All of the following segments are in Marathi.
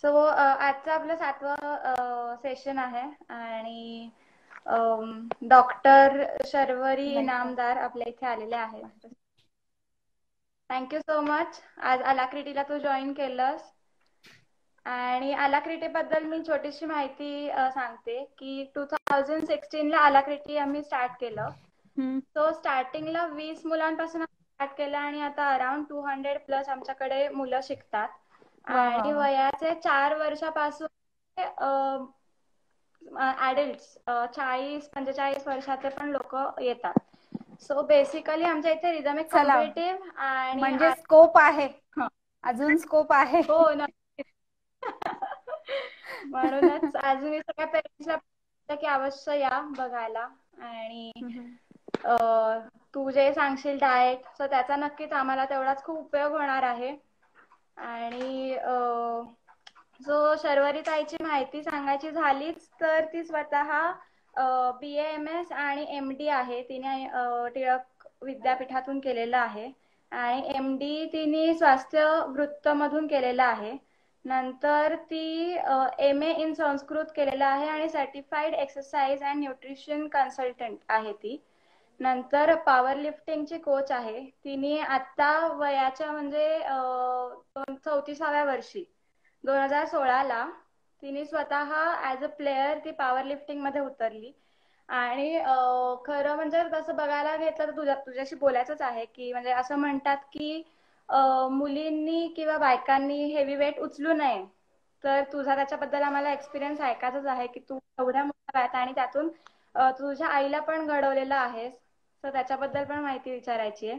आजचं आपलं 7वं सेशन आहे आणि डॉक्टर शर्वरी इनामदार आपल्या इथे आलेले आहेत. Thank you so much. आज आलाक्रिटीला तू जॉईन केलंस. आणि आलाक्रिटीबद्दल मी छोटीशी माहिती सांगते की 2016ला आलाक्रिटी आम्ही स्टार्ट केलं. तो स्टार्टिंगला 20 मुलांपासून स्टार्ट केलं आणि आता अराउंड 200+ आमच्याकडे मुलं शिकतात. आणि वयाचे 4 वर्षापासून ऍडल्ट्स 40-45 वर्षाचे पण लोक येतात. सो बेसिकली आमच्या इथे रिदमिक कॉम्पिटिटिव्ह आणि म्हणजे स्कोप आहे, अजून स्कोप आहे. हो म्हणूनच अजून सगळ्या पेरेंट्सला की अवश्य या बघायला. आणि तू जे सांगशील डाएट, सो त्याचा नक्कीच आम्हाला तेवढाच खूप उपयोग होणार आहे. आणि जो शर्वरी ताईची माहिती सांगायची झालीच तर ती स्वतः BAMS आणि MD आहे. तिने टिळक विद्यापीठातून केलेलं आहे आणि MD तिने स्वास्थ्य वृत्तमधून केलेलं आहे. नंतर ती MA इन संस्कृत केलेलं आहे आणि certified exercise and nutrition consultant आहे ती. नंतर पॉवर लिफ्टिंगची कोच आहे. तिने आता वयाच्या म्हणजे 34व्या वर्षी 2016ला तिने स्वतः ऍज अ प्लेयर ती पॉवर लिफ्टिंग मध्ये उतरली. आणि खरं म्हणजे तसं बघायला घेतलं तर तुझ्याशी बोलायचंच आहे की म्हणजे असं म्हणतात की मुलींनी किंवा बायकांनी हेवी वेट उचलू नये. तर तुझा त्याच्याबद्दल आम्हाला एक्सपिरियन्स ऐकायचाच आहे की तू एवढ्या मोठ्या वयात आणि त्यातून तुझ्या आईला पण घडवलेलं आहेस. तर त्याच्याबद्दल पण माहिती विचारायची आहे.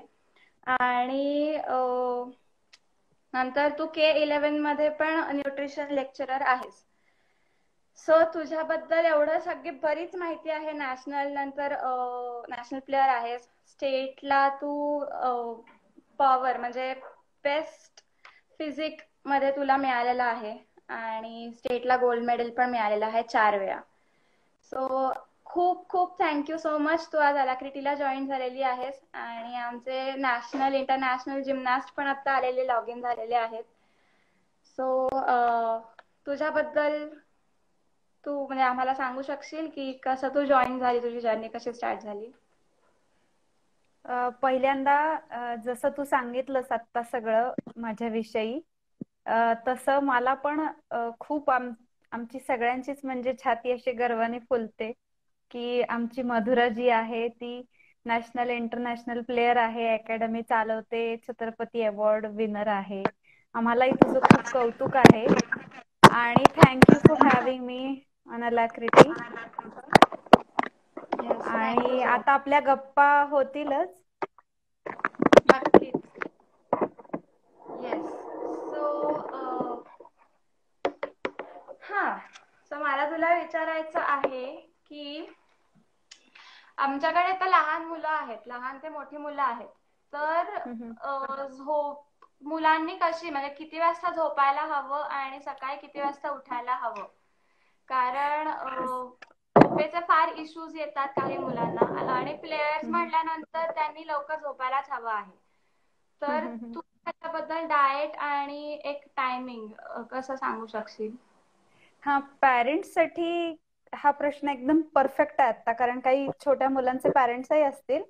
आणि नंतर तू K11 मध्ये पण न्यूट्रिशन लेक्चरर आहेस. सो तुझ्याबद्दल एवढं सगळी बरीच माहिती आहे. नंतर नॅशनल प्लेअर आहेस. स्टेटला तू पॉवर म्हणजे बेस्ट फिजिक मध्ये तुला मिळालेला आहे आणि स्टेटला गोल्ड मेडल पण मिळालेलं आहे 4 वेळा. सो खूप खूप थँक्यू सो मच. तू आज आलाक्रिटीला जॉईन झालेली आहेस. आणि आमचे नॅशनल इंटरनॅशनल जिमनास्ट पण आता आलेले लॉग इन झालेले आहेत. सो तुझ्याबद्दल तू म्हणजे आम्हाला सांगू शकशील की कसं तू जॉईन झाली, तुझी जर्नी कशी स्टार्ट झाली? पहिल्यांदा जसं तू सांगितलंस आता सगळं माझ्याविषयी, तसं मला पण खूप आमची सगळ्यांचीच म्हणजे छाती अशी गर्वाने फुलते की आमची मधुरा जी आहे ती नॅशनल इंटरनॅशनल प्लेयर आहे, अकॅडमी चालवते, छत्रपती अवॉर्ड विनर आहे. आम्हालाही तुझं खूप कौतुक आहे आणि thank you for having me on Alacrity. आणि आता आपल्या गप्पा होतीलच. नक्कीच. येस. सो मला तुला विचारायचं आहे की आमच्याकडे तर लहान मुलं आहेत, लहान ते मोठी मुलं आहेत. तर मुलांनी कशी म्हणजे किती वाजता झोपायला हवं आणि सकाळी किती वाजता उठायला हवं? कारण झोपेचे फार इश्यूज येतात काही मुलांना आणि प्लेयर्स म्हटल्यानंतर त्यांनी लवकर झोपायलाच हवं आहे. तर तू त्याच्याबद्दल डाएट आणि एक टायमिंग कसं सांगू शकशील? पॅरेंट्स साठी हा प्रश्न एकदम परफेक्ट आहे आता, कारण काही छोट्या मुलांचे पॅरेंट्सही असतील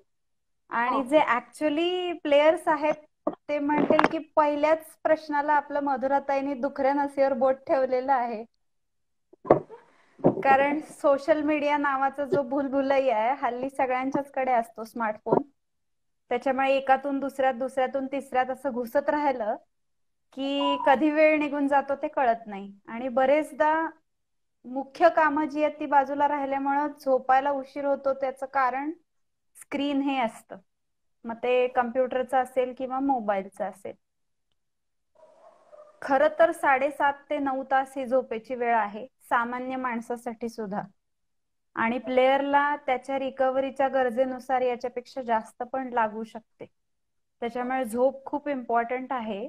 आणि जे ऍक्च्युअली प्लेयर्स आहेत ते म्हणतील की पहिल्याच प्रश्नाला आपलं मधुराताईंनी दुखऱ्या नसेवर बोट ठेवलेलं आहे. कारण सोशल मीडिया नावाचा जो भुलभुलैया आहे हल्ली सगळ्यांच्याच कडे असतो स्मार्टफोन. त्याच्यामुळे एकातून दुसऱ्यात, दुसऱ्यातून तिसऱ्यात असं घुसत राहिलं की कधी वेळ निघून जातो ते कळत नाही. आणि बरेचदा मुख्य कामं जी आहेत ती बाजूला राहिल्यामुळे झोपायला उशीर होतो. त्याचं कारण स्क्रीन हे असतं, मग ते कम्प्युटरचं असेल किंवा मोबाईलचं असेल. खरं तर 7.5 ते 9 तास ही झोपेची वेळ आहे सामान्य माणसासाठी सुद्धा. आणि प्लेयरला त्याच्या रिकव्हरीच्या गरजेनुसार याच्यापेक्षा जास्त पण लागू शकते. त्याच्यामुळे झोप खूप इम्पॉर्टंट आहे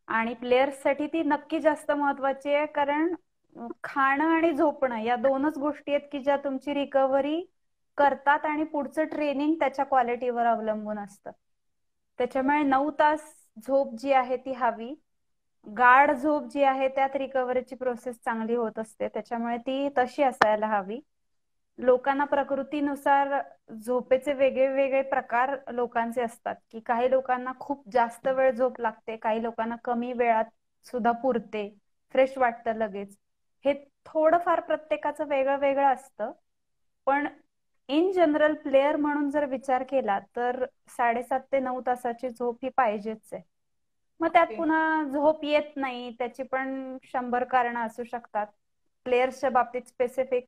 आणि प्लेयर्ससाठी ती नक्की जास्त महत्वाची आहे. कारण खाणं आणि झोपणं या दोनच गोष्टी आहेत की ज्या तुमची रिकव्हरी करतात आणि पुढचं ट्रेनिंग त्याच्या क्वालिटीवर अवलंबून असतं. त्याच्यामुळे 9 तास झोप जी आहे ती हवी. गाढ झोप जी आहे त्यात रिकव्हरीची प्रोसेस चांगली होत असते, त्याच्यामुळे ती तशी असायला हवी. लोकांना प्रकृतीनुसार झोपेचे वेगळे वेगळे प्रकार लोकांचे असतात, की काही लोकांना खूप जास्त वेळ झोप लागते, काही लोकांना कमी वेळात सुद्धा पुरते, फ्रेश वाटतं लगेच. हे थोडंफार प्रत्येकाचं वेगळं वेगळं असतं. पण इन जनरल प्लेयर म्हणून जर विचार केला तर 7.5 ते 9 तासाची झोप ही पाहिजेच आहे. मग त्यात ओके. पुन्हा झोप येत नाही त्याची पण 100 कारणं असू शकतात. प्लेयर्सच्या बाबतीत स्पेसिफिक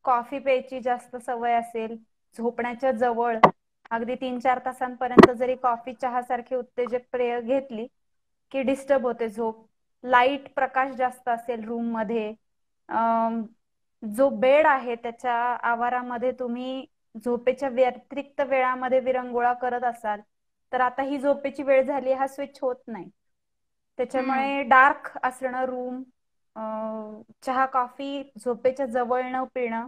कॉफी प्यायची जास्त सवय असेल, झोपण्याच्या जवळ अगदी 3-4 तासांपर्यंत जरी कॉफी चहा सारखी उत्तेजक पेय घेतली की डिस्टर्ब होते झोप. लाईट प्रकाश जास्त असेल रूम मध्ये, जो बेड आहे त्याच्या आवारामध्ये तुम्ही झोपेच्या व्यतिरिक्त वेळामध्ये विरंगुळा करत असाल तर आता ही झोपेची वेळ झाली हा स्विच होत नाही. त्याच्यामुळे डार्क असणं रूम, चहा कॉफी झोपेच्या जवळ न पिणं,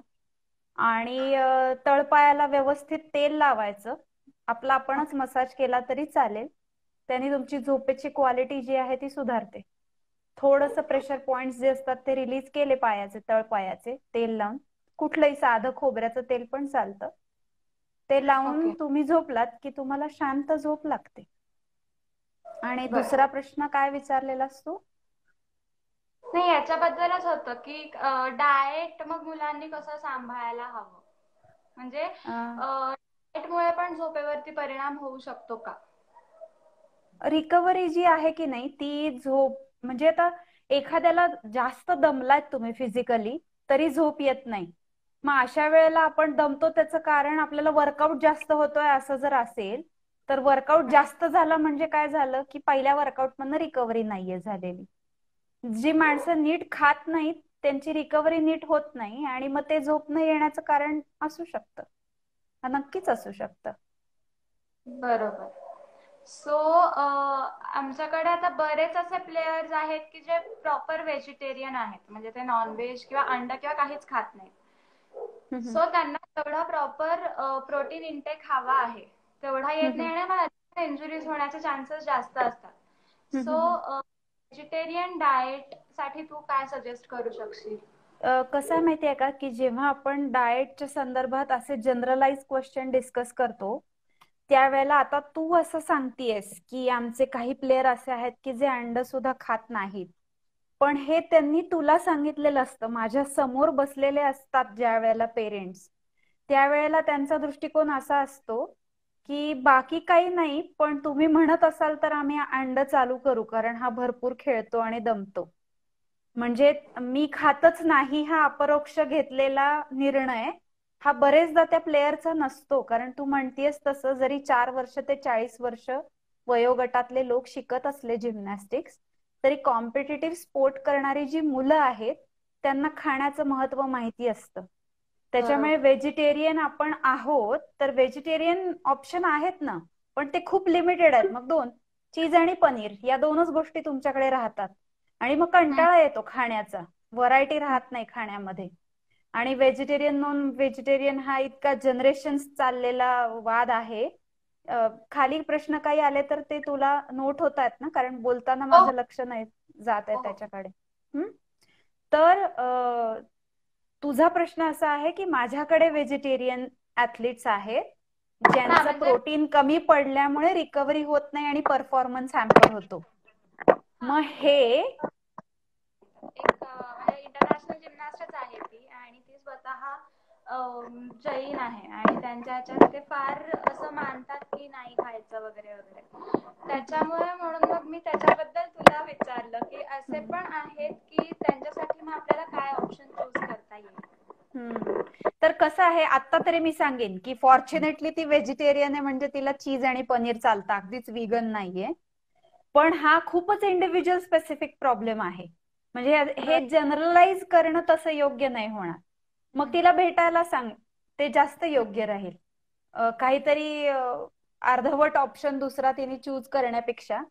आणि तळपायाला व्यवस्थित तेल लावायचं. आपला आपणच मसाज केला तरी चालेल, त्याने तुमची झोपेची क्वालिटी जी आहे ती सुधारते. थोडस प्रेशर पॉइंट्स जे असतात ते रिलीज केले पायाचे, तळपायाचे तेल लावून, कुठलंही साधं खोबऱ्याचं तेल पण चालतं, ते लावून ओके. तुम्ही झोपलात की तुम्हाला शांत झोप लागते. आणि बर. दुसरा प्रश्न काय विचारलेलास तू? नाही, याच्याबद्दलच होतं की डाएट मग मुलांनी कसं सांभाळायला हवं, म्हणजे डाएटमुळे पण झोपेवरती परिणाम होऊ शकतो का? रिकव्हरी जी आहे की नाही ती झोप, म्हणजे आता एखाद्याला जास्त दमलात तुम्ही फिजिकली तरी झोप येत नाही, मग अशा वेळेला आपण दमतो त्याचं कारण आपल्याला वर्कआउट जास्त होतोय असं जर असेल तर वर्कआउट जास्त झालं म्हणजे काय झालं की पहिल्या वर्कआउट मधनं रिकव्हरी नाहीये झालेली. जी माणसं नीट खात नाहीत त्यांची रिकव्हरी नीट होत नाही आणि मग ते झोप न येण्याचं कारण असू शकतं, नक्कीच असू शकतं. बरोबर. सो आमच्याकडे आता बरेच असे प्लेयर्स आहेत की जे प्रॉपर व्हेजिटेरियन आहेत, म्हणजे ते नॉनव्हेज किंवा अंड किंवा काहीच खात नाहीत. हम्म, सो त्यांना तेवढा प्रॉपर प्रोटीन इंटेक हवा आहे तेवढा येत हम्म, नाही, आणि मग इंजुरीज होण्याचे चान्सेस जास्त असतात. सो हम्म. व्हेजिटेरियन डाएट साठी तू काय सजेस्ट करू शकशील? कसं आहे माहितीये का की जेव्हा आपण डाएटच्या संदर्भात असे जनरलाइज क्वेश्चन डिस्कस करतो त्यावेळेला आता तू असं सांगतेस की आमचे काही प्लेयर असे आहेत की जे अंड सुद्धा खात नाहीत, पण हे त्यांनी तुला सांगितलेलं असतं, माझ्या समोर बसलेले असतात ज्या वेळेला पेरेंट्स, त्यावेळेला त्यांचा दृष्टिकोन असा असतो की बाकी काही नाही पण तुम्ही म्हणत असाल तर आम्ही अंड चालू करू कारण हा भरपूर खेळतो आणि दमतो. म्हणजे मी खातच नाही हा अपरोक्ष घेतलेला निर्णय हा बरेचदा त्या प्लेयरचा नसतो, कारण तू म्हणतेस तसं जरी 4 वर्ष ते 40 वर्ष वयोगटातले लोक शिकत असले जिम्नॅस्टिक्स तरी कॉम्पिटिटिव्ह स्पोर्ट करणारी जी मुलं आहेत त्यांना खाण्याचं महत्व माहिती असतं. त्याच्यामुळे बरोबर. व्हेजिटेरियन आपण आहोत तर व्हेजिटेरियन ऑप्शन आहेत ना, पण ते खूप लिमिटेड आहेत. मग दोन, चीज आणि पनीर या दोनच गोष्टी तुमच्याकडे राहतात आणि मग हम्म. कंटाळा येतो खाण्याचा, व्हरायटी राहत नाही खाण्यामध्ये. आणि व्हेजिटेरियन नॉन व्हेजिटेरियन हा इतका जनरेशन चाललेला वाद आहे. खाली प्रश्न काही आले तर ते तुला नोट होत आहेत ना, कारण बोलताना हो माझं लक्ष नाही जात आहे हो हो. त्याच्याकडे. तर तुझा प्रश्न असा आहे की माझ्याकडे व्हेजिटेरियन ऍथलीट्स आहेत हा ज्यांचं म्हणजे प्रोटीन कमी पडल्यामुळे रिकव्हरी होत नाही आणि परफॉर्मन्स हॅम्पर होतो. हा मग म्हणजे हे एक म्हणजे इंटरनॅशनल जिमनास्टच आहे ती, आणि ती स्वतः जैन आहे आणि त्यांच्या ह्याच्यात ते फार असं मानतात की नाही खायचं वगैरे वगैरे. त्याच्यामुळे म्हणून मग मी त्याच्याबद्दल तुला विचारलं की असे पण आहेत की त्यांच्यासाठी मग आपल्याला काय ऑप्शन चूज करता येईल. हम्म. तर कसं आहे, आता तरी मी सांगेन की फॉर्च्युनेटली ती व्हेजिटेरियन आहे म्हणजे तिला चीज आणि पनीर चालतं, अगदीच विगन नाहीये. पण हा खूपच इंडिव्हिज्युअल स्पेसिफिक प्रॉब्लेम आहे, म्हणजे हे जनरलाइज करणं तसं योग्य नाही होणार. मग तिला भेटायला सांग, ते जास्त योग्य राहील. काहीतरी अर्धवट ऑप्शन दुसरा तिने चूज करण्यापेक्षा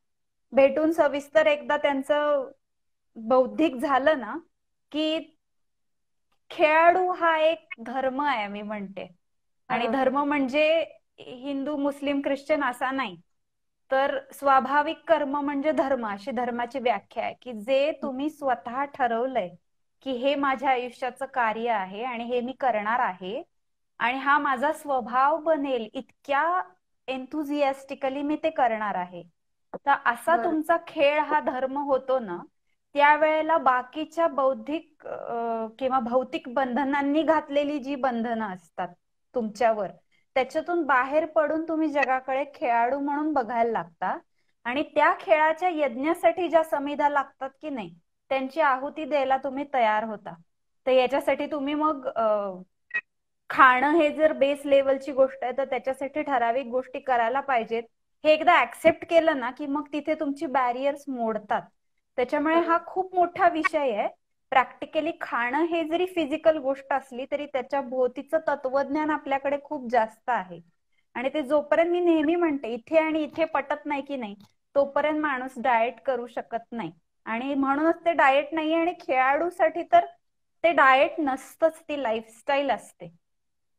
भेटून सविस्तर एकदा त्यांचं बौद्धिक झालं ना की खेळाडू हा एक धर्म आहे मी म्हणते. आणि बरोबर. धर्म म्हणजे हिंदू मुस्लिम ख्रिश्चन असा नाही, तर स्वाभाविक कर्म म्हणजे धर्म, अशी धर्माची व्याख्या आहे की जे तुम्ही स्वतः ठरवलंय की हे माझ्या आयुष्याचं कार्य आहे आणि हे मी करणार आहे आणि हा माझा स्वभाव बनेल इतक्या एन्थुझियास्टिकली मी ते करणार आहे, तर असा बरं. तुमचा खेळ हा धर्म होतो ना, त्यावेळेला बाकीच्या बौद्धिक किंवा भौतिक बंधनांनी घातलेली जी बंधनं असतात तुमच्यावर, त्याच्यातून बाहेर पडून तुम्ही जगाकडे खेळाडू म्हणून बघायला लागता आणि त्या खेळाच्या यज्ञासाठी ज्या समिधा लागतात की नाही, त्यांची आहुती द्यायला तुम्ही तयार होता. तर याच्यासाठी तुम्ही मग खाणं हे जर बेस लेवलची गोष्ट आहे तर त्याच्यासाठी ठराविक गोष्टी करायला पाहिजेत. हे एकदा ऍक्सेप्ट केलं ना की मग तिथे तुमची बॅरियर्स मोडतात. त्याच्यामुळे हा खूप मोठा विषय आहे. प्रॅक्टिकली खाणं हे जरी फिजिकल गोष्ट असली तरी त्याच्या भोवतीचं तत्वज्ञान आपल्याकडे खूप जास्त आहे. आणि ते जोपर्यंत, मी नेहमी म्हणते, इथे आणि इथे पटत नाही की नाही, तोपर्यंत माणूस डाएट करू शकत नाही. आणि म्हणूनच ते डाएट नाही, आणि खेळाडूसाठी तर ते डाएट नसतंच, ती लाईफस्टाईल असते.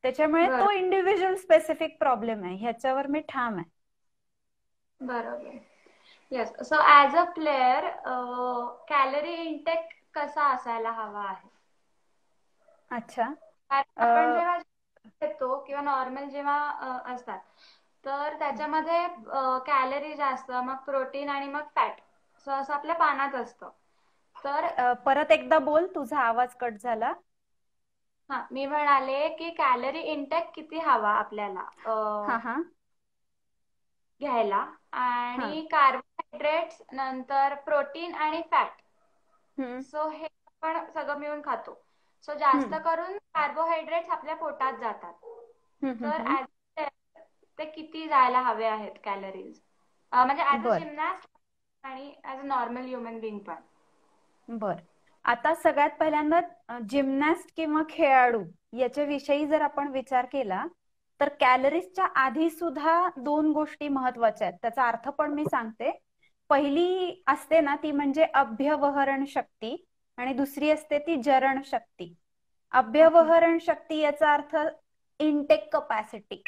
त्याच्यामुळे बरं. तो इंडिव्हिज्युअल स्पेसिफिक प्रॉब्लेम आहे, ह्याच्यावर मी ठाम आहे. बरोबर. Yes. So as a player calorie intake कसा असायला हवा आहे? अच्छा. कारण आपण जेव्हा येतो किंवा नॉर्मल जेव्हा असतात तर त्याच्यामध्ये कॅलरी जास्त, मग प्रोटीन आणि मग फॅट, सो असं आपल्या पानात असतं. तर परत एकदा बोल, तुझा आवाज कट झाला. हा, मी म्हणाले की कॅलरी इंटेक किती हवा आपल्याला हा हा घ्यायला, हा. आणि कार्बोहायड्रेट्स नंतर प्रोटीन आणि फॅट, हम्म सो हे आपण सगळं मिळून खातो. सो जास्त हम्म करून कार्बोहायड्रेट्स आपल्या पोटात जातात. तर हम्म. ते किती जायला हवे आहेत कॅलरीज, म्हणजे ऍज अ बर जिमनास्ट आणि as a normal human being पण? बर. आता सगळ्यात पहिल्यांदा जिमनॅस्ट किंवा खेळाडू याच्याविषयी जर आपण विचार केला तर कॅलरीजच्या आधी सुद्धा दोन गोष्टी महत्वाच्या आहेत. त्याचा अर्थ पण मी सांगते. पहिली असते ना ती म्हणजे अभ्यवहरण शक्ती, आणि दुसरी असते ती जरण शक्ती. ओके. अभ्यवहरण शक्ती याचा अर्थ इनटेक कपॅसिटी,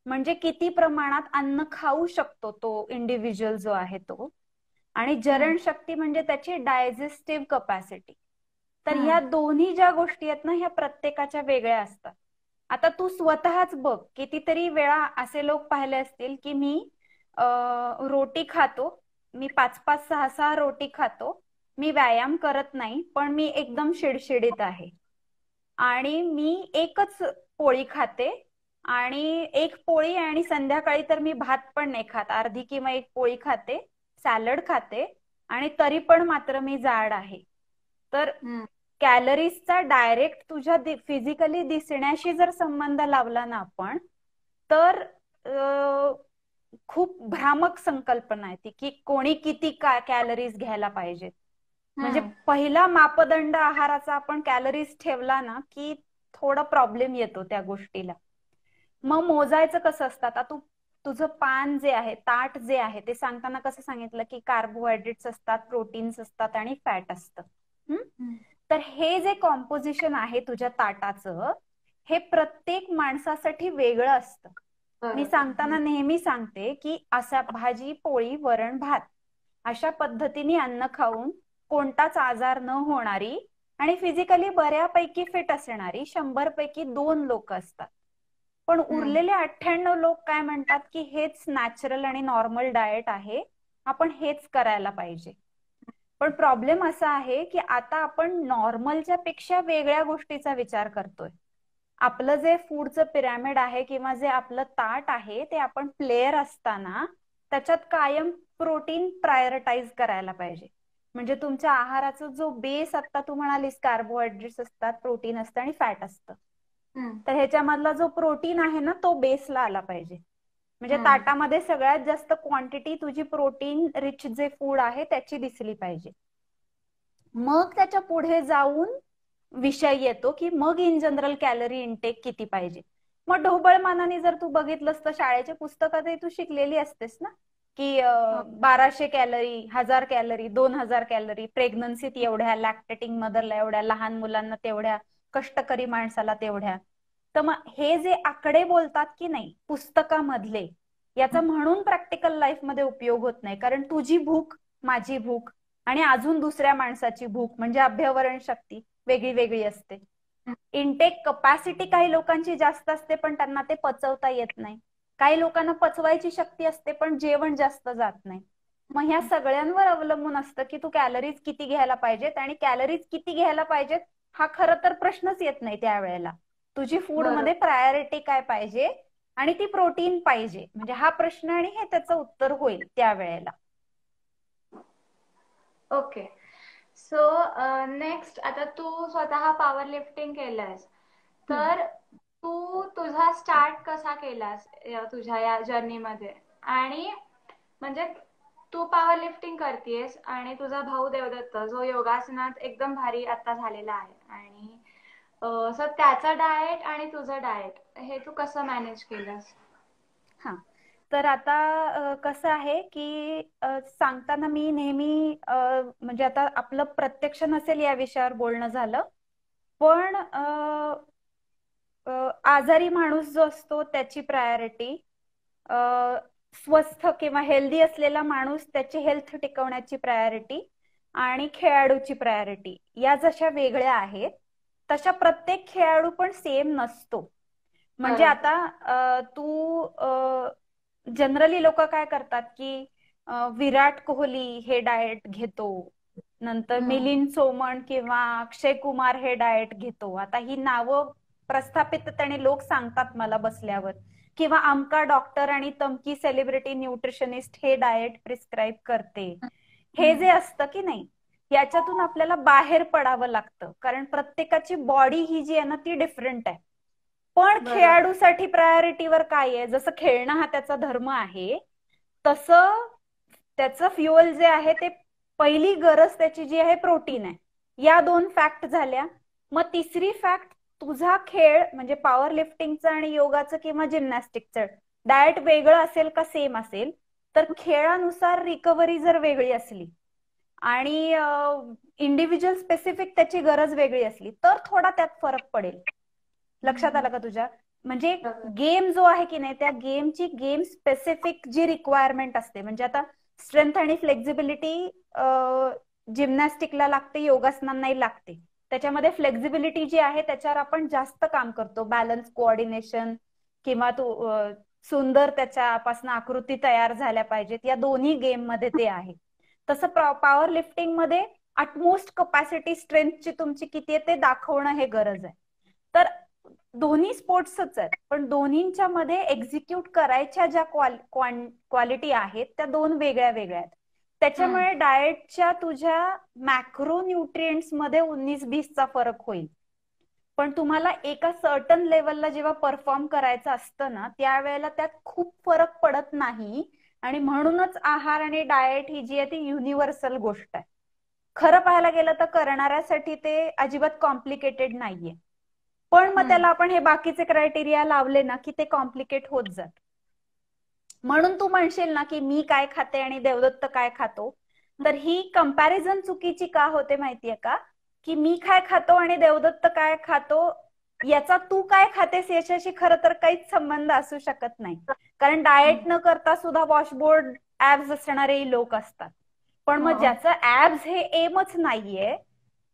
म्हणजे किती प्रमाणात अन्न खाऊ शकतो तो इंडिव्हिज्युअल जो आहे तो. आणि जरण शक्ती म्हणजे त्याची डायजेस्टिव्ह कपॅसिटी. तर ह्या दोन्ही ज्या गोष्टी आहेत ना, ह्या प्रत्येकाच्या वेगळ्या असतात. आता तू स्वतःच बघ, कितीतरी वेळा असे लोक पाहिले असतील की मी रोटी खातो, मी 5-5, 6-6 रोटी खातो, मी व्यायाम करत नाही पण मी एकदम शिडशिडीत आहे. आणि मी एकच पोळी खाते, आणि एक पोळी, आणि संध्याकाळी तर मी भात पण नाही खात, अर्धी किंवा एक पोळी खाते, सॅलड खाते, आणि तरी पण मात्र मी जाड आहे. तर कॅलरीजचा डायरेक्ट तुझ्या फिजिकली दिसण्याशी जर संबंध लावला ना आपण, तर खूप भ्रामक संकल्पना आहे ती की कोणी किती कॅलरीज घ्यायला पाहिजेत. म्हणजे पहिला मापदंड आहाराचा आपण कॅलरीज ठेवला ना की थोडा प्रॉब्लेम येतो त्या गोष्टीला. मग मोजायचं कसं असतं? आता तू तुझं पान जे आहे, ताट जे आहे, ते सांगताना कसं सांगितलं की कार्बोहायड्रेट्स असतात, प्रोटीन्स असतात आणि फॅट असतं. तर हे जे कॉम्पोजिशन आहे तुझ्या ताटाचं, हे प्रत्येक माणसासाठी वेगळं असतं. मी सांगताना नेहमी सांगते की असा भाजी पोळी वरण भात अशा पद्धतीने अन्न खाऊन कोणताच आजार न होणारी आणि फिजिकली बऱ्यापैकी फिट असणारी 100 पैकी 2 लोक असतात. पण उरलेले 98 लोक काय म्हणतात की हेच नॅचरल आणि नॉर्मल डाएट आहे, आपण हेच करायला पाहिजे. पण प्रॉब्लेम असा आहे की आता आपण नॉर्मलच्या पेक्षा वेगळ्या गोष्टीचा विचार करतोय. आपलं जे फूडचं पिरॅमिड आहे किंवा जे आपलं ताट आहे ते आपण प्लेयर असताना त्याच्यात कायम प्रोटीन प्रायोरिटाईज करायला पाहिजे. म्हणजे तुमच्या आहाराचा जो बेस, आता तू म्हणालीस कार्बोहायड्रेट्स असतात, प्रोटीन असतं आणि फॅट असतं, तर ह्याच्यामधला जो प्रोटीन आहे ना तो बेसला आला पाहिजे. म्हणजे ताटामध्ये सगळ्यात जास्त क्वांटिटी तुझी प्रोटीन रिच जे फूड आहे त्याची दिसली पाहिजे. मग त्याच्या पुढे जाऊन विषय येतो की मग इन जनरल कॅलरी इनटेक किती पाहिजे. मग ढोबळमानाने जर तू बघितलंस तर शाळेच्या पुस्तकातही तू शिकलेली असतेस ना की 1200 कॅलरी, 1000 कॅलरी, 2000 कॅलरी, प्रेग्नन्सीत एवढ्या, लॅक्टेटिंग मदरला एवढ्या, लहान मुलांना तेवढ्या, कष्टकरी माणसाला तेवढ्या. तर मग हे जे आकडे बोलतात की नाही पुस्तकामधले, याचा म्हणून प्रॅक्टिकल लाईफ मध्ये उपयोग होत नाही. कारण तुझी भूक, माझी भूक आणि अजून दुसऱ्या माणसाची भूक म्हणजे अभ्यवरण शक्ती वेगळी वेगळी असते. इनटेक कपॅसिटी काही लोकांची जास्त असते पण त्यांना ते पचवता येत नाही. काही लोकांना पचवायची शक्ती असते पण जेवण जास्त जात नाही. मग ह्या सगळ्यांवर अवलंबून असतं की तू कॅलरीज किती घ्यायला पाहिजेत, आणि कॅलरीज किती घ्यायला पाहिजेत हा खरं तर प्रश्नच येत नाही त्यावेळेला. तुझी फूड बरोबर. मध्ये प्रायोरिटी काय पाहिजे आणि ती प्रोटीन पाहिजे, म्हणजे हा प्रश्न आणि हे त्याचं उत्तर होईल त्यावेळेला. ओके. सो नेक्स्ट, आता तू स्वतः पॉवर लिफ्टिंग केलंयस, तर तू तुझा स्टार्ट कसा केलास तुझ्या या जर्नीमध्ये? आणि म्हणजे तू पॉवर लिफ्टिंग करतेस आणि तुझा भाऊ देवदत्त जो योगासनात एकदम भारी आता झालेला आहे, आणि सो त्याचा डाएट आणि तुझं डाएट हे तू कसं मॅनेज केलंस? हा, तर आता कसं आहे की सांगताना मी नेहमी म्हणजे आता आपलं प्रत्यक्ष नसेल या विषयावर बोलणं झालं, पण आजारी माणूस जो असतो त्याची प्रायोरिटी, स्वस्थ किंवा हेल्दी असलेला माणूस त्याची हेल्थ टिकवण्याची प्रायोरिटी, आणि खेळाडूची प्रायोरिटी या जशा वेगळ्या आहेत तशा प्रत्येक खेळाडू पण सेम नसतो. म्हणजे बरोबर. आता तू जनरली लोक काय करतात की विराट कोहली हे डाएट घेतो, नंतर मिलिंद सोमण किंवा अक्षय कुमार हे डाएट घेतो. आता ही नावं प्रस्थापित आणि लोक सांगतात मला बसल्यावर, किंवा अमका डॉक्टर आणि तमकी सेलिब्रिटी न्यूट्रिशनिस्ट हे डाएट प्रिस्क्राईब करते. हे जे असतं की नाही, याच्यातून आपल्याला बाहेर पडावं लागतं, कारण प्रत्येकाची बॉडी ही जी आहे ना ती डिफरंट आहे. पण बरोबर. खेळाडूसाठी प्रायोरिटीवर काय आहे, जसं खेळणं हा त्याचा धर्म आहे तसं त्याचं फ्युअल जे आहे ते पहिली गरज त्याची जी आहे प्रोटीन आहे. या 2 फॅक्ट झाल्या. मग तिसरी फॅक्ट, तुझा खेळ म्हणजे पॉवर लिफ्टिंगचं आणि योगाचं किंवा जिम्नॅस्टिकचं डाएट वेगळं असेल का सेम असेल, तर खेळानुसार रिकव्हरी जर वेगळी असली आणि इंडिव्हिज्युअल स्पेसिफिक त्याची गरज वेगळी असली तर थोडा त्यात फरक पडेल. लक्षात आलं का तुझ्या? म्हणजे गेम जो आहे की नाही, त्या गेमची गेम स्पेसिफिक जी रिक्वायरमेंट असते, म्हणजे आता स्ट्रेंथ आणि फ्लेक्झिबिलिटी जिम्नॅस्टिकला लागते, योगासनांनाही लागते. त्याच्यामध्ये फ्लेक्झिबिलिटी जी आहे त्याच्यावर आपण जास्त काम करतो, बॅलन्स, कोऑर्डिनेशन, किंवा तू सुंदर त्याच्यापासून आकृती तयार झाल्या पाहिजेत, या दोन्ही गेम मध्ये ते आहे. तसं पॉवर लिफ्टिंग मध्ये अटमोस्ट कपॅसिटी स्ट्रेंथची तुमची किती आहे ते दाखवणं हे गरज आहे. तर दोन्ही स्पोर्ट्सच आहेत, पण दोन्हींच्या मध्ये एक्झिक्यूट करायच्या ज्या क्वालिटी आहेत त्या 2 वेगळ्या वेगळ्या आहेत. त्याच्यामुळे डाएटच्या तुझ्या मॅक्रो न्यूट्रिएंट्स मध्ये 19-20 चा फरक होईल. पण तुम्हाला एका सर्टन लेवलला जेव्हा परफॉर्म करायचं असतं ना, त्यावेळेला त्यात खूप फरक पडत नाही. आणि म्हणूनच आहार आणि डाएट ही जी आहे ती युनिव्हर्सल गोष्ट आहे. खरं पाहायला गेलं तर करणाऱ्यासाठी ते अजिबात कॉम्प्लिकेटेड नाहीये, पण मग त्याला आपण हे बाकीचे क्रायटेरिया लावले ना की ते कॉम्प्लिकेट होत जात. म्हणून तू म्हणशील ना की मी काय खाते आणि देवदत्त काय खातो, तर ही कंपॅरिझन चुकीची का होते माहितीये का, की मी काय खातो आणि देवदत्त काय खातो याचा तू काय खातेस याच्याशी खरं तर काहीच संबंध असू शकत नाही. कारण डाएट न करता सुद्धा वॉशबोर्ड ऍब्स असणारे लोक असतात. पण मग ज्याचं ऍब्स हे एमच नाहीये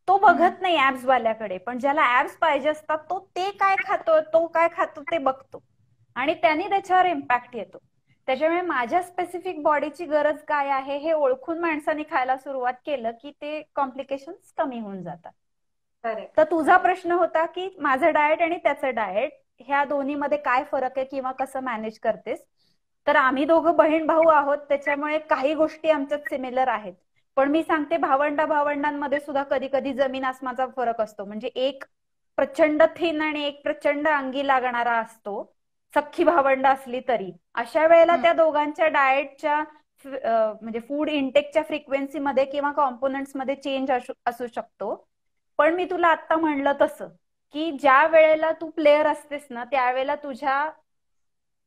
तो बघत नाही ऍब्स वाल्याकडे, पण ज्याला ऍब्स पाहिजे असतात तो ते काय खातो, तो काय खातो ते बघतो आणि त्याने त्याच्यावर इम्पॅक्ट येतो. त्याच्यामुळे माझ्या स्पेसिफिक बॉडीची गरज काय आहे हे ओळखून माणसाने खायला सुरुवात केलं की ते कॉम्प्लिकेशन्स कमी होऊन जातात. तर तुझा प्रश्न होता की माझं डाएट आणि त्याचं डाएट ह्या दोन्हीमध्ये काय फरक आहे किंवा कसं मॅनेज करतेस. तर आम्ही दोघं बहीण भाऊ आहोत, त्याच्यामुळे काही गोष्टी आमच्यात सिमिलर आहेत. पण मी सांगते, भावंडांमध्ये सुद्धा कधी कधी जमीन आसमानाचा फरक असतो. म्हणजे एक प्रचंड थिन आणि एक प्रचंड अंगी लागणारा असतो, सख्खी भावंड असली तरी. अशा वेळेला त्या दोघांच्या डाएटच्या म्हणजे फूड इनटेकच्या फ्रिक्वेन्सीमध्ये किंवा कॉम्पोनंट्स मध्ये चेंज असू शकतो. पण मी तुला आता म्हणलं तसं की ज्या वेळेला तू प्लेअर असतेस ना त्यावेळेला तुझ्या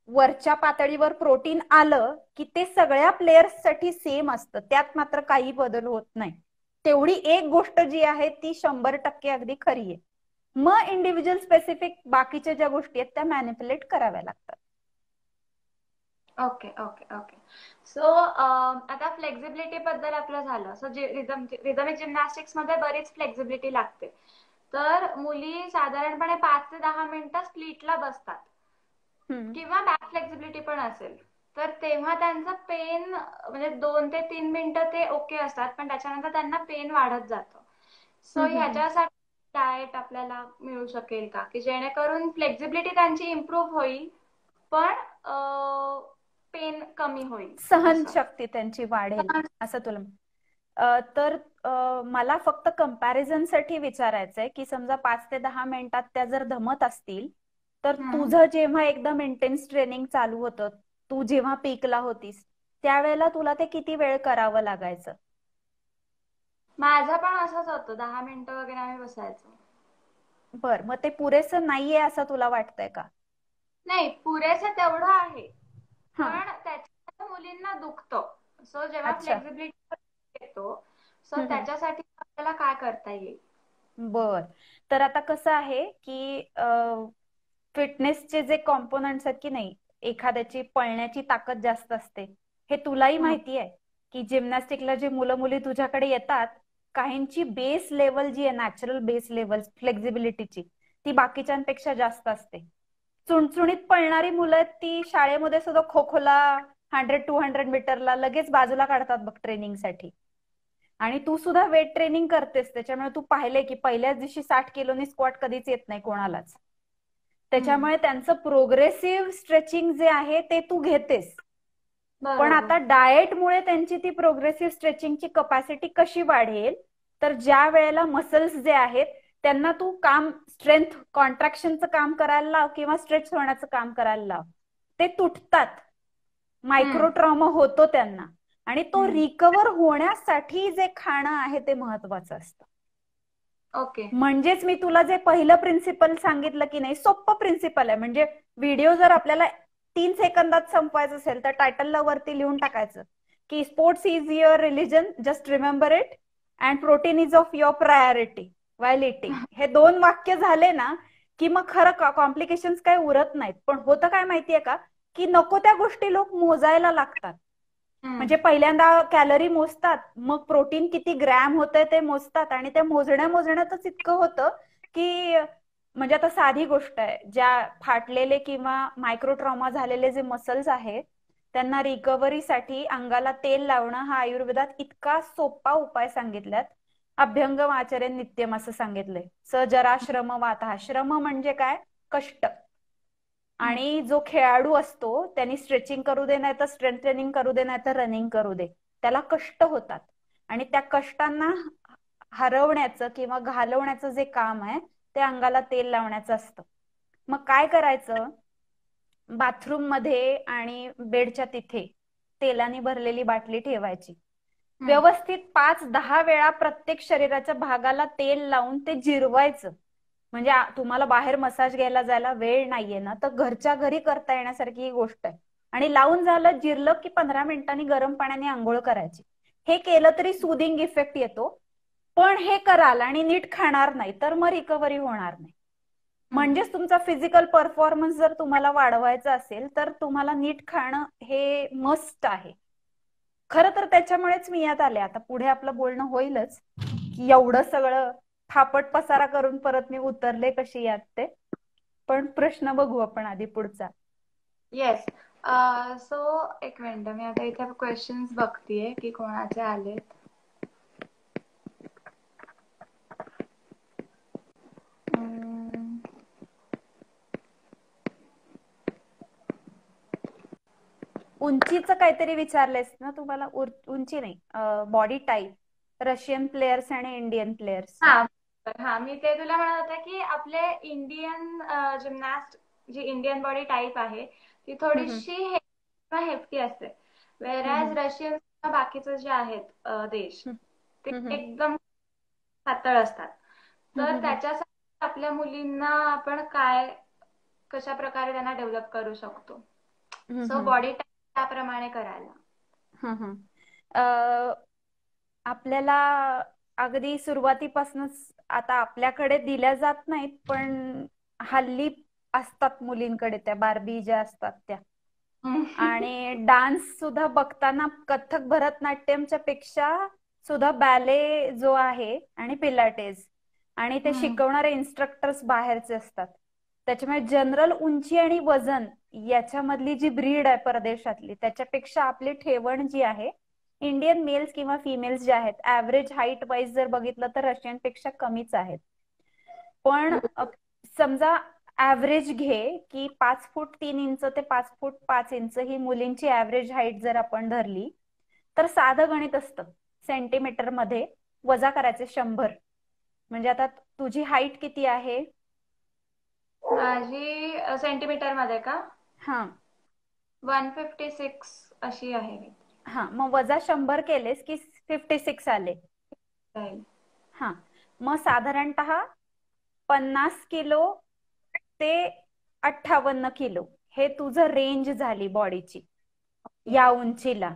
वरच्या पातळीवर प्रोटीन आलं की ते सगळ्या प्लेयर्ससाठी सेम असतं, त्यात मात्र काही बदल होत नाही. तेवढी एक गोष्ट जी आहे ती 100% अगदी खरी आहे. मग इंडिव्हिज्युअल स्पेसिफिक बाकीच्या ज्या गोष्टी आहेत त्या मॅनिप्युलेट कराव्या लागतात. Okay okay okay. सो आता फ्लेक्झिबिलिटी बद्दल आपलं झालं. सो रिदमिक जिम्नॅस्टिक्स मध्ये बरीच फ्लेक्झिबिलिटी लागते. तर मुली साधारणपणे 5 ते 10 मिनिटं स्प्लिटला बसतात किंवा बॅक फ्लेक्झिबिलिटी पण असेल, तर तेव्हा त्यांचा पेन म्हणजे 2 ते 3 मिनिटं ते ओके असतात, पण त्याच्यानंतर त्यांना पेन वाढत जातं. सो ह्याच्यासाठी डाएट आपल्याला मिळू शकेल का, की जेणेकरून फ्लेक्झिबिलिटी त्यांची इम्प्रूव्ह होईल पण पेन कमी होईल असं. सहनशक्ती त्यांची वाढेल असं तुला तर मला फक्त कंपॅरिझन साठी विचारायचंय की समजा 5 ते 10 मिनिटात त्या जर दमत असतील तर तुझं जेव्हा एकदम इंटेन्स ट्रेनिंग चालू होतं, तू जेव्हा पीकला होतीस त्यावेळेला तुला ते किती वेळ करावं लागायचं? माझं पण असंच होतं, 10 मिनिटं वगैरे आम्ही बसायचो. बर, मग ते पुरेसं नाहीये असं तुला वाटतंय का? नाही, पुरेसं तेवढं आहे, हा. पण त्याच्यात मुलींना दुखतं. सो जेव्हा अच्छा. फ्लेक्झिबिलिटी येतो, सो त्याच्यासाठी आपल्याला काय करता येईल? बर, तर आता कसं आहे की फिटनेसचे जे कॉम्पोनंट्स आहेत की नाही, एखाद्याची पळण्याची ताकद जास्त असते हे तुलाही माहिती आहे की जिम्नॅस्टिकला जे मुलं मुली तुझ्याकडे येतात काहींची बेस लेवल जी आहे, नॅचरल बेस लेवल फ्लेक्झिबिलिटीची, ती बाकीच्यांपेक्षा जास्त असते. चुणचुणीत पळणारी मुलं आहेत ती शाळेमध्ये सुद्धा खो खोला 100-200 मीटरला लगेच बाजूला काढतात बघ ट्रेनिंगसाठी. आणि तू सुद्धा वेट ट्रेनिंग करतेस, त्याच्यामुळे तू पाहिले की पहिल्याच दिवशी 60 किलोनी स्क्वॉट कधीच येत नाही कोणालाच. त्याच्यामुळे त्यांचं प्रोग्रेसिव्ह स्ट्रेचिंग जे आहे ते तू घेतेस. पण आता डाएटमुळे त्यांची ती प्रोग्रेसिव्ह स्ट्रेचिंगची कपॅसिटी कशी वाढेल, तर ज्या वेळेला मसल्स जे आहेत त्यांना तू काम स्ट्रेंथ कॉन्ट्रॅक्शनचं काम करायला लाव किंवा स्ट्रेच होण्याचं काम करायला लाव, ते तुटतात, मायक्रो ट्रॉमा होतो त्यांना. आणि तो रिकवर होण्यासाठी जे खाणं आहे ते महत्वाचं असतं. ओके. म्हणजेच मी तुला जे पहिलं प्रिन्सिपल सांगितलं की नाही, सोपं प्रिन्सिपल आहे. म्हणजे व्हिडिओ जर आपल्याला 3 सेकंदात संपवायचं असेल तर टायटलला वरती लिहून टाकायचं की sports is your religion, just remember it, and protein is of your priority while eating. हे 2 वाक्य झाले ना की मग खरं कॉम्प्लिकेशन्स काही उरत नाहीत. पण होतं काय माहितीये का की नको त्या गोष्टी लोक मोजायला लागतात. म्हणजे पहिल्यांदा कॅलरी मोजतात, मग प्रोटीन किती ग्रॅम होतंय ते मोजतात, आणि त्या मोजण्यातच इतकं होतं की म्हणजे आता साधी गोष्ट आहे, ज्या फाटलेले किंवा मायक्रो ट्रॉमा झालेले जे मसल्स आहेत त्यांना रिकव्हरीसाठी अंगाला तेल लावणं हा आयुर्वेदात इतका सोपा उपाय सांगितलात. अभ्यंगम आचर्य नित्यम असं सांगितलंय. स जरा श्रम वाता, श्रम म्हणजे काय, कष्ट. आणि जो खेळाडू असतो त्यांनी स्ट्रेचिंग करू दे, नाही तर स्ट्रेंथ ट्रेनिंग करू दे, नाही तर रनिंग करू दे, त्याला कष्ट होतात. आणि त्या कष्टांना हरवण्याचं किंवा घालवण्याचं जे काम आहे ते अंगाला तेल लावण्याचं असतं. मग काय करायचं, बाथरूम मध्ये आणि बेडच्या तिथे तेलाने भरलेली बाटली ठेवायची. व्यवस्थित 5-10 वेळा प्रत्येक शरीराच्या भागाला तेल लावून ते जिरवायचं. म्हणजे तुम्हाला बाहेर मसाज घ्यायला जायला वेळ नाहीये ना, तर घरच्या घरी करता येण्यासारखी ही गोष्ट आहे. आणि लावून झालं, जिरलं की 15 मिनिटांनी गरम पाण्याने आंघोळ करायची. हे केलं तरी सुदिंग इफेक्ट येतो. पण हे कराल आणि नीट खाणार नाही तर मग रिकव्हरी होणार नाही. म्हणजेच तुमचा फिजिकल परफॉर्मन्स जर तुम्हाला वाढवायचा असेल तर तुम्हाला नीट खाणं हे मस्ट आहे. खरं तर त्याच्यामुळेच मी यात आले. आता पुढे आपलं बोलणं होईलच की एवढं सगळं फापट पसारा करून परत मी उतरले कशी यात ते. पण प्रश्न बघू आपण आधी पुढचा. येस. सो एक मिनिट, मी आता इथे क्वेश्चन्स बघतीये की कोणाचे आलेत. उंचीचं काहीतरी विचारलंयस ना तुम्हाला? उंची नाही, बॉडी टाईप, रशियन प्लेयर्स आणि इंडियन प्लेयर्स. हा, मी ते तुला म्हणत होते की आपले इंडियन जिमनास्ट जी इंडियन बॉडी टाईप आहे ती थोडीशी हेफ्टी असते, वेरॅज रशियन बाकीचे जे आहेत देश ते एकदम पातळ असतात. तर त्याच्यासाठी आपल्या मुलींना आपण कशा प्रकारे त्यांना डेव्हलप करू शकतो? सो बॉडी टाईप त्याप्रमाणे करायला. आपल्याला अगदी सुरुवातीपासूनच आता आपल्याकडे दिल्या जात नाहीत, पण हल्ली असतात मुलींकडे त्या बार्बी ज्या असतात त्या. आणि डान्स सुद्धा बघताना कथ्थक भरतनाट्यमच्या पेक्षा सुद्धा बॅले जो आहे आणि पिलाटेस आणि ते शिकवणारे इन्स्ट्रक्टर्स बाहेरचे असतात. त्याच्यामुळे जनरल उंची आणि वजन याच्यामधली जी ब्रीड आहे परदेशातली त्याच्यापेक्षा आपली ठेवण जी आहे इंडियन मेल्स किंवा फिमेल्स जे आहेत ऍव्हरेज हाईट वाईज जर बघितलं तर रशियन पेक्षा कमीच आहेत. पण समजा ऍव्हरेज घे की 5 फूट 3 इंच ते 5 फूट 5 इंच ही मुलींची ऍव्हरेज हाईट जर आपण धरली तर साधं गणित असतं. सेंटीमीटर मध्ये वजा करायचे 100. म्हणजे आता तुझी हाईट किती आहे? माझी सेंटीमीटर मध्ये का? हा 156 अशी आहे. हा मग वजा 100 केलेस की 56 आले. राहील. हा मग साधारणतः 50 किलो ते 58 किलो हे तुझं रेंज झाली बॉडीची या उंचीला.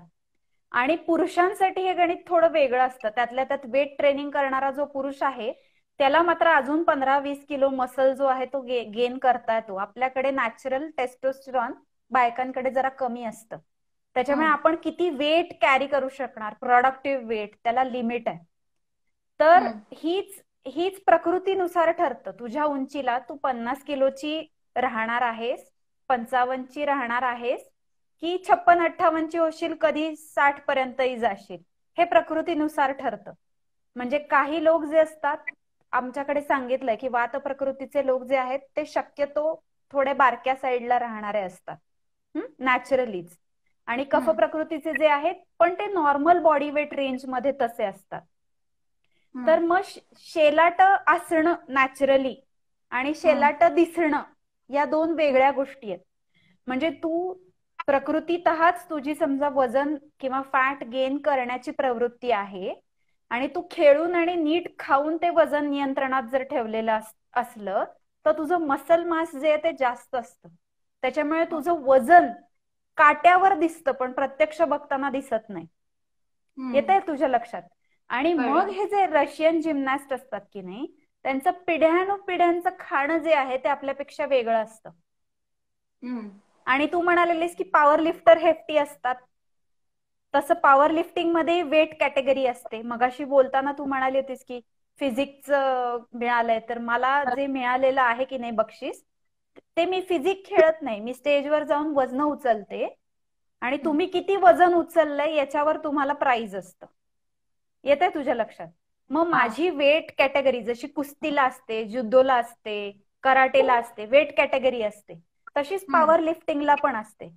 आणि पुरुषांसाठी हे गणित थोडं वेगळं असतं. त्यातल्या त्यात वेट ट्रेनिंग करणारा जो पुरुष आहे त्याला मात्र अजून 15-20 किलो मसल जो आहे तो गेन करता येतो. आपल्याकडे नॅचरल टेस्टोस्टेरॉन बायकांकडे जरा कमी असतं. त्याच्यामुळे आपण किती वेट कॅरी करू शकणार प्रोडक्टिव्ह वेट त्याला लिमिट आहे. तर हीच प्रकृतीनुसार ठरतं. तुझ्या उंचीला तू 50 किलोची राहणार आहेस, 55ची राहणार आहेस की 56-58ची होशील, कधी 60 पर्यंतही जाशील, हे प्रकृतीनुसार ठरतं. म्हणजे काही लोक जे असतात आमच्याकडे सांगितलंय की वात प्रकृतीचे लोक जे आहेत ते शक्यतो थोडे बारक्या साईडला राहणारे असतात नॅचरलीच. आणि कफ प्रकृतीचे जे आहेत पण ते नॉर्मल बॉडी वेट रेंज मध्ये तसे असतात. तर मग शेलाट असणं नॅचरली आणि शेलाट दिसणं या दोन वेगळ्या गोष्टी आहेत. म्हणजे तू प्रकृतीतःच तुझी समजा वजन किंवा फॅट गेन करण्याची प्रवृत्ती आहे आणि तू खेळून आणि नीट खाऊन ते वजन नियंत्रणात जर ठेवलेलं असलं तर तुझं मसल मास जे आहे ते जास्त असतं. त्याच्यामुळे तुझं वजन काट्यावर दिसतं पण प्रत्यक्ष बघताना दिसत नाही. येतंय तुझ्या लक्षात? आणि मग हे जे रशियन जिमनॅस्ट असतात की नाही त्यांचं पिढ्यानुपिढ्यांचं खाणं जे आहे ते आपल्यापेक्षा वेगळं असतं. आणि तू म्हणालेलीस की पॉवर लिफ्टर हेफ्टी असतात, तसं पॉवर लिफ्टिंग मध्ये वेट कॅटेगरी असते. मगाशी बोलताना तू म्हणाली होतीस की फिजिक्स मिळालंय, तर मला जे मिळालेलं आहे की नाही बक्षीस ते मी फिजिक खेळत नाही, मी स्टेजवर जाऊन वजन उचलते आणि तुम्ही किती वजन उचललंय याच्यावर तुम्हाला प्राइज असतं. येतंय तुझ्या लक्षात? मग माझी वेट कॅटेगरी जशी कुस्तीला असते, जुदोला असते, कराटेला असते, वेट कॅटेगरी असते, तशीच पॉवर लिफ्टिंगला पण असते.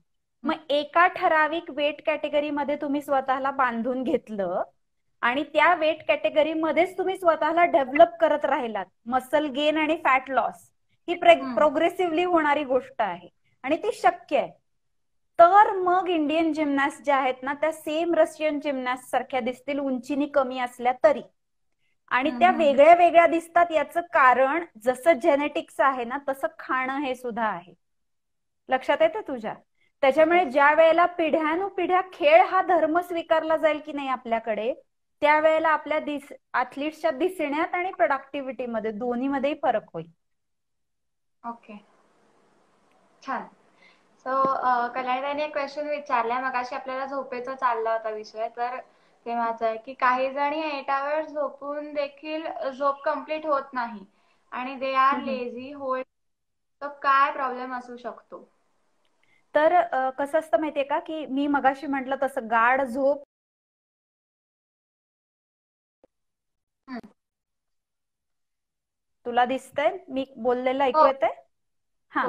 मग एका ठराविक वेट कॅटेगरीमध्ये तुम्ही स्वतःला बांधून घेतलं आणि त्या वेट कॅटेगरीमध्येच तुम्ही स्वतःला डेव्हलप करत राहिलात, मसल गेन आणि फॅट लॉस ही प्रोग्रेसिव्हली होणारी गोष्ट आहे आणि ती शक्य आहे. तर मग इंडियन जिमनॅस्ट ज्या आहेत ना त्या सेम रशियन जिमनॅस्ट सारख्या दिसतील उंचीनी कमी असल्या तरी. आणि त्या वेगळ्या वेगळ्या दिसतात याचं कारण जसं जेनेटिक्स आहे ना तसं खाणं हे सुद्धा आहे. लक्षात येतं तुझ्या? त्याच्यामुळे ज्या वेळेला पिढ्यानुपिढ्या खेळ हा धर्म स्वीकारला जाईल की नाही आपल्याकडे त्यावेळेला आपल्या ऍथलीट्सच्या दिसण्यात आणि प्रोडक्टिव्हिटीमध्ये दोन्हीमध्येही फरक होईल. ओके, छान. सो कल्याणीताईने एक क्वेश्चन विचारलाय मगाशी आपल्याला झोपेचा चालला होता विषय, तर ते माझं आहे की काही जणी 8 hours झोपून देखील झोप कम्प्लीट होत नाही आणि दे आर लेझी होल्ड, तर काय प्रॉब्लेम असू शकतो? तर कसं असतं माहितीये का की मी मगाशी म्हटलं तसं गाढ झोप तुला दिसतंय मी बोललेलं ऐकू येतंय? हा,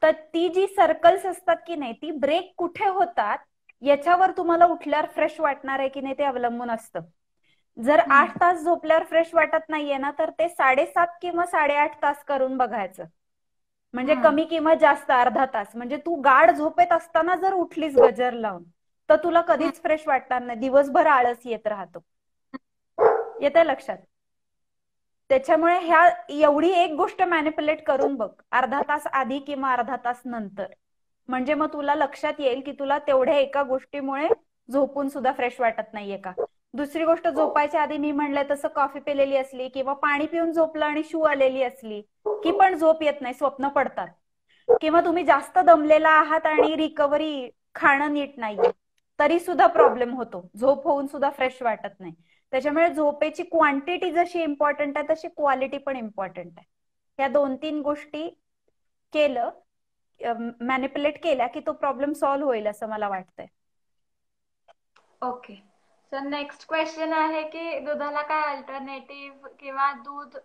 तर ती जी सर्कल्स असतात की नाही ती ब्रेक कुठे होतात याच्यावर तुम्हाला उठल्यावर फ्रेश वाटणार आहे की नाही ते अवलंबून असतं. जर 8 तास झोपल्यावर फ्रेश वाटत नाहीये ना तर ते 7.5 किंवा 8.5 तास करून बघायचं. म्हणजे कमी किंवा जास्त अर्धा तास. म्हणजे तू गाढ झोपेत असताना जर उठलीस गजर लावून तर तुला कधीच फ्रेश वाटणार नाही, दिवसभर आळस येत राहतो. येतंय लक्षात? त्याच्यामुळे ह्या एवढी एक गोष्ट मॅनिप्युलेट करून बघ अर्धा तास आधी किंवा अर्धा तास नंतर, म्हणजे मग तुला लक्षात येईल की तुला तेवढ्या एका गोष्टीमुळे झोपून सुद्धा फ्रेश वाटत नाहीये का. दुसरी गोष्ट, झोपायच्या आधी मी म्हणलंय तसं कॉफी पिलेली असली किंवा पाणी पिऊन झोपलं आणि शू आलेली असली की पण झोप येत नाही, स्वप्न पडतात. किंवा तुम्ही जास्त दमलेला आहात आणि रिकव्हरी खाणं नीट नाहीये तरी सुद्धा प्रॉब्लेम होतो, झोप होऊन सुद्धा फ्रेश वाटत नाही. त्याच्यामुळे झोपेची क्वांटिटी जशी इम्पॉर्टंट आहे तशी क्वालिटी पण इम्पॉर्टंट आहे. ह्या 2-3 गोष्टी केलं, मॅनिप्युलेट केल्या की तो प्रॉब्लेम सॉल्व्ह होईल असं मला वाटतंय. ओके. सो नेक्स्ट क्वेश्चन आहे की दुधाला काय अल्टरनेटिव्ह किंवा दूध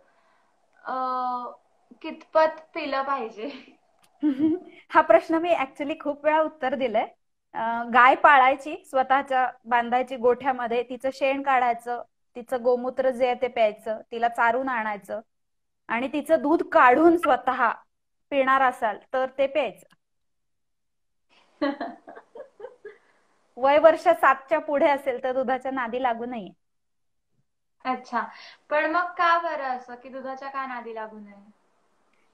कितपत पिलं पाहिजे? हा प्रश्न मी ऍक्च्युली खूप वेळा उत्तर दिलंय. गाय पाळायची, स्वतःच्या बांधायची गोठ्यामध्ये, तिचं शेण काढायचं, तिचं गोमूत्र जे आहे ते प्यायचं, तिला चारून आणायचं आणि तिचं दूध काढून स्वतः पिणार असाल तर ते प्यायचं. वय वर्ष 7च्या पुढे असेल तर दुधाच्या नादी लागू नये. अच्छा, पण मग का बरं असं की दुधाच्या का नादी लागू नये?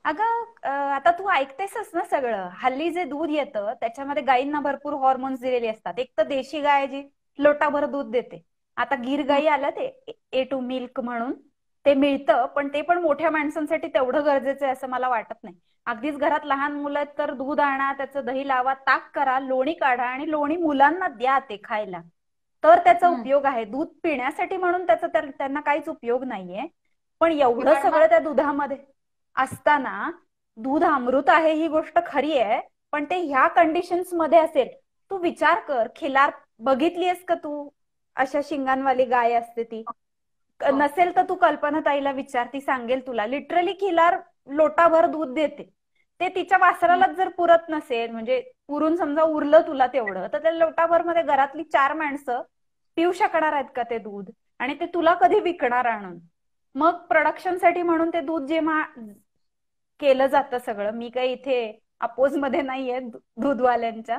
अगं आता तू ऐकतेसच ना सगळं. हल्ली जे दूध येतं त्याच्यामध्ये गायींना भरपूर हॉर्मोन्स दिलेले असतात. एक तर देशी गाय जी लोटाभर दूध देते. आता गीर गाई आलं ते A2 मिल्क म्हणून ते मिळतं, पण ते पण मोठ्या माणसांसाठी तेवढं गरजेचं आहे असं मला वाटत नाही. अगदीच घरात लहान मुलं आहेत तर दूध आणा, त्याचं दही लावा, ताक करा, लोणी काढा आणि लोणी मुलांना द्या ते खायला, तर त्याचा उपयोग आहे. दूध पिण्यासाठी म्हणून त्याचा त्यांना काहीच उपयोग नाहीये. पण एवढं पण मग सगळं त्या दुधामध्ये असताना दूध अमृत आहे ही गोष्ट खरी आहे, पण ते ह्या कंडिशन्स मध्ये असेल. तू विचार कर, खिलार बघितलीयस का तू? अशा शिंगांवाली गाय असते ती. नसेल तर तू कल्पना ताईला विचार, ती सांगेल तुला. लिटरली खिलार लोटाभर दूध देते. ते तिच्या वासरालाच जर पुरत नसेल, म्हणजे पुरून समजा उरलं तुला तेवढं, तर त्या लोटाभर मध्ये घरातली 4 माणसं पिऊ शकणार आहेत का ते दूध? आणि ते तुला कधी विकणार आणून? मग प्रोडक्शनसाठी म्हणून ते दूध जेव्हा केलं जातं सगळं, मी काही इथे अपोज मध्ये नाहीये दूधवाल्यांच्या,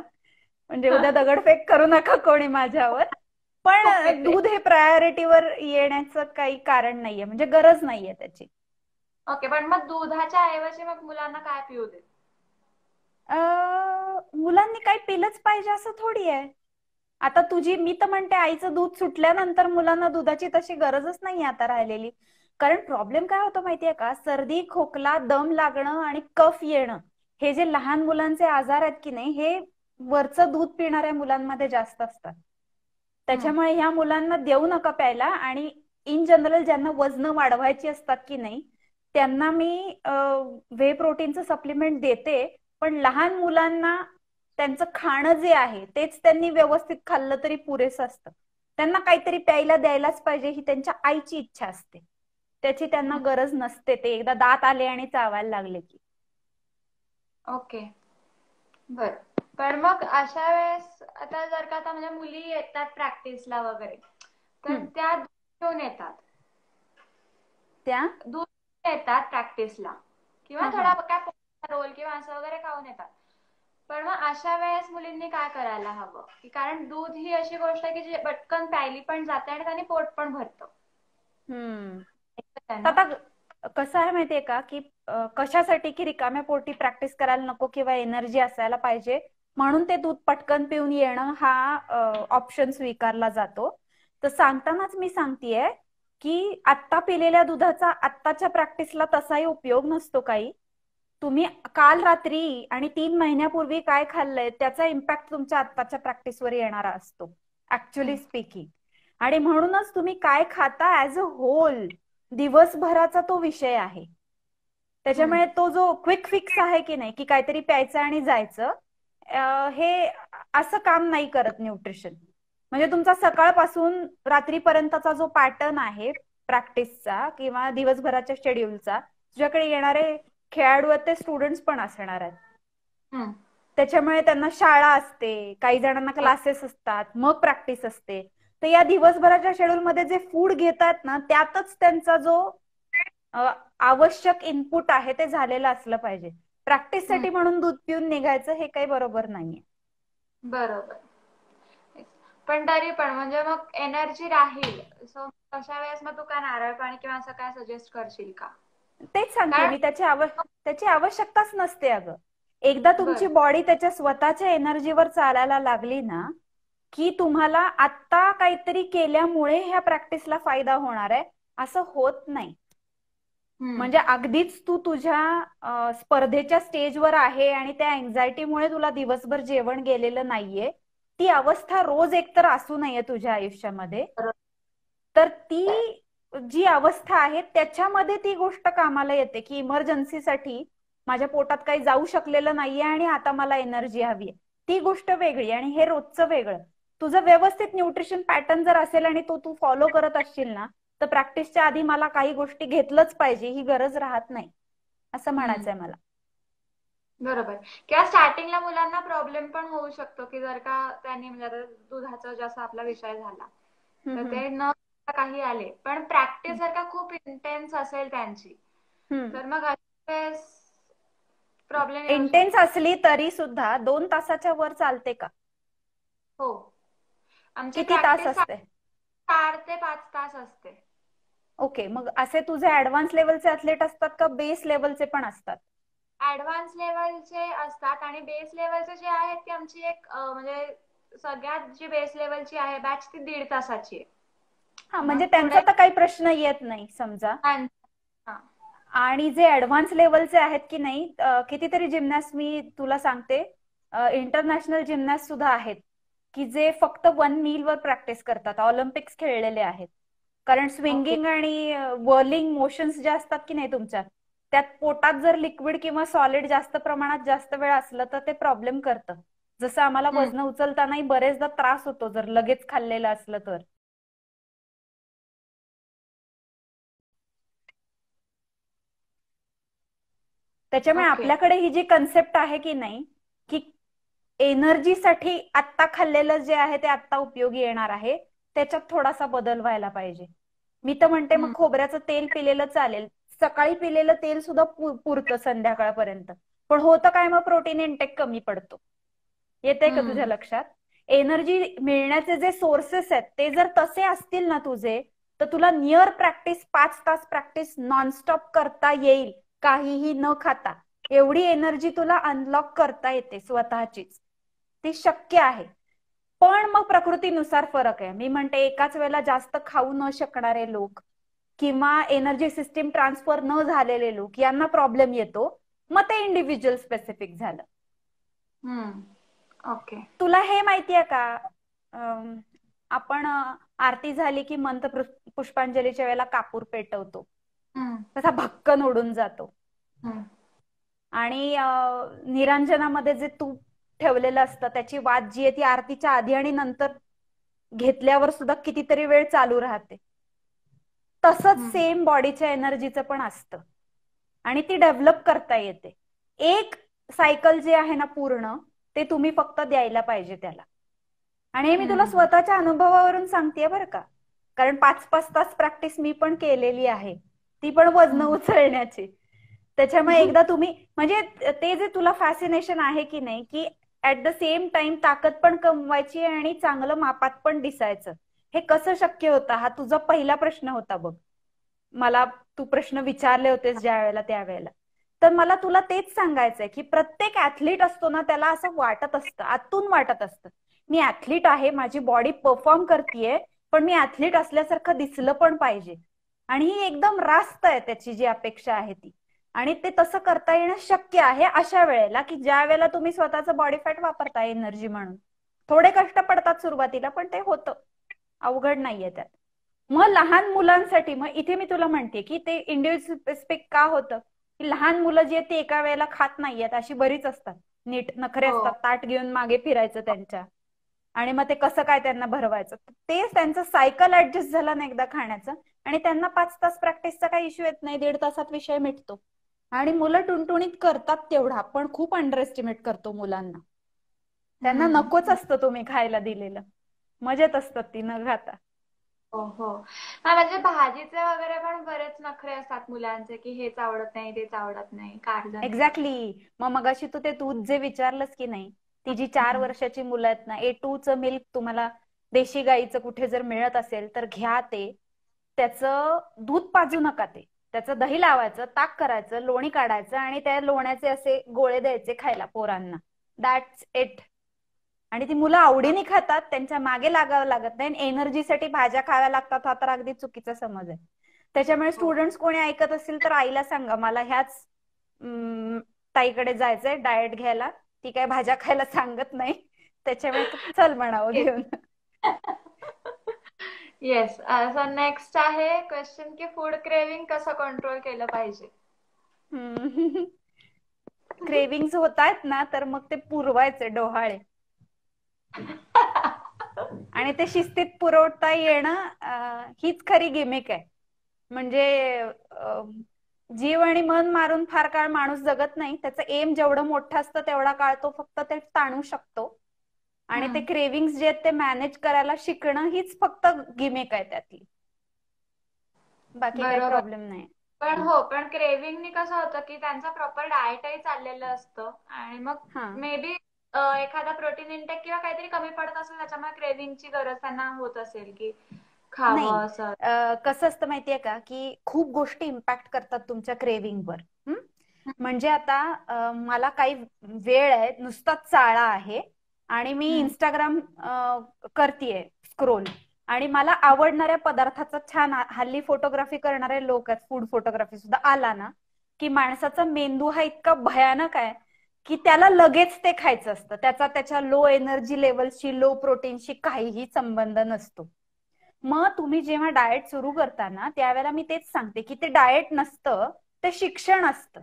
म्हणजे उद्या दगडफेक करू नका कोणी माझ्यावर. पण दूध हे प्रायोरिटीवर येण्याचं काही कारण नाहीये, म्हणजे गरज नाहीये त्याची. ओके, पण मग दुधाच्या ऐवजी मग मुलांना काय पिऊ दे? मुलांनी काही पिलंच पाहिजे असं थोडी आहे. आता तुझी, मी तर म्हणते आईचं दूध सुटल्यानंतर मुलांना दुधाची तशी गरजच नाही आता राहिलेली. कारण प्रॉब्लेम काय होतो माहितीये का? सर्दी, खोकला, दम लागणं आणि कफ येणं, हे जे लहान मुलांचे आजार आहेत की नाही, हे वरचं दूध पिणाऱ्या मुलांमध्ये जास्त असतात. त्याच्यामुळे ह्या मुलांना देऊ नका प्यायला. आणि इन जनरल ज्यांना वजन वाढवायची असतात की नाही, त्यांना मी व्हे प्रोटीनचं सप्लिमेंट देते. पण लहान मुलांना त्यांचं खाणं जे आहे तेच त्यांनी व्यवस्थित खाल्लं तरी पुरेसं असतं. त्यांना काहीतरी प्यायला द्यायलाच पाहिजे ही त्यांच्या आईची इच्छा असते, त्याची त्यांना गरज नसते. ते एकदा दात आले आणि चावायला लागले की. ओके, बर. पण मग अशा वेळेस आता जर का आता म्हणजे मुली येतात प्रॅक्टिसला वगैरे, तर त्या दूध घेऊन येतात, त्या दूध येतात प्रॅक्टिसला किंवा थोडा काय रोल किंवा असं वगैरे खाऊन येतात. पण मग अशा वेळेस मुलींनी काय करायला हवं? की कारण दूध ही अशी गोष्ट आहे की जी पटकन प्यायली पण जाते आणि त्याने पोट पण भरतं. आता कसं आहे माहितीये का, की कशासाठी? की रिकाम्या पोटी प्रॅक्टिस करायला नको किंवा एनर्जी असायला पाहिजे म्हणून ते दूध पटकन पिऊन येणं हा ऑप्शन स्वीकारला जातो. तर सांगतानाच मी सांगतेय की आत्ता पिलेल्या दुधाचा आत्ताच्या प्रॅक्टिसला तसाही उपयोग नसतो काही. तुम्ही काल रात्री आणि 3 महिन्यापूर्वी काय खाल्लंय त्याचा इम्पॅक्ट तुमच्या आत्ताच्या प्रॅक्टिसवर येणारा असतो ऍक्च्युअली स्पीकिंग. आणि म्हणूनच तुम्ही काय खाता ऍज अ होल दिवसभराचा तो विषय आहे. त्याच्यामुळे तो जो क्विक फिक्स आहे की नाही, की काहीतरी प्यायचं आणि जायचं, हे असं काम नाही करत न्यूट्रिशन. म्हणजे तुमचा सकाळपासून रात्रीपर्यंतचा जो पॅटर्न आहे प्रॅक्टिसचा किंवा दिवसभराच्या शेड्यूलचा, तुझ्याकडे येणारे खेळाडू आहेत ते स्टुडंट्स पण असणार आहेत. त्याच्यामुळे त्यांना शाळा असते, काही जणांना क्लासेस असतात, मग प्रॅक्टिस असते. तर या दिवसभराच्या शेड्यूल मध्ये जे फूड घेतात ना, त्यातच त्यांचा जो आवश्यक इनपुट आहे ते झालेलं असलं पाहिजे. प्रॅक्टिससाठी म्हणून दूध पिऊन निघायचं हे काही बरोबर नाहीये. बरोबर. पण तरी पण म्हणजे मग एनर्जी राहील. सो अशा वेळेस मग तू काय नारळ पाणी किंवा असं काय सजेस्ट करशील का? तेच सांगते मी, त्याची आवश्यकताच नसते अगं. एकदा तुमची बॉडी त्याच्या स्वतःच्या एनर्जीवर चालायला लागली ना, की तुम्हाला आत्ता काहीतरी केल्यामुळे ह्या प्रॅक्टिसला फायदा होणार आहे असं होत नाही. हम्म. म्हणजे अगदीच तू तुझ्या स्पर्धेच्या स्टेजवर आहे आणि त्या अँझायटीमुळे तुला दिवसभर जेवण गेलेलं नाहीये, ती अवस्था रोज एकतर असू नये तुझ्या आयुष्यामध्ये. बरोबर. तर ती जी अवस्था आहे त्याच्यामध्ये ती गोष्ट कामाला येते की इमर्जन्सीसाठी माझ्या पोटात काही जाऊ शकलेलं नाहीये आणि आता मला एनर्जी हवी आहे. ती गोष्ट वेगळी आणि हे रोजचं वेगळं. तुझं व्यवस्थित न्यूट्रिशन पॅटर्न जर असेल आणि तो तू फॉलो करत असशील ना, तर प्रॅक्टिसच्या आधी मला काही गोष्टी घेतलंच पाहिजे ही गरज राहत नाही, असं हम्म. म्हणायचंय मला. बरोबर. किंवा स्टार्टिंगला मुलांना प्रॉब्लेम पण होऊ शकतो की जर का त्यांनी म्हणजे आता दुधाचा जसा आपला विषय झाला तर हम्म ते न काही आले पण प्रॅक्टिस जर का खूप इंटेन्स असेल त्यांची हम्म. तर मग अशा वेळेस प्रॉब्लेम येऊ इंटेन्स शकतो. असली तरी सुद्धा 2 तासाच्या वर चालते का? हो. आमची किती तास प्रॅक्टिस असते? 4 ते 5 तास असते. ओके, मग असे तुझे ऍडव्हान्स लेवलचे ऍथलेट असतात का बेस लेवलचे पण असतात? ऍडव्हान्स लेवलचे असतात आणि बेस लेवलचे जे आहेत ते आमची एक म्हणजे सगळ्यात जी बेस लेवलची आहे बॅच ती 1.5 तासाची आहे. हा, म्हणजे मग त्यांचा पुढे तर काही प्रश्न येत नाही समजा. हा. आणि जे ऍडव्हान्स लेवलचे आहेत की नाही, कितीतरी जिमनॅस्ट मी तुला सांगते, इंटरनॅशनल जिमनॅस्ट सुद्धा आहेत की जे फक्त 1 मीलवर प्रॅक्टिस करतात, ऑलिम्पिक्स खेळलेले आहेत. कारण ओके. स्विंगिंग आणि वर्लिंग मोशन्स जे असतात की नाही तुमच्या, त्यात पोटात जर लिक्विड किंवा सॉलिड जास्त प्रमाणात जास्त वेळ असलं तर ते प्रॉब्लेम करतं. जसं आम्हाला हम्म. वजन उचलतानाही बरेचदा त्रास होतो जर लगेच खाल्लेलं असलं तर. त्याच्यामुळे ओके. आपल्याकडे ही जी कन्सेप्ट आहे की नाही, की एनर्जीसाठी आत्ता खाल्लेलं जे आहे ते आत्ता उपयोगी येणार आहे, त्याच्यात थोडासा बदल व्हायला पाहिजे. मी तर म्हणते मग हम्म. खोबऱ्याचं तेल पिलेलं चालेल, सकाळी पिलेलं तेल सुद्धा पुरतं संध्याकाळपर्यंत. पण होतं काय, मग प्रोटीन इंटेक कमी पडतो. येते का तुझ्या हम्म. लक्षात? एनर्जी मिळण्याचे जे सोर्सेस आहेत ते जर तसे असतील ना तुझे, तर तुला नियर प्रॅक्टिस 5 तास प्रॅक्टिस नॉनस्टॉप करता येईल, काहीही न खाता. एवढी एनर्जी तुला अनलॉक करता येते स्वतःचीच, ती शक्य आहे. पण मग प्रकृतीनुसार फरक आहे. मी म्हणते एकाच वेळेला जास्त खाऊ न शकणारे लोक किंवा एनर्जी सिस्टीम ट्रान्सफर न झालेले लोक यांना प्रॉब्लेम येतो. मग ते इंडिव्हिज्युअल स्पेसिफिक झालं. हम्म. ओके. तुला हे माहितीये का, आपण आरती झाली की मंत्र पुष्पांजलीच्या वेळेला कापूर पेटवतो, हम्म. तसा भक्कन उडून जातो. हम्म. आणि निरांजनामध्ये जे तूप ठेवलेलं असतं त्याची वात जी आहे ती आरतीच्या आधी आणि नंतर घेतल्यावर सुद्धा कितीतरी वेळ चालू राहते. तसंच हम्म. सेम बॉडीच्या एनर्जीचं पण असतं आणि ती डेव्हलप करता येते. एक सायकल जे आहे ना पूर्ण, ते तुम्ही फक्त द्यायला पाहिजे त्याला. आणि हे मी तुला हम्म. स्वतःच्या अनुभवावरून सांगतेय बरं का, कारण 5-5 तास प्रॅक्टिस मी पण केलेली आहे, ती पण वजन हम्म. उचलण्याची. त्याच्यामुळे एकदा तुम्ही म्हणजे ते जे तुला फॅसिनेशन आहे की नाही, की ऍट द सेम टाइम ताकद पण कमवायची आणि चांगलं मापात पण दिसायचं, हे कसं शक्य होतं हा तुझा पहिला प्रश्न होता बघ. मला तू प्रश्न विचारले होतेस ज्या वेळेला त्यावेळेला. तर मला तुला तेच सांगायचंय की प्रत्येक ऍथलीट असतो ना, त्याला असं वाटत असतं, आतून वाटत असतं, मी ऍथलीट आहे, माझी बॉडी परफॉर्म करतेय, पण मी ऍथलीट असल्यासारखं दिसलं पण पाहिजे. आणि ही एकदम रास्त आहे त्याची जी अपेक्षा आहे ती. आणि ते तसं करता येणं शक्य आहे अशा वेळेला की ज्या वेळेला तुम्ही स्वतःचं बॉडी फॅट वापरता एनर्जी म्हणून. थोडे कष्ट पडतात सुरुवातीला, पण ते होतं, अवघड नाहीये त्यात. मग लहान मुलांसाठी मग इथे मी तुला म्हणते की ते इंडिव्हिज्युअल स्पेसिफिक का होतं, की लहान मुलं जी आहेत ती एका वेळेला खात नाहीयेत, अशी बरीच असतात. नीट नखरे हो. असतात, ताट घेऊन मागे फिरायचं त्यांच्या, आणि मग ते कसं काय त्यांना भरवायचं. तेच त्यांचं सायकल ऍडजस्ट झालं ना एकदा खाण्याचं, आणि त्यांना 5 तास प्रॅक्टिसचा काही इश्यू येत नाही, 1.5 तासात विषय मिटतो. आणि मुलं टुणटुणीत करतात तेवढा, पण खूप अंडर एस्टिमेट करतो मुलांना. त्यांना नकोच हम्म. असतं तुम्ही खायला दिलेलं, मजेत असतात ती न खाता. हो हो. हा म्हणजे भाजीचे वगैरे पण बरेच नखरे असतात मुलांचे की हेच आवडत नाही तेच आवडत नाही काढलं नाही वगैरे. एक्झॅक्टली. मग मगाशी तू ते दूध जे विचारलंस की नाही, ती जी 4 वर्षाची मुलं आहेत ना, A2चं मिल्क तुम्हाला देशी गाईचं कुठे जर मिळत असेल तर घ्या ते. त्याचं दूध पाजू नका, ते त्याचं दही लावायचं, ताक करायचं, लोणी काढायचं आणि त्या लोण्याचे असे गोळे द्यायचे खायला पोरांना. That's it. आणि ती मुलं आवडीने खातात, त्यांच्या मागे लागावं लागत नाही. एनर्जीसाठी भाज्या खाव्या लागतात हा तर अगदी चुकीचा समज आहे. त्याच्यामुळे हो. स्टुडंट्स कोणी ऐकत असेल तर आईला सांगा मला ह्याच ताईकडे जायचंय डाएट घ्यायला, ती काय भाज्या खायला सांगत नाही, त्याच्यामुळे तू चल म्हणावं घेऊन. येस. सो नेक्स्ट आहे क्वेश्चन की फूड क्रेविंग कसं कंट्रोल केलं पाहिजे. क्रेविंग्स होत आहेत ना तर मग ते पुरवायचे डोहाळे, आणि ते शिस्तीत पुरवता येणं हीच खरी गिमिक आहे. म्हणजे जीव आणि मन मारून फार काळ माणूस जगत नाही, त्याचं एम जेवढं मोठं असतं तेवढा काळ तो फक्त ते ताणू शकतो. आणि ते क्रेविंग्स जे आहेत ते मॅनेज करायला शिकणं हीच फक्त गिमिक आहे त्यातली, बाकी काही बरोबर. प्रॉब्लेम नाही. पण क्रेविंगनी कसं होतं की त्यांचं प्रॉपर डाएटही चाललेलं असतं आणि मग हा मे बी एखादा प्रोटीन इंटेक किंवा काहीतरी कमी पडत असेल त्याच्यामुळे क्रेविंगची गरज त्यांना होत असेल की नाही, खावं असं. कसं असतं माहितीये का की खूप गोष्टी इम्पॅक्ट करतात तुमच्या क्रेविंगवर. म्हणजे आता मला काही वेळ आहे, नुसता चाळा आहे आणि मी इंस्टाग्राम करतेय स्क्रोल, आणि मला आवडणाऱ्या पदार्थाचा छान हल्ली फोटोग्राफी करणारे लोक आहेत, फूड फोटोग्राफी सुद्धा आला ना की माणसाचा मेंदू हा इतका भयानक आहे की त्याला लगेच ते खायचं असतं, त्याच्या लो एनर्जी लेवलशी, लो प्रोटीनशी काहीही संबंध नसतो. मग तुम्ही जेव्हा डाएट सुरू करता ना त्यावेळेला मी तेच सांगते की ते डाएट नसतं, ते शिक्षण असतं.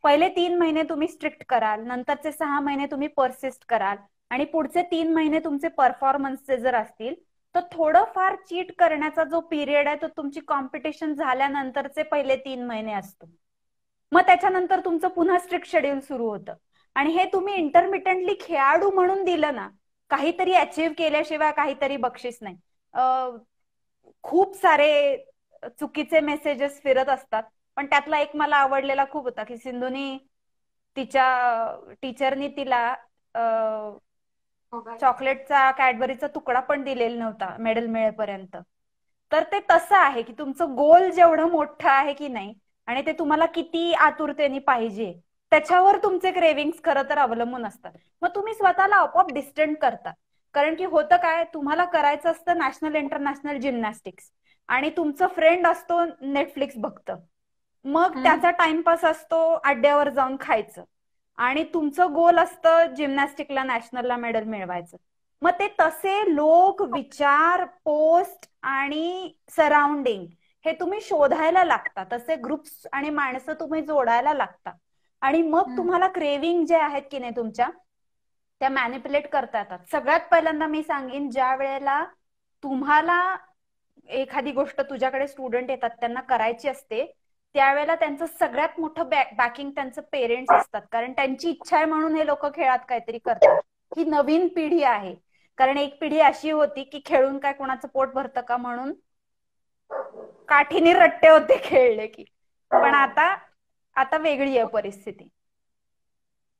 पहिले 3 महिने तुम्ही स्ट्रिक्ट कराल, नंतरचे 6 महिने तुम्ही परसिस्ट कराल, आणि पुढचे 3 महिने तुमचे परफॉर्मन्सचे जर असतील तर थोडंफार चीट करण्याचा जो पिरियड आहे तो तुमची कॉम्पिटिशन झाल्यानंतरचे पहिले 3 महिने असतो. मग त्याच्यानंतर तुमचं पुन्हा स्ट्रिक्ट शेड्यूल सुरू होतं. आणि हे तुम्ही इंटरमिटंटली खेळाडू म्हणून दिलं ना, काहीतरी अचीव्ह केल्याशिवाय काहीतरी बक्षीस नाही. खूप सारे चुकीचे मेसेजेस फिरत असतात, पण त्यातला एक मला आवडलेला खूप होता की सिंधूनी तिच्या टीचरनी तिला चॉकलेटचा कॅडबरीचा तुकडा पण दिलेला नव्हता मेडल मिळेपर्यंत. तर ते तसं आहे की तुमचं गोल जेवढं मोठं आहे की नाही आणि ते तुम्हाला किती आतुरतेने पाहिजे त्याच्यावर तुमचे क्रेविंग्स खरं तर अवलंबून असतात. मग तुम्ही स्वतःला आपोआप डिस्टंट करता. कारण की होतं काय, तुम्हाला करायचं असतं नॅशनल इंटरनॅशनल जिम्नॅस्टिक्स आणि तुमचं फ्रेंड असतो नेटफ्लिक्स बघतं, मग त्याचा टाइमपास असतो अड्ड्यावर जाऊन खायचं, आणि तुमचं गोल असतं जिम्नॅस्टिकला नॅशनलला मेडल मिळवायचं. मग ते तसे लोक, विचार, पोस्ट आणि सराउंडिंग हे तुम्ही शोधायला लागता, तसे ग्रुप्स आणि माणसं तुम्ही जोडायला लागता, आणि मग तुम्हाला क्रेविंग जे आहेत की नाही तुमच्या त्या मॅनिप्युलेट करता येतात. सगळ्यात पहिल्यांदा मी सांगेन, ज्या वेळेला तुम्हाला एखादी गोष्ट तुझ्याकडे स्टुडंट येतात त्यांना करायची असते त्यावेळेला त्यांचं सगळ्यात मोठं बॅकिंग त्यांचं पेरेंट्स असतात, कारण त्यांची इच्छा आहे म्हणून हे लोक खेळात काहीतरी करतात. ही नवीन पिढी आहे, कारण एक पिढी अशी होती की खेळून काय कोणाचं पोट भरतं का म्हणून काठीने रट्टे होते खेळले की, पण आता वेगळी आहे परिस्थिती.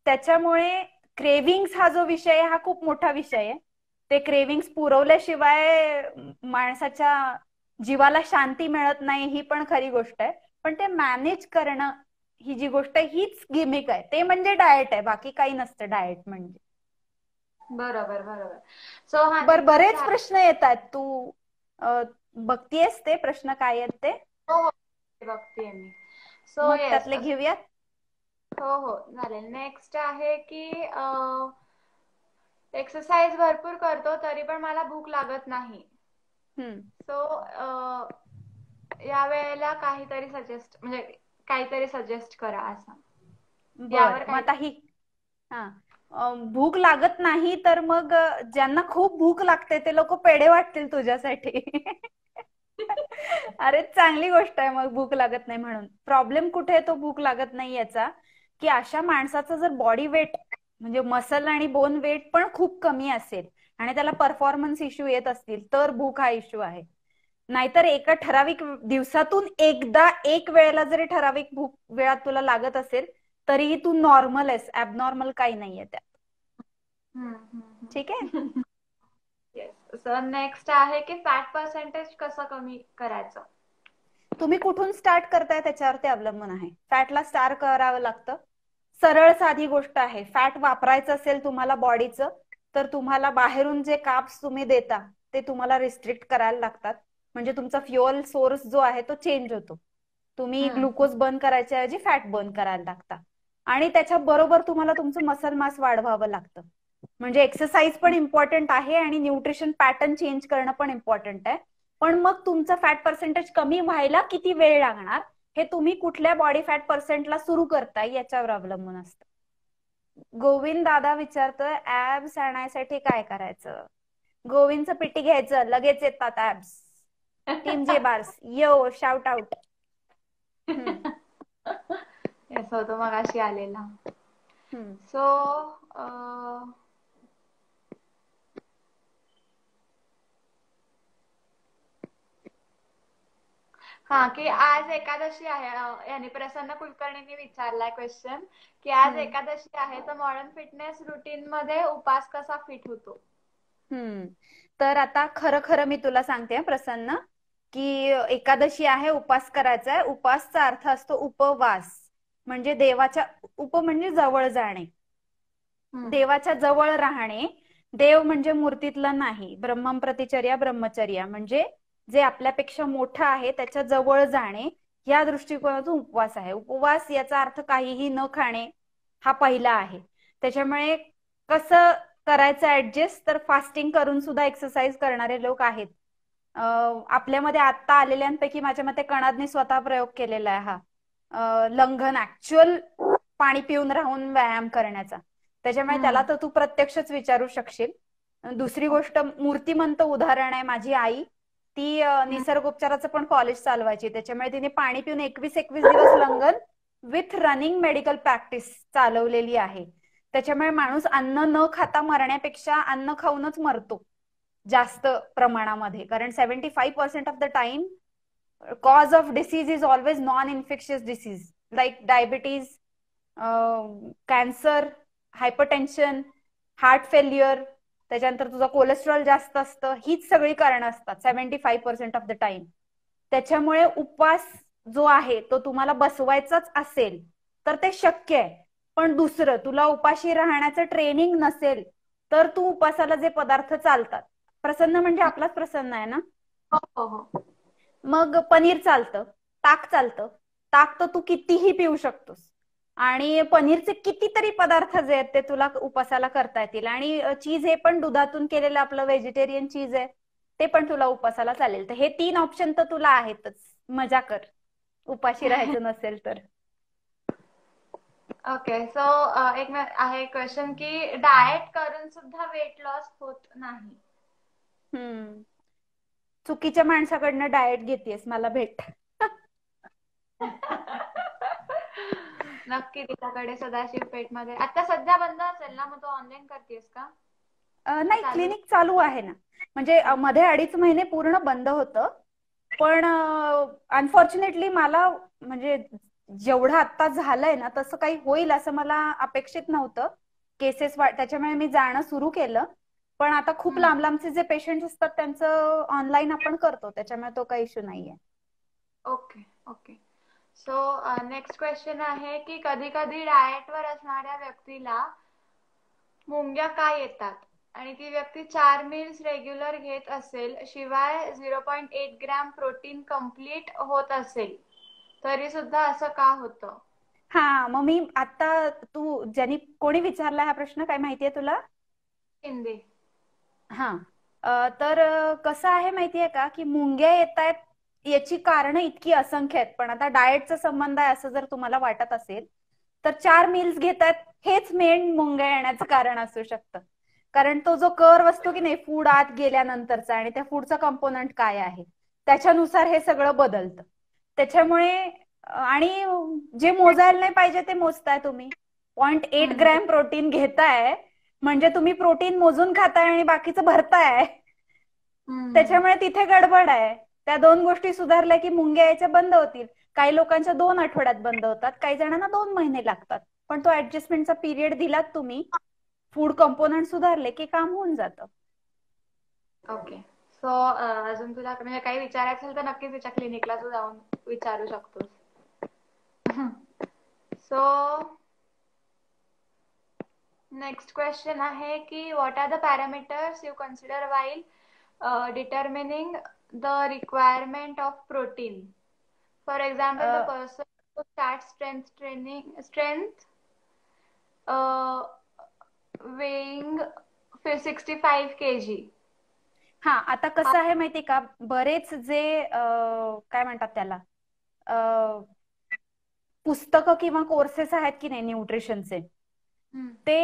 त्याच्यामुळे क्रेविंग्स हा जो विषय आहे हा खूप मोठा विषय आहे. ते क्रेविंग्स पुरवल्याशिवाय माणसाच्या जीवाला शांती मिळत नाही ही पण खरी गोष्ट आहे, पण ते मॅनेज करणं ही जी गोष्ट आहे हीच गिमिक आहे. ते म्हणजे डाएट आहे, बाकी काही नसतं डाएट म्हणजे. बरोबर बरोबर. सो बरेच प्रश्न येत आहेत, तू बघतीयस ते प्रश्न काय आहेत ते? हो बघतीये मी. सो मग येस. त्यातले घेऊयात. हो चालेल. नेक्स्ट आहे की एक्सरसाइज भरपूर करतो तरी पण मला भूक लागत नाही. सो या वेळेला काहीतरी सजेस्ट करा असं. बर, मग आता ही भूक लागत नाही तर मग ज्यांना खूप भूक लागते ते लोक पेढे वाटतील तुझ्यासाठी. अरे चांगली गोष्ट आहे मग भूक लागत नाही म्हणून. प्रॉब्लेम कुठे आहे तो भूक लागत नाही याचा, की अशा माणसाचं जर बॉडी वेट म्हणजे मसल आणि बोन वेट पण खूप कमी असेल आणि त्याला परफॉर्मन्स इश्यू येत असतील तर भूक हा इश्यू आहे. नाहीतर एका ठराविक दिवसातून एकदा एक वेळेला जरी ठराविक भूक वेळात तुला लागत असेल तरीही तू नॉर्मल आहेस, ऍबनॉर्मल काही नाहीये त्यात. ठीक आहे. सर नेक्स्ट आहे की फॅट पर्सेंटेज कसं कमी करायचं. तुम्ही कुठून स्टार्ट करताय त्याच्यावर ते अवलंबून आहे. फॅटला स्टार्ट करावं लागतं. सरळ साधी गोष्ट आहे. फॅट वापरायचं असेल तुम्हाला बॉडीचं तर तुम्हाला बाहेरून जे कार्ब्स तुम्ही देता ते तुम्हाला रिस्ट्रिक्ट करायला लागतात. म्हणजे तुमचा फ्युअल सोर्स जो आहे तो चेंज होतो. तुम्ही ग्लुकोज बर्न करायच्या ऐवजी फॅट बर्न करायला लागता. आणि त्याच्या बरोबर तुम्हाला तुमचं मसल मास वाढवावं लागतं. म्हणजे एक्सरसाइज पण इम्पॉर्टंट आहे आणि न्यूट्रिशन पॅटर्न चेंज करणं पण इम्पॉर्टंट आहे. पण मग तुमचं फॅट पर्सेंटेज कमी व्हायला किती वेळ लागणार हे तुम्ही कुठल्या बॉडी फॅट पर्सेंटला सुरू करताय याच्यावर अवलंबून असतं. गोविंद दादा विचारतोय ऍब्स आणण्यासाठी काय करायचं. गोविंदचं पिटी घ्यायचं, लगेच येतात ऍब्स. टीम जे बार्स यो शाउट आउट. येस होतो मगाशी आलेला. सो हा की आज एकादशी आहे. याने प्रसन्न कुलकर्णींनी विचारलाय क्वेश्चन की आज एकादशी आहे तर मॉडर्न फिटनेस रुटीन मध्ये उपास कसा फिट होतो. तर आता खरं खरं मी तुला सांगते प्रसन्न की एकादशी आहे, उपास करायचा आहे. उपासचा अर्थ असतो उपवास, म्हणजे देवाच्या उप म्हणजे जवळ जाणे, देवाच्या जवळ राहणे. देव म्हणजे मूर्तीतलं नाही. ब्रह्मम प्रतिचर्या ब्रह्मचर्या म्हणजे जे आपल्यापेक्षा मोठं आहे त्याच्या जवळ जाणे, या दृष्टिकोनातून उपवास आहे. उपवास याचा अर्थ काहीही न खाणे हा पहिला आहे. त्याच्यामुळे कसं करायचं ऍडजस्ट, तर फास्टिंग करून सुद्धा एक्सरसाइज करणारे लोक आहेत. आपल्यामध्ये आता आलेल्यांपैकी माझ्या मते कणादने स्वतः प्रयोग केलेला आहे हा लंघन, ऍक्च्युअल पाणी पिऊन राहून व्यायाम करण्याचा. त्याच्यामुळे त्याला तर तू प्रत्यक्षच विचारू शकशील. दुसरी गोष्ट, मूर्तिमंत उदाहरण आहे माझी आई. ती निसर्गोपचाराचं पण कॉलेज चालवायची. त्याच्यामुळे तिने पाणी पिऊन 21 दिवस लंघन विथ रनिंग मेडिकल प्रॅक्टिस चालवलेली आहे. त्याच्यामुळे माणूस अन्न न खाता मरण्यापेक्षा अन्न खाऊनच मरतो जास्त प्रमाणामध्ये. कारण 75% of the time cause of disease is always non infectious disease like diabetes, cancer, hypertension, heart failure, त्याच्यानंतर तुझं कोलेस्ट्रॉल जास्त असतं. हीच सगळी कारणं असतात 75% ऑफ द टाइम. त्याच्यामुळे उपवास जो आहे तो तुम्हाला बसवायचाच असेल तर ते शक्य आहे. पण दुसरं, तुला उपाशी राहण्याचं ट्रेनिंग नसेल तर तू उपासाला जे पदार्थ चालतात, प्रसन्न म्हणजे आपलाच प्रसन्न आहे ना, मग पनीर चालतं, ताक चालतं. ताक तर तू कितीही पिऊ शकतोस आणि पनीरचे कितीतरी पदार्थ जे आहेत ते तुला उपासाला करता येतील. आणि चीज हे पण दुधातून केलेलं आपलं व्हेजिटेरियन चीज आहे, ते पण तुला उपासाला चालेल. तर हे 3 ऑप्शन तर तुला आहेतच. मजा कर उपाशी राहायचं नसेल तर. ओके, सो एक आहे क्वेश्चन की डाएट करून सुद्धा वेट लॉस होत नाही. चुकीच्या माणसाकडनं डाएट घेतेस, मला भेट. नक्की तिच्याकडे सदाशिव पेठ मध्ये आता सध्या बंद असेल ना, मग तू ऑनलाईन करतेस का? नाही, क्लिनिक चालू आहे ना. म्हणजे मध्ये 2.5 महिने पूर्ण बंद होतं. पण अनफॉर्च्युनेटली मला म्हणजे जेवढं आता झालंय ना तसं काही होईल असं मला अपेक्षित नव्हतं. केसेस त्याच्यामुळे मी जाणं सुरू केलं. पण आता खूप लांब लांबचे जे पेशंट असतात त्यांचं ऑनलाईन आपण करतो, त्याच्यामुळे तो काही इश्यू नाहीये. Okay okay. So next question आहे की कधी कधी डाएट वर असणाऱ्या व्यक्तीला मुंग्या का येतात आणि ती व्यक्ती 4 मील्स रेग्युलर घेत असेल, शिवाय 0.8 ग्रॅम प्रोटीन कम्प्लीट होत असेल, तरी सुद्धा असं का होतं? हा, मग मी आता ज्यांनी कोणी विचारला हा प्रश्न, काय माहितीये तुला? हिंदी. हा, तर कसं आहे माहितीये का की मुंग्या येत आहेत याची कारण इतकी असंख्य आहेत. पण आता डाएटचा संबंध आहे असं जर तुम्हाला वाटत असेल तर 4 मील्स घेतात हेच मेन मुंग्या येण्याचं कारण असू शकतं. कारण तो जो कर्व असतो की नाही फूड आत गेल्यानंतरचा, आणि त्या फूडचा कंपोनंट काय आहे त्याच्यानुसार हे सगळं बदलतं. त्याच्यामुळे आणि जे मोजायला नाही पाहिजे ते मोजताय तुम्ही. 0.8 ग्रॅम प्रोटीन घेताय म्हणजे तुम्ही प्रोटीन मोजून खाताय आणि बाकीचं भरताय. त्याच्यामुळे तिथे गडबड आहे. त्या 2 गोष्टी सुधारल्या की मुंग्या यायच्या बंद होतील. काही लोकांच्या 2 आठवड्यात बंद होतात, काही जणांना 2 महिने लागतात. पण तो ऍडजस्टमेंटचा पिरियड दिलात तुम्ही, फूड कंपोनंट सुधारले की काम होऊन जातं. ओके. सो अजून तुला म्हणजे काही विचारायचं असेल तर नक्कीच तिच्या क्लिनिकला तू जाऊन विचारू शकतोस. सो नेक्स्ट क्वेश्चन आहे की what are the parameters you consider while determining the requirement of protein. For example, the person who starts strength uh, weighing 65 kg. हा, आता कसं आहे माहिती का, बरेच जे काय म्हणतात त्याला, पुस्तकं किंवा कोर्सेस आहेत की नाही न्यूट्रिशनचे, ते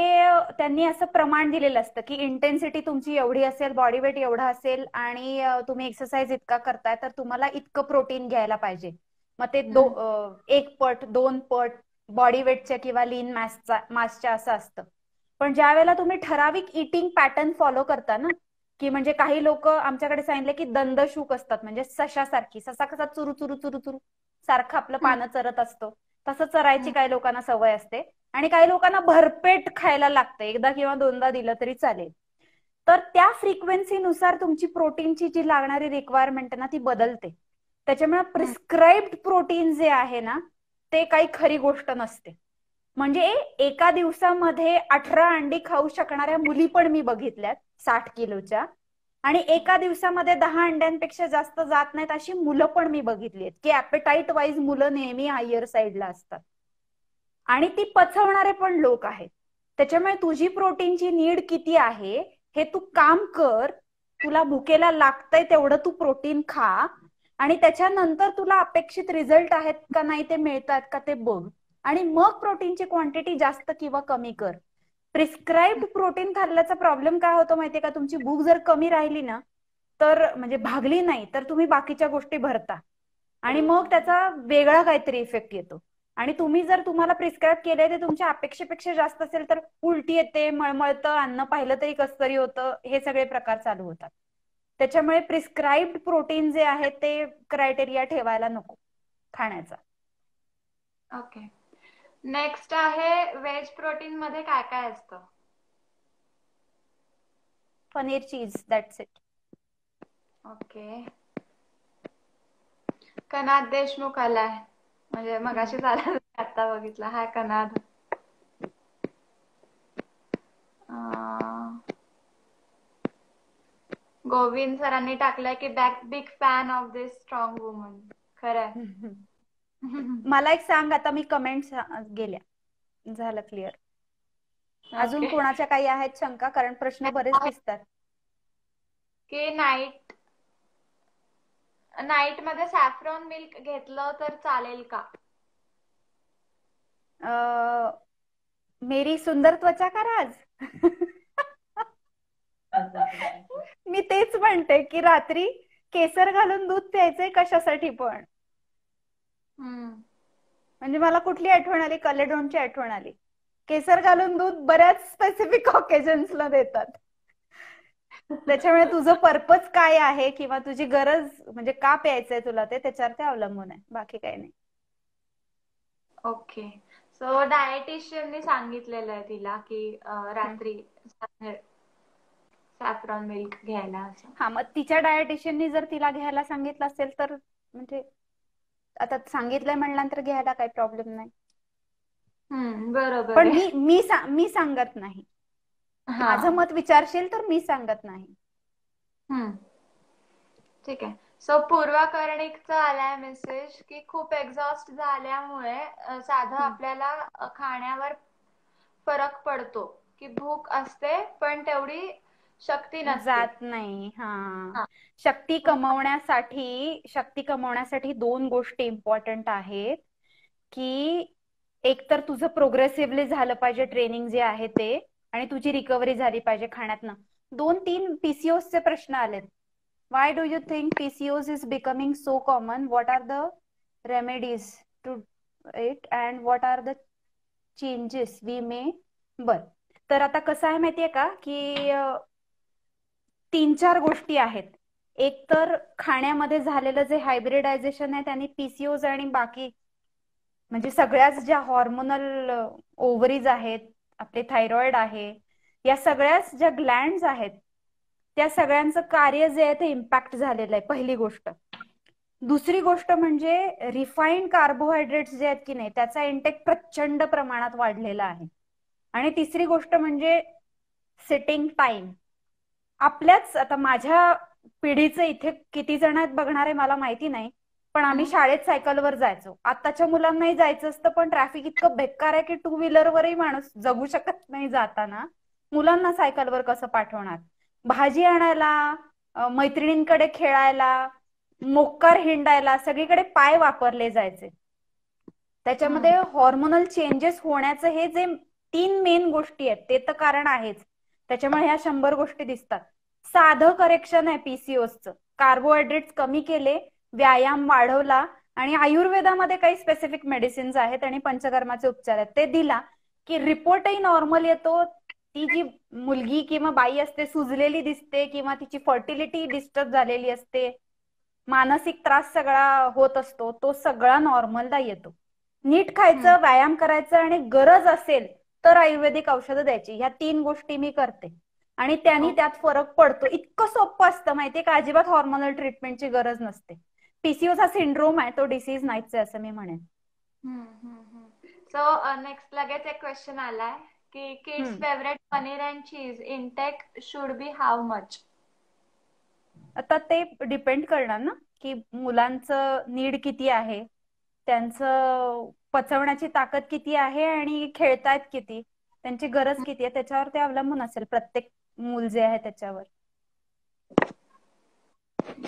त्यांनी असं प्रमाण दिलेलं असतं की इंटेन्सिटी तुमची एवढी असेल, बॉडी वेट एवढा असेल आणि तुम्ही एक्सरसाइज इतका करताय तर तुम्हाला इतकं प्रोटीन घ्यायला पाहिजे. मग ते 1 पट 2 पट बॉडी वेटच्या किंवा लीन मासच्या असं असतं. पण ज्या वेळेला तुम्ही ठराविक इटिंग पॅटर्न फॉलो करता ना, की म्हणजे काही लोक आमच्याकडे सांगितले की दंदशूक असतात, म्हणजे सशासारखी, ससा कसा चुरू चुरू चुरू चुरू सारखं आपलं पानं चरत असतो तसं चरायची काही लोकांना सवय असते, आणि काही लोकांना भरपेट खायला लागतं, एकदा किंवा दोनदा दिलं तरी चालेल. तर त्या फ्रिक्वेन्सीनुसार तुमची प्रोटीनची जी लागणारी रिक्वायरमेंट ना ती बदलते. त्याच्यामुळे प्रिस्क्राइब्ड प्रोटीन जे आहे ना ते काही खरी गोष्ट नसते. म्हणजे एका दिवसामध्ये 18 अंडी खाऊ शकणाऱ्या मुली पण मी बघितल्यात 60 किलोच्या, आणि एका दिवसामध्ये 10 अंड्यांपेक्षा जास्त जात नाहीत अशी मुलं पण मी बघितली आहेत, की ऍपेटाईट वाईज मुलं नेहमी हायर साईडला असतात आणि ती पचवणारे पण लोक आहेत. त्याच्यामुळे तुझी प्रोटीनची नीड किती आहे हे तू काम कर, तुला भुकेला लागतंय तेवढं तू प्रोटीन खा, आणि त्याच्यानंतर तुला अपेक्षित रिझल्ट आहेत का नाही ते मिळतात का ते बघ, आणि मग प्रोटीनची क्वांटिटी जास्त किंवा कमी कर. प्रिस्क्राइब्ड प्रोटीन खाल्ल्याचा प्रॉब्लेम काय होतो माहितीये का, तुमची भूक जर कमी राहिली ना, तर म्हणजे भागली नाही तर तुम्ही बाकीच्या गोष्टी भरता आणि मग त्याचा वेगळा काहीतरी इफेक्ट येतो. आणि तुम्ही जर तुम्हाला प्रिस्क्राईब केले ते तुमच्या अपेक्षेपेक्षा जास्त असेल तर उलटी येते, मळमळतं, अन्न पाहिलं तरी कसं तरी होतं, हे सगळे प्रकार चालू होतात. त्याच्यामुळे प्रिस्क्राइब्ड प्रोटीन जे आहे ते क्रायटेरिया ठेवायला नको खाण्याचा. ओके, नेक्स्ट आहे व्हेज प्रोटीन मध्ये काय काय असतं? Paneer, cheese, that's it. Okay, Kanad Deshmukh आलाय, म्हणजे मगाशी झाला, आता बघितला. हाय कनाद. गोविंद सरांनी टाकलंय की big fan of this strong woman. खरंय. मला एक सांग, आता मी कमेंट्स गेल्या, झालं क्लिअर. अजून कोणाच्या काही आहेत शंका, कारण प्रश्न बरेच दिसतात. की नाईट मध्ये सॅफ्रॉन मिल्क घेतलं तर चालेल का? मेरी सुंदर त्वचा का राज. मी तेच म्हणते की रात्री केसर घालून दूध प्यायचंय कशासाठी पण. म्हणजे मला कुठली आठवण आली, कलेडोनची आठवण आली. केसर घालून दूध बऱ्याच स्पेसिफिक ऑकेजन्सला देतात. त्याच्यामुळे तुझं पर्पज काय आहे किंवा तुझी गरज म्हणजे का प्यायचंय तुला ते त्याच्यावर ते अवलंबून आहे, बाकी काही नाही. ओके, सो डायटिशियनने सांगितलेलं आहे तिला की रात्री सॅफ्रॉन मिल्क घ्यायला. हा, मग तिच्या डायटिशियननी जर तिला घ्यायला सांगितलं असेल तर म्हणजे आता सांगितलंय म्हणल्यानंतर घ्यायला काही प्रॉब्लेम नाही. बरोबर. पण मी सांगत नाही. माझं मत विचारशील तर मी सांगत नाही. ठीक आहे. सो पूर्वा कर्णिकचा आलाय मेसेज की खूप एक्झॉस्ट झाल्यामुळे साधं आपल्याला खाण्यावर फरक पडतो, की भूक असते पण तेवढी शक्ती जात नाही. हा, शक्ती कमवण्यासाठी 2 गोष्टी इम्पॉर्टंट आहेत, की एक तर तुझं प्रोग्रेसिव्हली झालं पाहिजे ट्रेनिंग जे आहे ते, आणि तुझी रिकव्हरी झाली पाहिजे खाण्यातनं. 2-3 पीसीओसचे प्रश्न आलेत. Why do you think PCOS is becoming so common? What are the remedies to it and what are the changes we may? तर आता कसं आहे माहितीये का, की 3-4 गोष्टी आहेत. एक तर खाण्यामध्ये झालेलं जे हायब्रिडायझेशन आहे त्यांनी पीसीओज आणि बाकी म्हणजे सगळ्याच ज्या हॉर्मोनल ओव्हरीज आहेत, आपले थायरॉइड आहे, या सगळ्याच ज्या ग्लँड्स आहेत त्या सगळ्यांचं कार्य जे आहे ते इम्पॅक्ट झालेलं आहे, पहिली गोष्ट. दुसरी गोष्ट म्हणजे रिफाईंड कार्बोहायड्रेट्स जे आहेत की नाही त्याचा इंटेक प्रचंड प्रमाणात वाढलेला आहे. आणि तिसरी गोष्ट म्हणजे सिटिंग टाइम. आपल्याच आता माझ्या पिढीचे इथे किती जण आहेत बघणारे मला माहिती नाही, पण आम्ही शाळेत सायकलवर जायचो. आताच्या मुलांनाही जायचं असतं, पण ट्रॅफिक इतकं बेकार आहे की टू व्हीलरवरही माणूस जगू शकत नाही जाताना. मुलांना सायकलवर कसं पाठवणार? भाजी आणायला, मैत्रिणींकडे खेळायला, मोक्कार हिंडायला सगळीकडे पाय वापरले जायचे. त्याच्यामध्ये हॉर्मोनल चेंजेस होण्याचं हे जे 3 मेन गोष्टी आहेत ते तर कारण आहेच. त्याच्यामुळे ह्या 100 गोष्टी दिसतात. साधं करेक्शन आहे पीसीओसचं. कार्बोहायड्रेट्स कमी केले, व्यायाम वाढवला, आणि आयुर्वेदामध्ये काही स्पेसिफिक मेडिसिन्स आहेत आणि पंचकर्माचे उपचार आहेत ते दिला की रिपोर्टही नॉर्मल येतो. ती जी मुलगी किंवा बाई असते सुजलेली दिसते, किंवा तिची फर्टिलिटी डिस्टर्ब झालेली असते, मानसिक त्रास सगळा होत असतो, तो सगळा नॉर्मलला येतो. नीट खायचं, व्यायाम करायचं, आणि गरज असेल तर आयुर्वेदिक औषधं द्यायची. ह्या 3 गोष्टी मी करते आणि त्यांनी त्यात फरक पडतो. इतकं सोपं असतं माहितीये का, अजिबात हॉर्मोनल ट्रीटमेंटची गरज नसते. पीसीओस हा सिंड्रोम आहे, तो डिसीज नाहीच आहे असं मी म्हणेन. सो नेक्स्ट लगेच एक क्वेश्चन आलाय की kids favourite paneer and cheese intake should be how much. आता ते डिपेंड करणार ना की मुलांचं नीड किती आहे, त्यांचं पचवण्याची ताकद किती आहे, आणि खेळतायत किती, त्यांची गरज किती आहे, त्याच्यावर ते अवलंबून असेल प्रत्येक मूल जे आहे त्याच्यावर.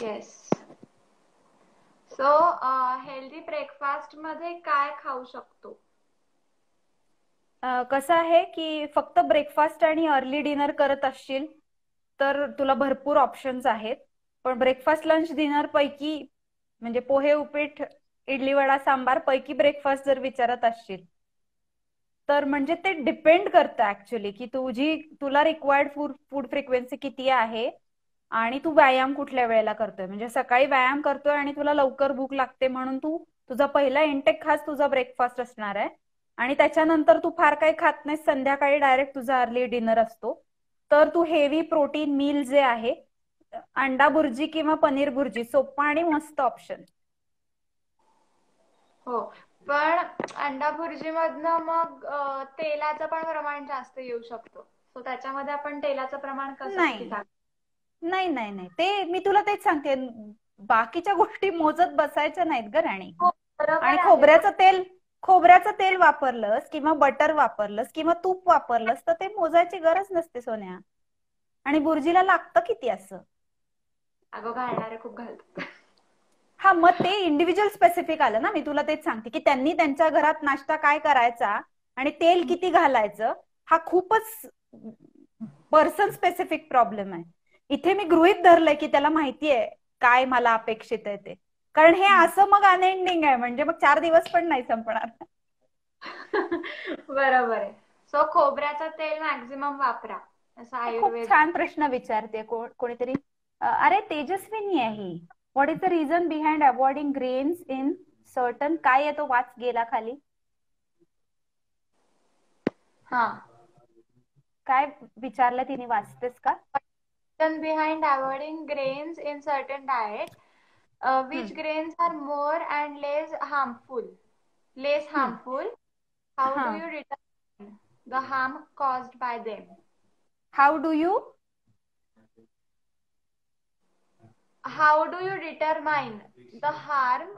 येस. सो हेल्दी ब्रेकफास्ट मध्ये काय खाऊ शकतो? कसं आहे की फक्त ब्रेकफास्ट आणि अर्ली डिनर करत असशील तर तुला भरपूर ऑप्शन्स आहेत. पण ब्रेकफास्ट लंच डिनर पैकी म्हणजे पोहे उपीट इडली वडा सांबार पैकी ब्रेकफास्ट जर विचारत असशील तर म्हणजे ते डिपेंड करतं ऍक्च्युली की तुला रिक्वायर्ड फूड फ्रिक्वेन्सी किती आहे आणि तू व्यायाम कुठल्या वेळेला करतोय. म्हणजे सकाळी व्यायाम करतोय आणि तुला लवकर भूक लागते म्हणून तुझा पहिला इंटेक हाच तुझा ब्रेकफास्ट असणार आहे, आणि त्याच्यानंतर तू फार काही खात नाही, संध्याकाळी डायरेक्ट तुझा अर्ली डिनर असतो. तर तू हेवी प्रोटीन मील जे आहे, अंडा भुर्जी किंवा पनीर भुर्जी, सोपा आणि मस्त ऑप्शन. हो, पण अंडा भुर्जी मधनं मग तेलाचं पण प्रमाण जास्त येऊ शकतो. सो त्याच्यामध्ये आपण तेलाचं प्रमाण कसं नाही नाही नाही नाही, ते मी तुला तेच सांगते, बाकीच्या गोष्टी मोजत बसायच्या नाहीत ग राणी. आणि खोबऱ्याचं तेल वापरलंस किंवा बटर वापरलंस किंवा तूप वापरलंस तर ते मोजायची गरज नसते सोन्या. आणि बुर्जीला लागतं किती असं? अगं घालणारे खूप घालतात. हा, मग ते इंडिव्हिज्युअल स्पेसिफिक आलं ना. मी तुला तेच सांगते की त्यांनी त्यांच्या घरात नाश्ता काय करायचा आणि तेल किती घालायचं हा खूपच पर्सन स्पेसिफिक प्रॉब्लेम आहे. इथे मी गृहीत धरलंय की त्याला माहितीये काय मला अपेक्षित आहे ते, कारण हे असं मग अनएंडिंग आहे, म्हणजे मग 4 दिवस पण नाही संपणार. बरोबर आहे. सो खोबऱ्याचं तेल मॅक्झिमम वापरा असं खूप आयुर्वेद. छान प्रश्न विचारते कोणीतरी. अरे तेजस्विनी आहे ही. What is the reason behind avoiding grains in certain, काय आहे तो वाच गेला खाली. हा, काय विचारलं तिने, वाचतेस का? reason behind avoiding grains in certain diet, which grains are more and less harmful, how do you determine the harm caused by them? How do you determine the harm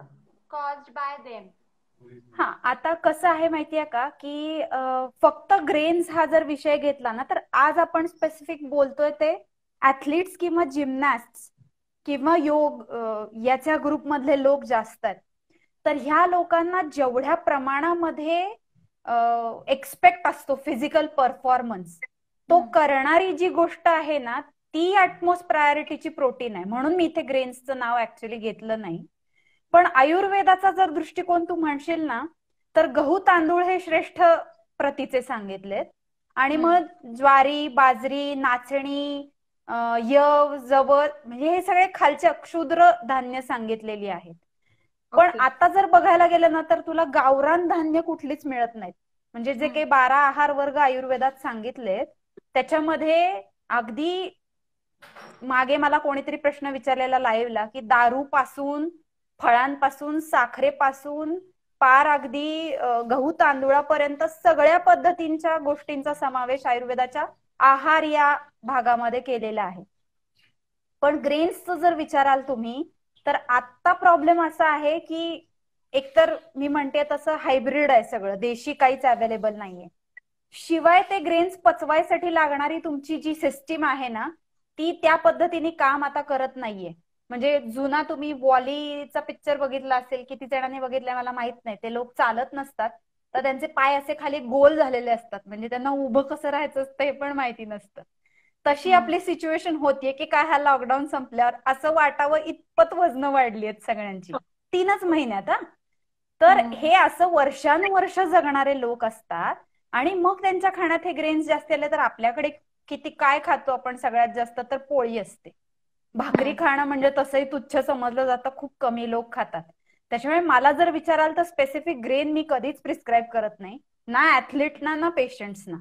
caused by them? हा, आता कसं आहे माहितीये का की फक्त ग्रेन्स हा जर विषय घेतला ना तर आज आपण स्पेसिफिक बोलतोय ते ऍथलीट्स किंवा जिमनॅस्ट किंवा योग याच्या ग्रुप मधले लोक जास्त आहेत. तर ह्या लोकांना जेवढ्या प्रमाणामध्ये एक्सपेक्ट असतो फिजिकल परफॉर्मन्स, तो करणारी जी गोष्ट आहे ना ती अटमोस्ट प्रायोरिटीची प्रोटीन आहे. म्हणून मी इथे ग्रेन्सचं नाव ऍक्च्युली घेतलं नाही. पण आयुर्वेदाचा जर दृष्टिकोन तू म्हणशील ना तर गहू तांदूळ हे श्रेष्ठ प्रतीचे सांगितलेत, आणि मग ज्वारी, बाजरी, नाचणी, यव, जवळ म्हणजे हे सगळे खालचे क्षुद्र धान्य सांगितलेली आहेत. पण आता जर बघायला गेलं ना तर तुला गावरान धान्य कुठलीच मिळत नाहीत. म्हणजे जे काही 12 आहार वर्ग आयुर्वेदात सांगितलेत त्याच्यामध्ये अगदी मागे मला कोणीतरी प्रश्न विचारलेला लाईव्हला की दारू पासून, फळांपासून, साखरेपासून पार अगदी गहू तांदूळापर्यंत सगळ्या पद्धतींच्या गोष्टींचा समावेश आयुर्वेदाच्या आहार या भागामध्ये केलेला आहे. पण ग्रेन्सचं जर विचाराल तुम्ही, तर आत्ता प्रॉब्लेम असा आहे की एकतर मी म्हणते तसं हायब्रिड आहे सगळं, देशी काहीच अवेलेबल नाहीये. शिवाय ते ग्रेन्स पचवायसाठी लागणारी तुमची जी सिस्टीम आहे ना, ती त्या पद्धतीने काम आता करत नाहीये. म्हणजे जुना तुम्ही वॉलीचा पिक्चर बघितला असेल, किती जणांनी बघितलाय मला माहित नाही, ते लोक चालत नसतात तर त्यांचे पाय असे खाली गोल झालेले असतात, म्हणजे त्यांना उभं कसं राहायचं असतं हे पण माहिती नसतं. तशी आपली सिच्युएशन होतीये की काय हा लॉकडाऊन संपल्यावर असं वाटावं इतपत वजन वाढली आहेत सगळ्यांची 3च महिन्यात. हा, तर हे असं वर्षानुवर्ष जगणारे लोक असतात आणि मग त्यांच्या खाण्यात हे ग्रेन्स जास्त आले. तर आपल्याकडे किती काय खातो आपण सगळ्यात जास्त, तर पोळी असते. भाकरी खाणं म्हणजे तसंही तुच्छ समजलं जातं, खूप कमी लोक खातात. त्याच्यामुळे मला जर विचाराल तर स्पेसिफिक ग्रेन मी कधीच प्रिस्क्राईब करत नाही, ना ऍथलीटना ना पेशंट्सना.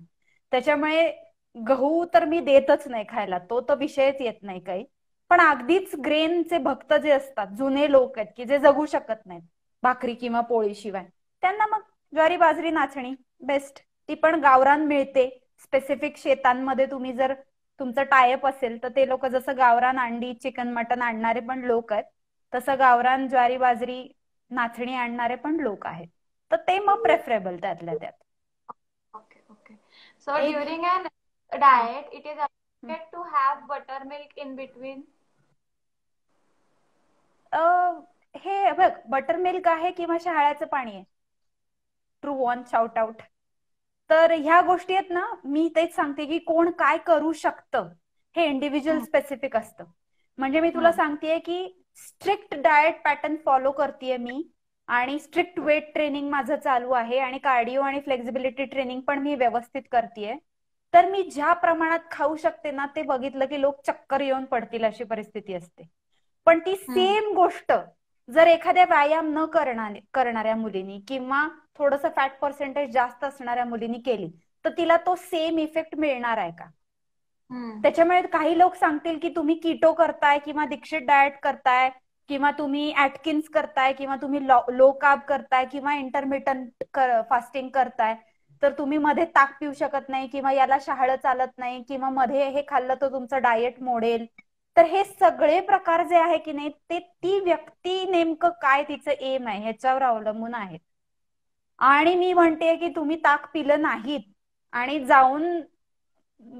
त्याच्यामुळे गहू तर मी देतच नाही खायला, तो तर विषयच येत नाही काही. पण अगदीच ग्रेनचे भक्त जे असतात, जुने लोक आहेत की जे जगू शकत नाहीत भाकरी किंवा पोळी शिवाय, त्यांना मग ज्वारी बाजरी नाचणी बेस्ट. ती पण गावरान मिळते. स्पेसिफिक शेतांमध्ये तुम्ही जर तुमचं टायअप असेल तर ते लोक जसं गावरान अंडी चिकन मटन आणणारे पण लोक आहेत, तसं गावरान ज्वारी बाजरी नाचणी आणणारे पण लोक आहेत. तर ते मग प्रेफरेबल त्यातल्या त्यात. Okay, okay. So एक during an diet, it is appropriate to have buttermilk in between. हे बघ, बटर मिल्क आहे किंवा शहाळ्याचं पाणी आहे, ट्रू वन शाउट आउट. तर ह्या गोष्टी आहेत ना, मी तेच सांगते की कोण काय करू शकतं हे इंडिव्हिज्युअल स्पेसिफिक असतं. म्हणजे मी तुला सांगतेय की स्ट्रिक्ट डाएट पॅटर्न फॉलो करतेय मी, आणि स्ट्रिक्ट वेट ट्रेनिंग माझं चालू आहे, आणि कार्डिओ आणि फ्लेक्झिबिलिटी ट्रेनिंग पण मी व्यवस्थित करतेय. तर मी ज्या प्रमाणात खाऊ शकते ना, ते बघितलं की लोक चक्कर येऊन पडतील अशी परिस्थिती असते. पण ती सेम गोष्ट जर एखाद्या व्यायाम न करणाऱ्या मुलीनी किंवा थोडंसं फॅट पर्सेंटेज जास्त असणाऱ्या मुलीनी केली तर तिला तो सेम इफेक्ट मिळणार आहे का? त्याच्यामुळे काही लोक सांगतील की तुम्ही कीटो करताय किंवा दीक्षित डाएट करताय किंवा तुम्ही ऍटकिन्स करताय किंवा तुम्ही लो कार्ब करताय किंवा इंटरमिटंट फास्टिंग करताय, तर तुम्ही मध्ये ताक पिऊ शकत नाही किंवा याला शहाळं चालत नाही किंवा मध्ये हे खाल्लं तर तुमचं डाएट मोडेल. तर हे सगळे प्रकार जे आहे की नाही, ते ती व्यक्ती नेमकं काय तिचं एम आहे ह्याच्यावर अवलंबून आहे. आणि मी म्हणते की तुम्ही ताक पिलं नाहीत आणि जाऊन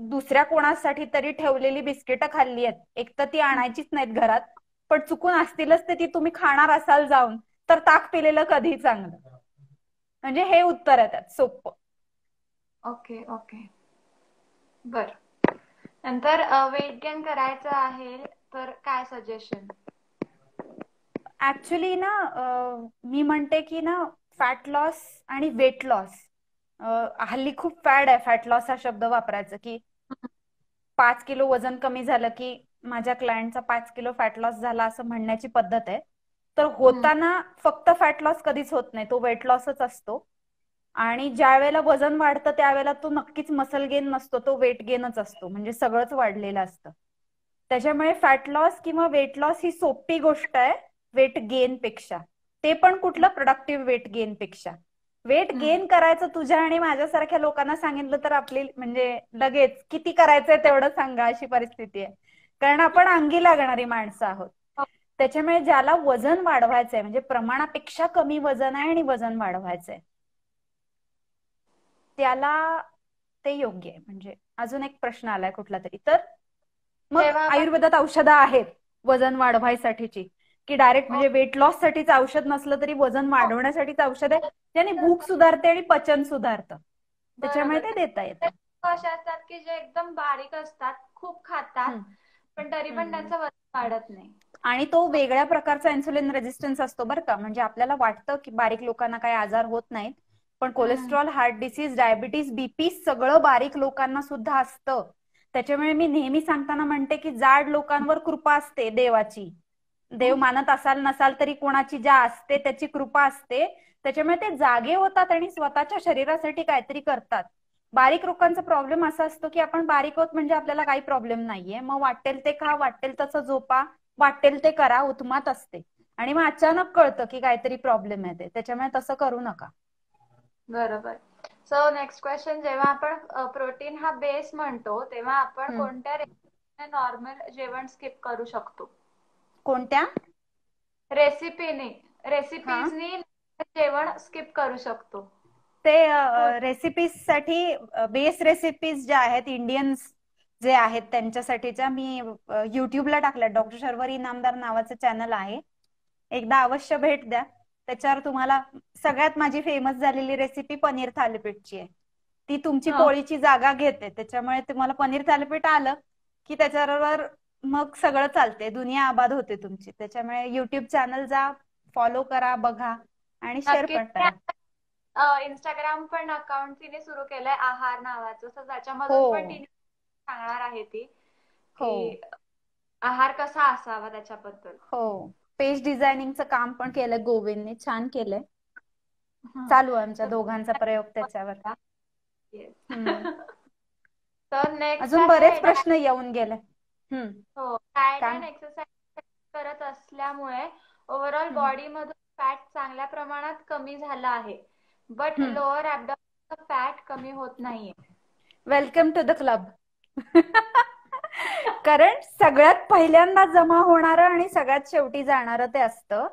दुसऱ्या कोणासाठी तरी ठेवलेली बिस्किटं खाल्ली आहेत, एक तर ती आणायचीच नाहीत घरात, पण चुकून असतीलच ते ती तुम्ही खाणार असाल जाऊन, तर ताक पिलेलं कधी चांगलं. म्हणजे हे उत्तर आहे त्यात सोपं. ओके ओके, बर. नंतर वेट गेन करायचं आहे तर काय सजेशन? ऍक्च्युली ना मी म्हणते की ना फॅट लॉस आणि वेट लॉस, हल्ली खूप फॅड आहे फॅट लॉस हा शब्द वापरायचं, की 5 किलो वजन कमी झालं की माझ्या क्लायंटचा 5 किलो फॅट लॉस झाला असं म्हणण्याची पद्धत आहे. तर होताना फक्त फॅट लॉस कधीच होत नाही, तो वेट लॉसच असतो. आणि ज्या वेळेला वजन वाढतं त्यावेळेला तो नक्कीच मसल गेन नसतो, तो वेट गेनच असतो, म्हणजे सगळंच वाढलेलं असतं. त्याच्यामुळे फॅट लॉस किंवा वेट लॉस ही सोपी गोष्ट आहे वेट गेन पेक्षा, ते पण कुठलं प्रोडक्टिव्ह वेट गेन पेक्षा. वेट गेन करायचं तुझ्या आणि माझ्यासारख्या लोकांना सांगितलं तर आपली म्हणजे लगेच किती करायचंय तेवढं सांगा अशी परिस्थिती आहे, कारण आपण अंगी लागणारी माणसं आहोत. त्याच्यामुळे ज्याला वजन वाढवायचंय, म्हणजे प्रमाणापेक्षा कमी वजन आहे आणि वजन वाढवायचंय, त्याला ते योग्य आहे. म्हणजे अजून एक प्रश्न आलाय कुठला तरी, तर मग आयुर्वेदात औषधं आहेत वजन वाढवायसाठीची, की डायरेक्ट म्हणजे वेट लॉस साठीच औषध नसलं तरी वजन वाढवण्यासाठीच औषध आहे, त्याने भूक सुधारते आणि पचन सुधारतं, त्याच्यामुळे ते देता येतं. असे असतात की जे एकदम बारीक असतात, खूप खातात पण तरी पण त्यांचं वजन वाढत नाही. आणि तो वेगळ्या प्रकारचा इन्सुलिन रेजिस्टन्स असतो बरं का. म्हणजे आपल्याला वाटतं की बारीक लोकांना काही आजार होत नाहीत, पण cholesterol, heart disease, diabetes, BP सगळं बारीक लोकांना सुद्धा असतं. त्याच्यामुळे मी नेहमी सांगताना म्हणते की जाड लोकांवर कृपा असते देवाची, देव मानत असाल नसाल तरी कोणाची ज्या असते त्याची कृपा असते, त्याच्यामुळे ते जागे होतात आणि स्वतःच्या शरीरासाठी काहीतरी करतात. बारीक लोकांचा प्रॉब्लेम असा असतो की आपण बारीक होत म्हणजे आपल्याला काही प्रॉब्लेम नाहीये, मग वाटेल ते खा, वाटेल तसं झोपा, वाटेल ते करा, उत्मात असते, आणि मग अचानक कळतं की काहीतरी प्रॉब्लेम आहे ते, त्याच्यामुळे तसं करू नका. बरोबर. सो नेक्स्ट क्वेश्चन, जेव्हा आपण प्रोटीन हा बेस म्हणतो तेव्हा आपण कोणत्या नॉर्मल जेवण स्किप करू शकतो. कोणत्या? रेसिपीने हा, रेसिपीजनी जेवण स्किप करू शकतो. ते हो. रेसिपीज साठी बेस रेसिपीज ज्या आहेत इंडियन्स जे आहेत त्यांच्यासाठीच्या मी युट्यूबला टाकल्या. डॉक्टर शर्वरी इनामदार नावाचं चॅनल आहे, एकदा अवश्य भेट द्या. त्याच्यावर तुम्हाला सगळ्यात माझी फेमस झालेली रेसिपी पनीर थालीपीठची आहे. ती तुमची हा. पोळीची जागा घेते, त्याच्यामुळे तुम्हाला पनीर थालीपीठ आलं की त्याच्याबरोबर मग सगळं चालते, दुनिया आबाद होते तुमची. त्याच्यामुळे युट्यूब चॅनल जा, फॉलो करा, बघा आणि शेअर नक्कीच. पण करा. इंस्टाग्राम पण अकाउंट तिने सुरू केलंय आहार नावाचं, तर हो त्याच्यामधून पण तिने सांगणार आहे ती हो की आहार कसा असावा त्याच्याबद्दल. हो, पेज डिझायनिंगचं काम पण केलंय गोविंदने, छान केलंय. हम्म. चालू आहे आमच्या तर दोघांचा प्रयोग त्याच्यावर. हम्म. येस. तर नेक्स्ट अजून बरेच आहे प्रश्न येऊन गेले. हम्म. हो, डाएट काय? अँड एक्सरसाइज करत असल्यामुळे ओव्हरऑल हम्म. बॉडी मधून फॅट चांगल्या प्रमाणात कमी झाला आहे, बट हम्म. लोअर ऍबडॉमिनल फॅट कमी होत नाहीये. Welcome to the club. कारण सगळ्यात पहिल्यांदा जमा होणार आणि सगळ्यात शेवटी जाणार ते असतं,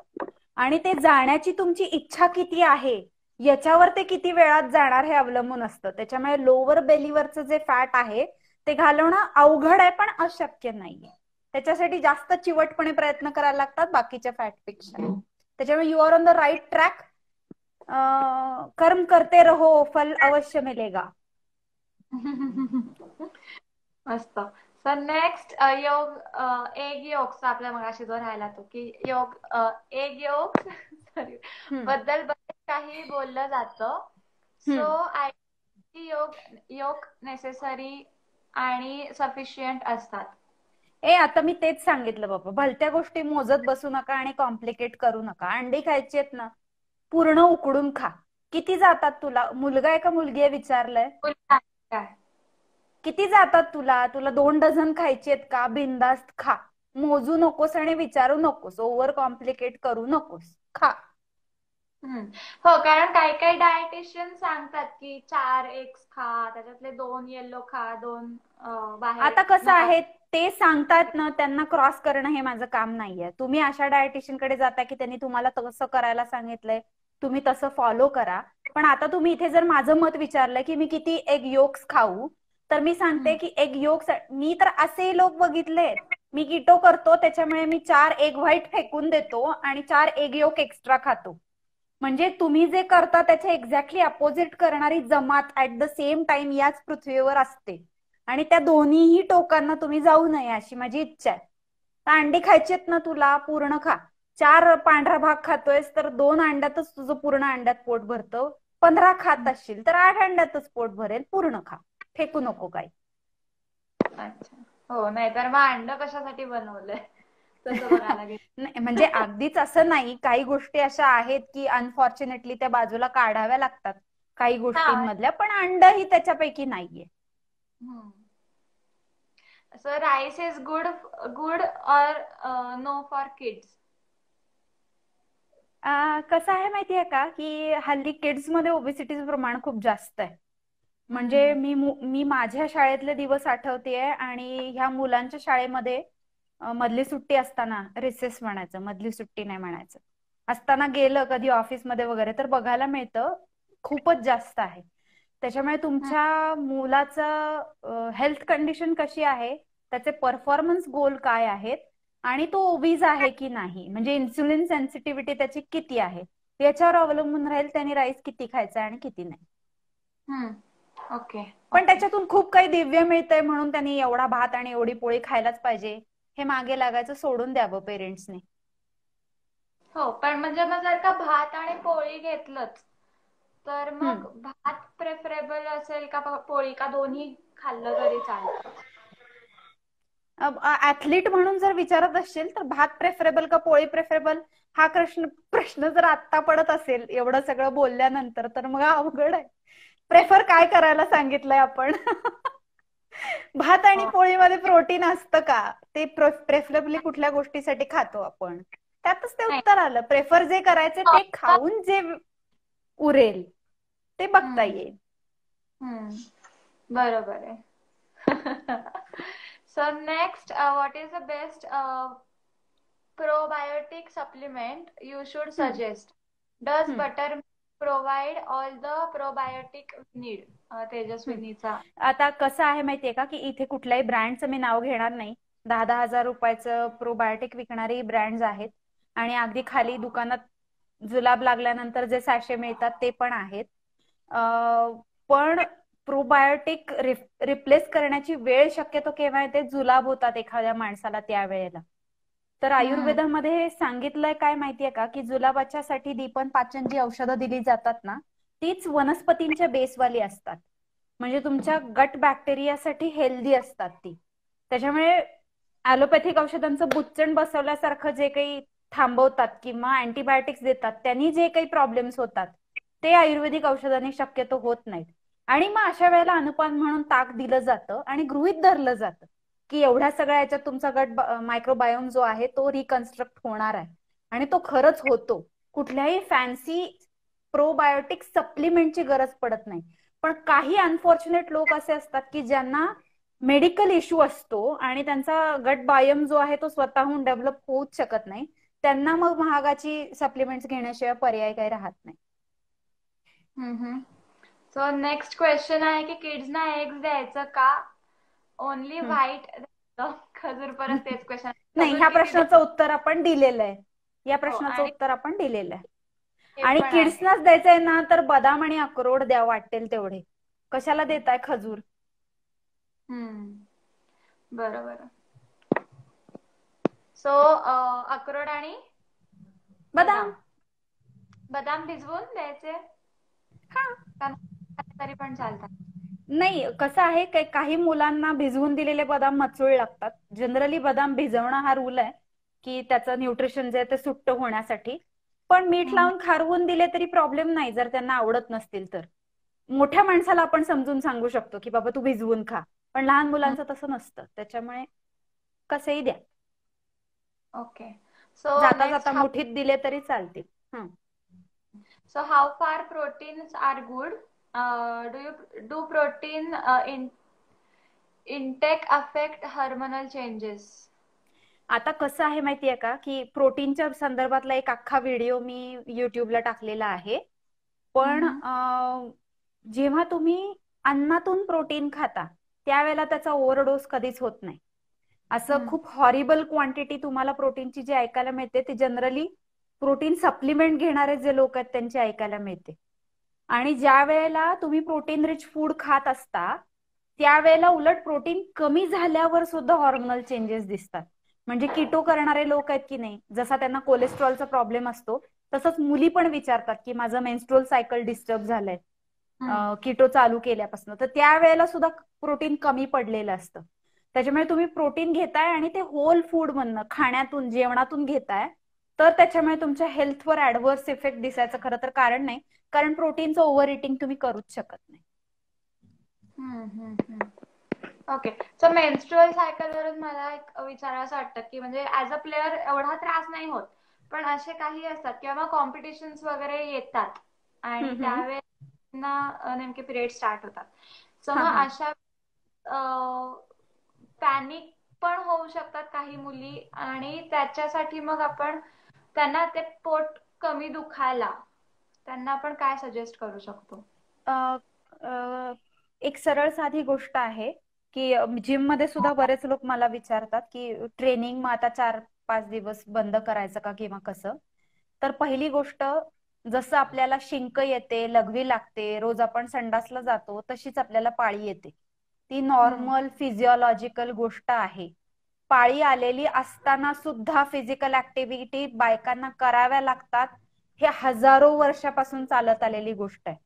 आणि ते जाण्याची तुमची इच्छा किती आहे याच्यावर ते किती वेळात जाणार हे अवलंबून असतं. त्याच्यामुळे लोअर बेलीवरचं जे फॅट आहे ते घालवणं अवघड आहे पण अशक्य नाहीये. त्याच्यासाठी जास्त चिवटपणे प्रयत्न करायला लागतात बाकीच्या फॅटपेक्षा. त्याच्यामुळे you are on the right track. कर्म करते रहो, फल अवश्य मिलेगा. मस्त. सर नेक्स्ट योग एग योगचा आपल्या मगाशी जो राहिला तो की योग एग योग सॉरी हम्म. बद्दल बरेच काही बोललं जातं. सो हम्म. आय योग योग नेसेसरी आणि सफिशियंट असतात. आता मी तेच सांगितलं बाबा, भलत्या गोष्टी मोजत बसू नका आणि कॉम्प्लिकेट करू नका. अंडी खायची आहेत ना, पूर्ण उकडून खा. किती जातात तुला? मुलगा आहे का मुलगी आहे विचारलंय? काय किती जातात तुला? तुला 2 डझन खायची आहेत का? बिंदास्त खा. मोजू नकोस आणि विचारू नकोस, ओव्हर कॉम्प्लिकेट करू नकोस, खा. हो, कारण काही काही डायटिशियन सांगतात की 4 एग्स खा, त्याच्यातले 2 येल्लो खा, 2 बाहेर आता कसं नका. आहे, ते सांगतात ना, त्यांना क्रॉस करणं हे माझं काम नाहीये. तुम्ही अशा डायटिशियन कडे जाता की त्यांनी तुम्हाला तसं करायला सांगितलंय, तुम्ही तसं फॉलो करा. पण आता तुम्ही इथे जर माझं मत विचारलं की मी किती एग योक्स खाऊ, तर मी सांगते की एग योक्स, मी तर असे लोक बघितलेत, मी कीटो करतो त्याच्यामुळे मी 4 एग व्हाईट फेकून देतो आणि 4 एग योक एक्स्ट्रा खातो. म्हणजे तुम्ही जे करता त्याच्या एक्झॅक्टली अपोजिट करणारी जमात ऍट द सेम टाइम याच पृथ्वीवर असते, आणि त्या दोन्हीही टोकांना तुम्ही जाऊ नये अशी माझी इच्छा आहे. तर अंडी खायचीत ना तुला, पूर्ण खा. 4 पांढरा भाग खातोयस तर 2 अंड्यातच तुझं पूर्ण अंड्यात पोट भरतं. 15 खात असशील तर 8 अंड्यातच पोट भरेल. पूर्ण खा, फेकू नको काही. अच्छा. हो, नाहीतर मग अंड कशासाठी बनवलंय तसं बघायला गेलं. नाही म्हणजे अगदीच असं नाही, काही गोष्टी अशा आहेत की अनफॉर्च्युनेटली त्या बाजूला काढाव्या लागतात काही हा. गोष्टींमधल्या, पण अंड ही त्याच्यापैकी नाहीये. So rice is good good और नो फॉर किड्स? कसं आहे माहितीये का, की हल्ली किड्स मध्ये ओबेसिटीचं प्रमाण खूप जास्त आहे. म्हणजे मी माझ्या शाळेतले दिवस आठवतेय, आणि ह्या मुलांच्या शाळेमध्ये मधली सुट्टी असताना, रिसेस म्हणायचं, मधली सुट्टी नाही म्हणायचं, असताना गेलं कधी ऑफिसमध्ये वगैरे तर बघायला मिळतं खूपच जास्त आहे. त्याच्यामुळे तुमच्या मुलाचं हेल्थ कंडिशन कशी आहे, त्याचे परफॉर्मन्स गोल काय आहेत, आणि तो ओबीज आहे की नाही, म्हणजे इन्सुलिन सेन्सिटिव्हिटी त्याची किती आहे, याच्यावर अवलंबून राहील त्याने राईस किती खायचा आणि किती नाही. ओके. पण त्याच्यातून खूप काही दिव्य मिळतंय म्हणून त्यांनी एवढा भात आणि एवढी पोळी खायलाच पाहिजे हे मागे लागायचं सोडून द्यावं पेरेंट्सने. हो, पण म्हणजे मग जर का भात आणि पोळी घेतलंच तर मग हम्म. भात प्रेफरेबल असेल का पोळी, का दोन्ही खाल्लं तरी चालतं? ऍथलीट म्हणून जर विचारत असशील तर भात प्रेफरेबल का पोळी प्रेफरेबल हा प्रश्न जर आत्ता पडत असेल एवढं सगळं बोलल्यानंतर, तर मग अवघड आहे. प्रेफर काय करायला सांगितलंय आपण? भात आणि पोळीमध्ये प्रोटीन असतं का? ते प्रेफरेबली कुठल्या गोष्टीसाठी खातो आपण, त्यातच ते नाही. उत्तर आलं. प्रेफर जे करायचे ते खाऊन जे उरेल ते बघता येईल. बरोबर आहे. So next, what is the best probiotic supplement you should suggest? Does buttermilk provide all the probiotic we need? तेजस्विनीचा. आता कसं आहे माहितीये का, की इथे कुठल्याही ब्रँडचं मी नाव घेणार नाही. 10,000 रुपयाचं प्रोबायोटिक विकणारी ब्रँड्स आहेत आणि अगदी खाली दुकानात जुलाब लागल्यानंतर जे सॅशे मिळतात ते पण आहेत. पण प्रोबायोटिक रिप्लेस करण्याची वेळ शक्यतो केव्हा येते, जुलाब होतात एखाद्या माणसाला त्यावेळेला. तर आयुर्वेदामध्ये सांगितलंय काय माहितीये का, की जुलाबाच्या साठी दीपन पाचन जी औषधं दिली जातात ना, तीच वनस्पतींच्या बेसवाली असतात. म्हणजे तुमच्या गट बॅक्टेरियासाठी हेल्दी असतात ती. त्याच्यामुळे ऍलोपॅथिक औषधांचं बुच्चण बसवल्यासारखं जे काही थांबवतात किंवा अँटीबायोटिक्स देतात त्यांनी जे काही प्रॉब्लेम्स होतात ते आयुर्वेदिक औषधांनी शक्यतो होत नाहीत. आणि मग अशा वेळेला अनुपान म्हणून ताक दिलं जातं आणि गृहीत धरलं जातं की एवढ्या सगळ्या याच्यात तुमचा गट मायक्रोबायोम जो आहे तो रिकन्स्ट्रक्ट होणार आहे. आणि तो खरंच होतो. कुठल्याही फॅन्सी प्रोबायोटिक सप्लिमेंटची गरज पडत नाही. पण काही अनफॉर्च्युनेट लोक असे असतात की ज्यांना मेडिकल इश्यू असतो आणि त्यांचा गट बायोम जो आहे तो स्वतःहून डेव्हलप होऊच शकत नाही. त्यांना मग महागाची सप्लिमेंट्स घेण्याशिवाय पर्याय काही राहत नाही. सो नेक्स्ट क्वेश्चन आहे की किड्सना एग्स द्यायचं का, ओनली व्हाईट? खजूर, परत तेच क्वेश्चन. नाही, ह्या प्रश्नाचं उत्तर आपण दिलेलं आहे. या प्रश्नाचं उत्तर आपण दिलेलं आहे. आणि किड्सनाच द्यायचंय ना तर बदाम आणि अक्रोड द्या वाटेल तेवढे. कशाला देताय खजूर? बरोबर. सो अक्रोड आणि बदाम बदाम भिजवून द्यायचे तरी पण चालतात. नाही, कसं आहे काही मुलांना भिजवून दिलेले बदाम मचूळ लागतात. जनरली बदाम भिजवणं हा रूल आहे की त्याचं न्यूट्रिशन जे आहे ते सुट्ट होण्यासाठी. पण मीठ लावून खारवून दिले तरी प्रॉब्लेम नाही जर त्यांना आवडत नसतील तर. मोठ्या माणसाला आपण समजून सांगू शकतो की बाबा तू भिजवून खा, पण लहान मुलांचं तसं नसतं. त्याच्यामुळे कसंही द्या. ओके. सो जाता जाता मुठीत दिले तरी चालतील. So how far proteins are good? Do protein intake affect hormonal changes? आता कसं आहे माहितीये का, की प्रोटीनच्या संदर्भातला एक अख्खा व्हिडिओ मी युट्यूबला टाकलेला आहे. पण जेव्हा तुम्ही अन्नातून प्रोटीन खाता त्यावेळेला त्याचा ओव्हरडोस कधीच होत नाही. असं खूप हॉरिबल क्वांटिटी तुम्हाला प्रोटीनची जी ऐकायला मिळते ती जनरली प्रोटीन सप्लिमेंट घेणारे जे लोक आहेत त्यांची ऐकायला मिळते. आणि ज्या वेळेला तुम्ही प्रोटीन रिच फूड खात असता त्यावेळेला उलट प्रोटीन कमी झाल्यावर सुद्धा हॉर्मोनल चेंजेस दिसतात. म्हणजे किटो करणारे लोक आहेत की नाही, जसा त्यांना कोलेस्ट्रॉलचा प्रॉब्लेम असतो तसंच मुली पण विचारतात की माझं मेन्स्ट्रुअल सायकल डिस्टर्ब झालंय किटो चालू केल्यापासून. तर त्यावेळेला सुद्धा प्रोटीन कमी पडलेलं असतं. त्याच्यामुळे तुम्ही प्रोटीन घेताय आणि ते होल फूड मधनं खाण्यातून जेवणातून घेताय तर त्याच्यामुळे तुमच्या हेल्थवर ऍडव्हर्स इफेक्ट दिसायचं खरं तर कारण नाही. कारण प्रोटीनचं ओव्हर इटिंग तुम्ही करूच शकत नाही. ओके. सो मेन्स्ट्रुअल सायकल वरून मला एक विचारायचं वाटतं की म्हणजे ऍज अ प्लेअर एवढा त्रास नाही होत, पण असे काही असतात किंवा कॉम्पिटिशन्स वगैरे येतात आणि त्यावेळेला नेमके पिरियड स्टार्ट होतात. सो मग अशा पॅनिक पण होऊ शकतात काही मुली आणि त्याच्यासाठी मग आपण त्यांना ते पोट कमी दुखायला त्यांना आपण काय सजेस्ट करू शकतो? एक सरळ साधी गोष्ट आहे की जिम मध्ये सुद्धा बरेच लोक मला विचारतात की ट्रेनिंग मग आता 4-5 दिवस बंद करायचं का किंवा कसं. तर पहिली गोष्ट, जसं आपल्याला शिंक येते, लघवी लागते, रोज आपण संडासला जातो तशीच आपल्याला पाळी येते. ती नॉर्मल फिजिओलॉजिकल गोष्ट आहे. पाळी आलेली असताना सुद्धा फिजिकल ऍक्टिव्हिटी बायकांना कराव्या लागतात. हे हजारो वर्षापासून चालत आलेली गोष्ट आहे.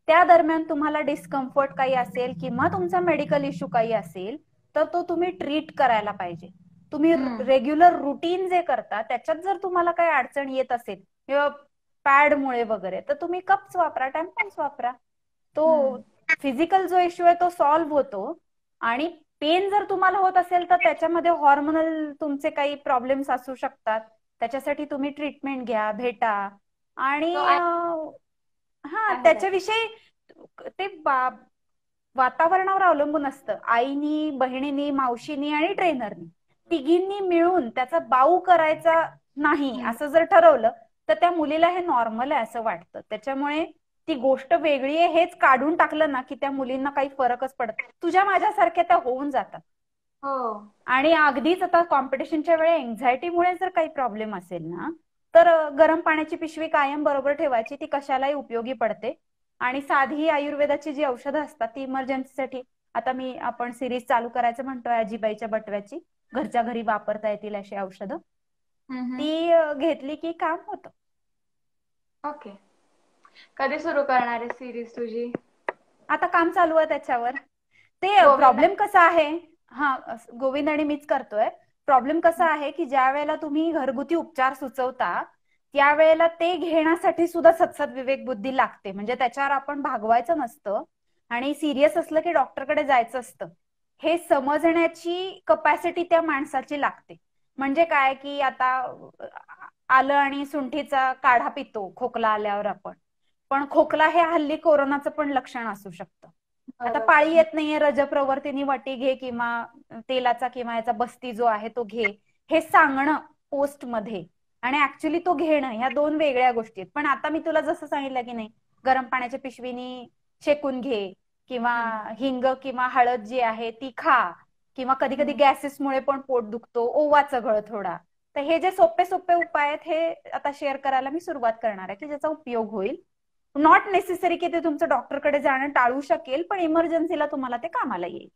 त्या दरम्यान तुम्हाला डिस्कम्फर्ट काही असेल किंवा तुमचा मेडिकल इश्यू काही असेल तर तो तुम्ही ट्रीट करायला पाहिजे. तुम्ही रेग्युलर रुटीन जे करता त्याच्यात जर तुम्हाला काही अडचण येत असेल किंवा पॅडमुळे वगैरे तर तुम्ही कप्स वापरा, टॅम्पॉन्स वापरा. तो फिजिकल जो इश्यू आहे तो सॉल्व्ह होतो. आणि पेन जर तुम्हाला होत असेल तर त्याच्यामध्ये हॉर्मोनल तुमचे काही प्रॉब्लेम्स असू शकतात. त्याच्यासाठी तुम्ही ट्रीटमेंट घ्या, भेटा. आणि त्याच्याविषयी ते वातावरणावर अवलंबून असतं. आईनी, बहिणीनी, मावशीनी आणि ट्रेनरनी तिघींनी मिळून त्याचा बाऊ करायचा नाही असं जर ठरवलं तर त्या मुलीला हे नॉर्मल आहे असं वाटतं. त्याच्यामुळे ती गोष्ट वेगळी आहे हेच काढून टाकलं ना की त्या मुलींना काही फरकच पडत. तुझ्या माझ्यासारख्या त्या होऊन जातात. हो. आणि अगदीच आता कॉम्पिटिशनच्या वेळी एन्झायटीमुळे जर काही प्रॉब्लेम असेल ना तर गरम पाण्याची पिशवी कायम बरोबर ठेवायची. ती कशालाही उपयोगी पडते. आणि साधी आयुर्वेदाची जी औषधं असतात ती इमर्जन्सीसाठी, आता आपण सिरीज चालू करायचं म्हणतोय आजीबाईच्या बटव्याची, घरच्या घरी वापरता येतील अशी औषधं, ती घेतली की काम होतं. ओके. कधी सुरू करणार आहे सिरीज तुझी? आता काम चालू आहे त्याच्यावर. ते गोविंदा. प्रॉब्लेम कसा आहे, हा गोविंद आणि मीच करतोय. प्रॉब्लेम कसा आहे की ज्या वेळेला तुम्ही घरगुती उपचार सुचवता त्यावेळेला ते घेण्यासाठी सुद्धा सतसत विवेक बुद्धी लागते. म्हणजे त्याच्यावर आपण भागवायचं नसतं आणि सिरियस असलं की डॉक्टरकडे जायचं असतं हे समजण्याची कपॅसिटी त्या माणसाची लागते. म्हणजे काय की आता आलं आणि सुंठीचा काढा पितो खोकला आल्यावर आपण, पण खोकला हे हल्ली कोरोनाचं पण लक्षण असू शकतं. आता पाळी येत नाहीये, रजप्रवर्तीनी वटी घे किंवा तेलाचा किंवा याचा बस्ती जो आहे तो घे, हे सांगणं पोस्ट मध्ये आणि ऍक्च्युली तो घेणं ह्या दोन वेगळ्या गोष्टी आहेत. पण आता मी तुला जसं सांगितलं की नाही, गरम पाण्याच्या पिशवीनी शेकून घे किंवा हिंग किंवा हळद जी आहे ती खा, किंवा कधी कधी गॅसेसमुळे पण पोट दुखतो, ओवा चघळ थोडा. तर हे जे सोपे सोपे उपाय आहेत हे आता शेअर करायला मी सुरुवात करणार आहे की ज्याचा उपयोग होईल. नॉट नेसेसरी की ते तुमचं डॉक्टरकडे जाणं टाळू शकेल, पण इमर्जन्सीला तुम्हाला ते कामाला येईल.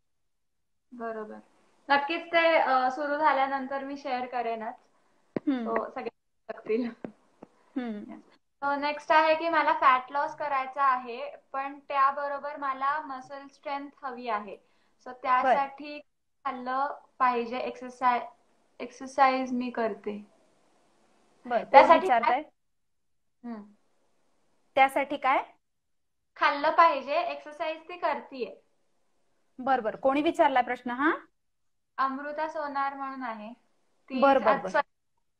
बरोबर. नक्कीच ते सुरू झाल्यानंतर मी शेअर करेनच. सगळे शकतील. नेक्स्ट आहे की मला फॅट लॉस करायचा आहे पण त्याबरोबर मला मसल स्ट्रेंथ हवी आहे. सो त्यासाठी खाल्लं पाहिजे? एक्सरसाइज मी करते. त्यासाठी काय खाल्लं पाहिजे? एक्सरसाइज ती करतीये. बर कोणी विचारला प्रश्न हा? अमृता सोनार म्हणून आहे. ती बर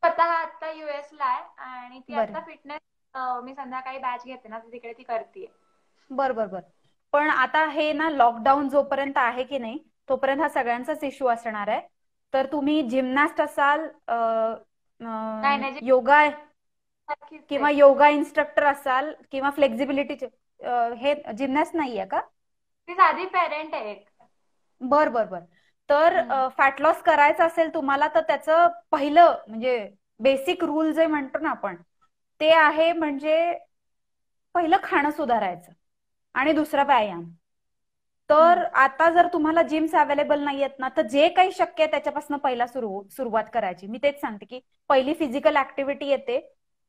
स्वतः आता युएस ला आहे आणि ती आता फिटनेस मी संध्याकाळी बॅच घेते ना तिकडे ती करते. बर पण आता हे ना लॉकडाऊन जोपर्यंत आहे की नाही तोपर्यंत हा सगळ्यांचाच इश्यू असणार आहे. तर तुम्ही जिमनास्ट असाल, योगा किंवा योगा इन्स्ट्रक्टर असाल किंवा फ्लेक्झिबिलिटीचे, हे जिमनास्ट नाहीये का? ती साधी पेरेंट आहे. बर तर फॅट लॉस करायचं असेल तुम्हाला तर त्याचं पहिलं म्हणजे बेसिक रूल जे म्हणतो ना आपण ते आहे, म्हणजे पहिलं खाणं सुधारायचं आणि दुसरा व्यायाम. तर आता जर तुम्हाला जिम्स अवेलेबल नाही आहेत ना तर जे काही शक्य आहे त्याच्यापासून पहिला सुरुवात करायची. मी तेच सांगते की पहिली फिजिकल ऍक्टिव्हिटी येते,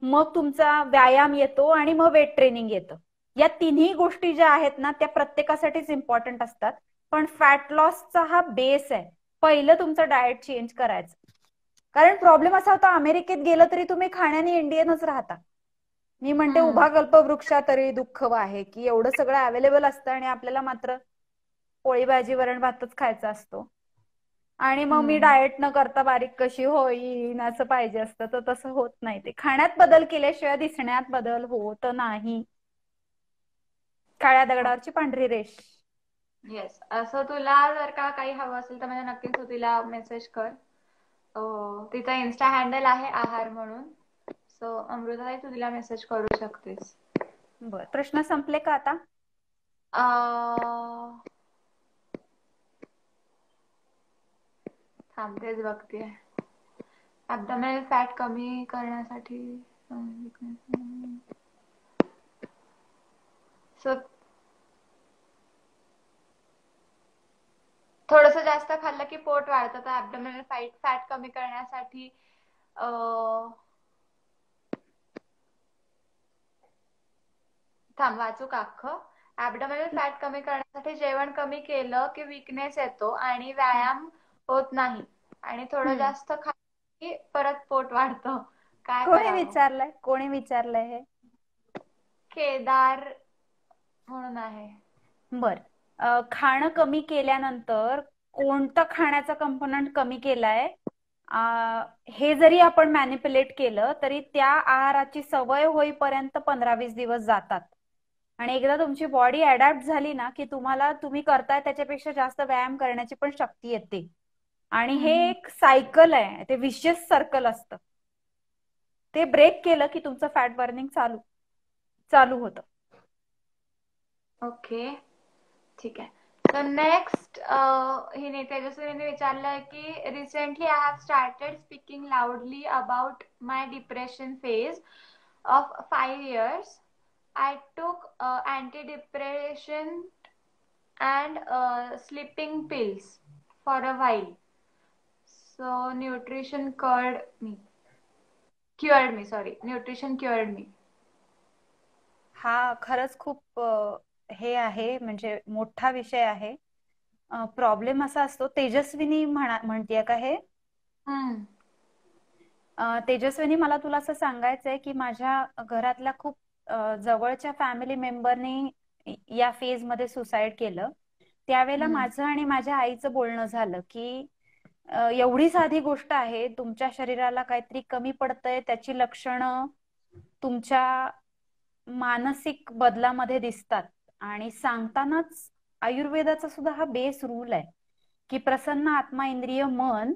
मग तुमचा व्यायाम येतो आणि मग वेट ट्रेनिंग येतं. या तिन्ही गोष्टी ज्या आहेत ना त्या प्रत्येकासाठीच इम्पॉर्टंट असतात. पण फॅट लॉसचा हा बेस आहे. पहिलं तुमचं डाएट चेंज करायचं. कारण प्रॉब्लेम असा होता अमेरिकेत गेलं तरी तुम्ही खाण्याने इंडियनच राहता. मी म्हणते उभा कल्पवृक्षा तरी दुःख आहे की एवढं सगळं अवेलेबल असतं आणि आपल्याला मात्र पोळी भाजी वरण भातच खायचा असतो. आणि मग मी डाएट न करता बारीक कशी होईन असं पाहिजे असतं, तर तसं होत नाही. ते खाण्यात बदल केल्याशिवाय दिसण्यात बदल होत नाही. काळ्या दगडावरची पांढरी रेष. येस. असं तुला जर का काही हवं असेल तर म्हणजे नक्कीच तू तिला मेसेज कर. तिचा इन्स्टा हँडल आहे आहार म्हणून. सो अमृता तू तिला मेसेज करू शकतेस. बर, प्रश्न संपले का आता? थांबतेच बघते. ऍब्डोमिनल फॅट कमी करण्यासाठी थोडस जास्त खाल्लं की पोट वाढतं. तर ऍब्डोमिनल फॅट कमी करण्यासाठी थांब वाचू का अख्खं. ऍब्डोमिनल फॅट कमी करण्यासाठी जेवण कमी केलं की वीकनेस येतो आणि व्यायाम होत नाही आणि थोडं जास्त खाल्लं की परत पोट वाढतं. काय करावं? कोणी विचारलंय हे? केदार म्हणून आहे. बर, खाणं कमी केल्यानंतर कोणता खाण्याचा कंपोनंट कमी केलाय हे जरी आपण मॅनिप्युलेट केलं तरी त्या आहाराची सवय होईपर्यंत 15-20 दिवस जातात आणि एकदा तुमची बॉडी अडॅप्ट झाली ना की तुम्ही करताय त्याच्यापेक्षा जास्त व्यायाम करण्याची पण शक्ती येते. आणि हे एक सायकल आहे, ते विशियस सर्कल असतं. ते ब्रेक केलं की तुमचं फॅट बर्निंग चालू चालू होतं. ओके, ठीक आहे. तर नेक्स्ट हिने तेजस्वीने विचारलंय की recently I have started speaking लाऊडली about my depression phase of 5 years. I took antidepressant and sleeping pills for a while. So nutrition nutrition cured me. हा खरंच खूप हे आहे, म्हणजे मोठा विषय आहे. प्रॉब्लेम असा असतो. तेजस्विनी म्हणतीये का हे? तेजस्विनी, मला तुला असं सांगायचंय की माझ्या घरातल्या खूप जवळच्या फॅमिली मेंबरनी या फेज मध्ये सुसाईड केलं. त्यावेळेला माझं आणि माझ्या आईचं बोलणं झालं की एवढी साधी गोष्ट आहे, तुमच्या शरीराला काहीतरी कमी पडतंय, त्याची लक्षणं तुमच्या मानसिक बदलामध्ये दिसतात. आणि सांगतानाच आयुर्वेदाचा सुद्धा हा बेस रूल आहे की प्रसन्न आत्मा इंद्रिय मन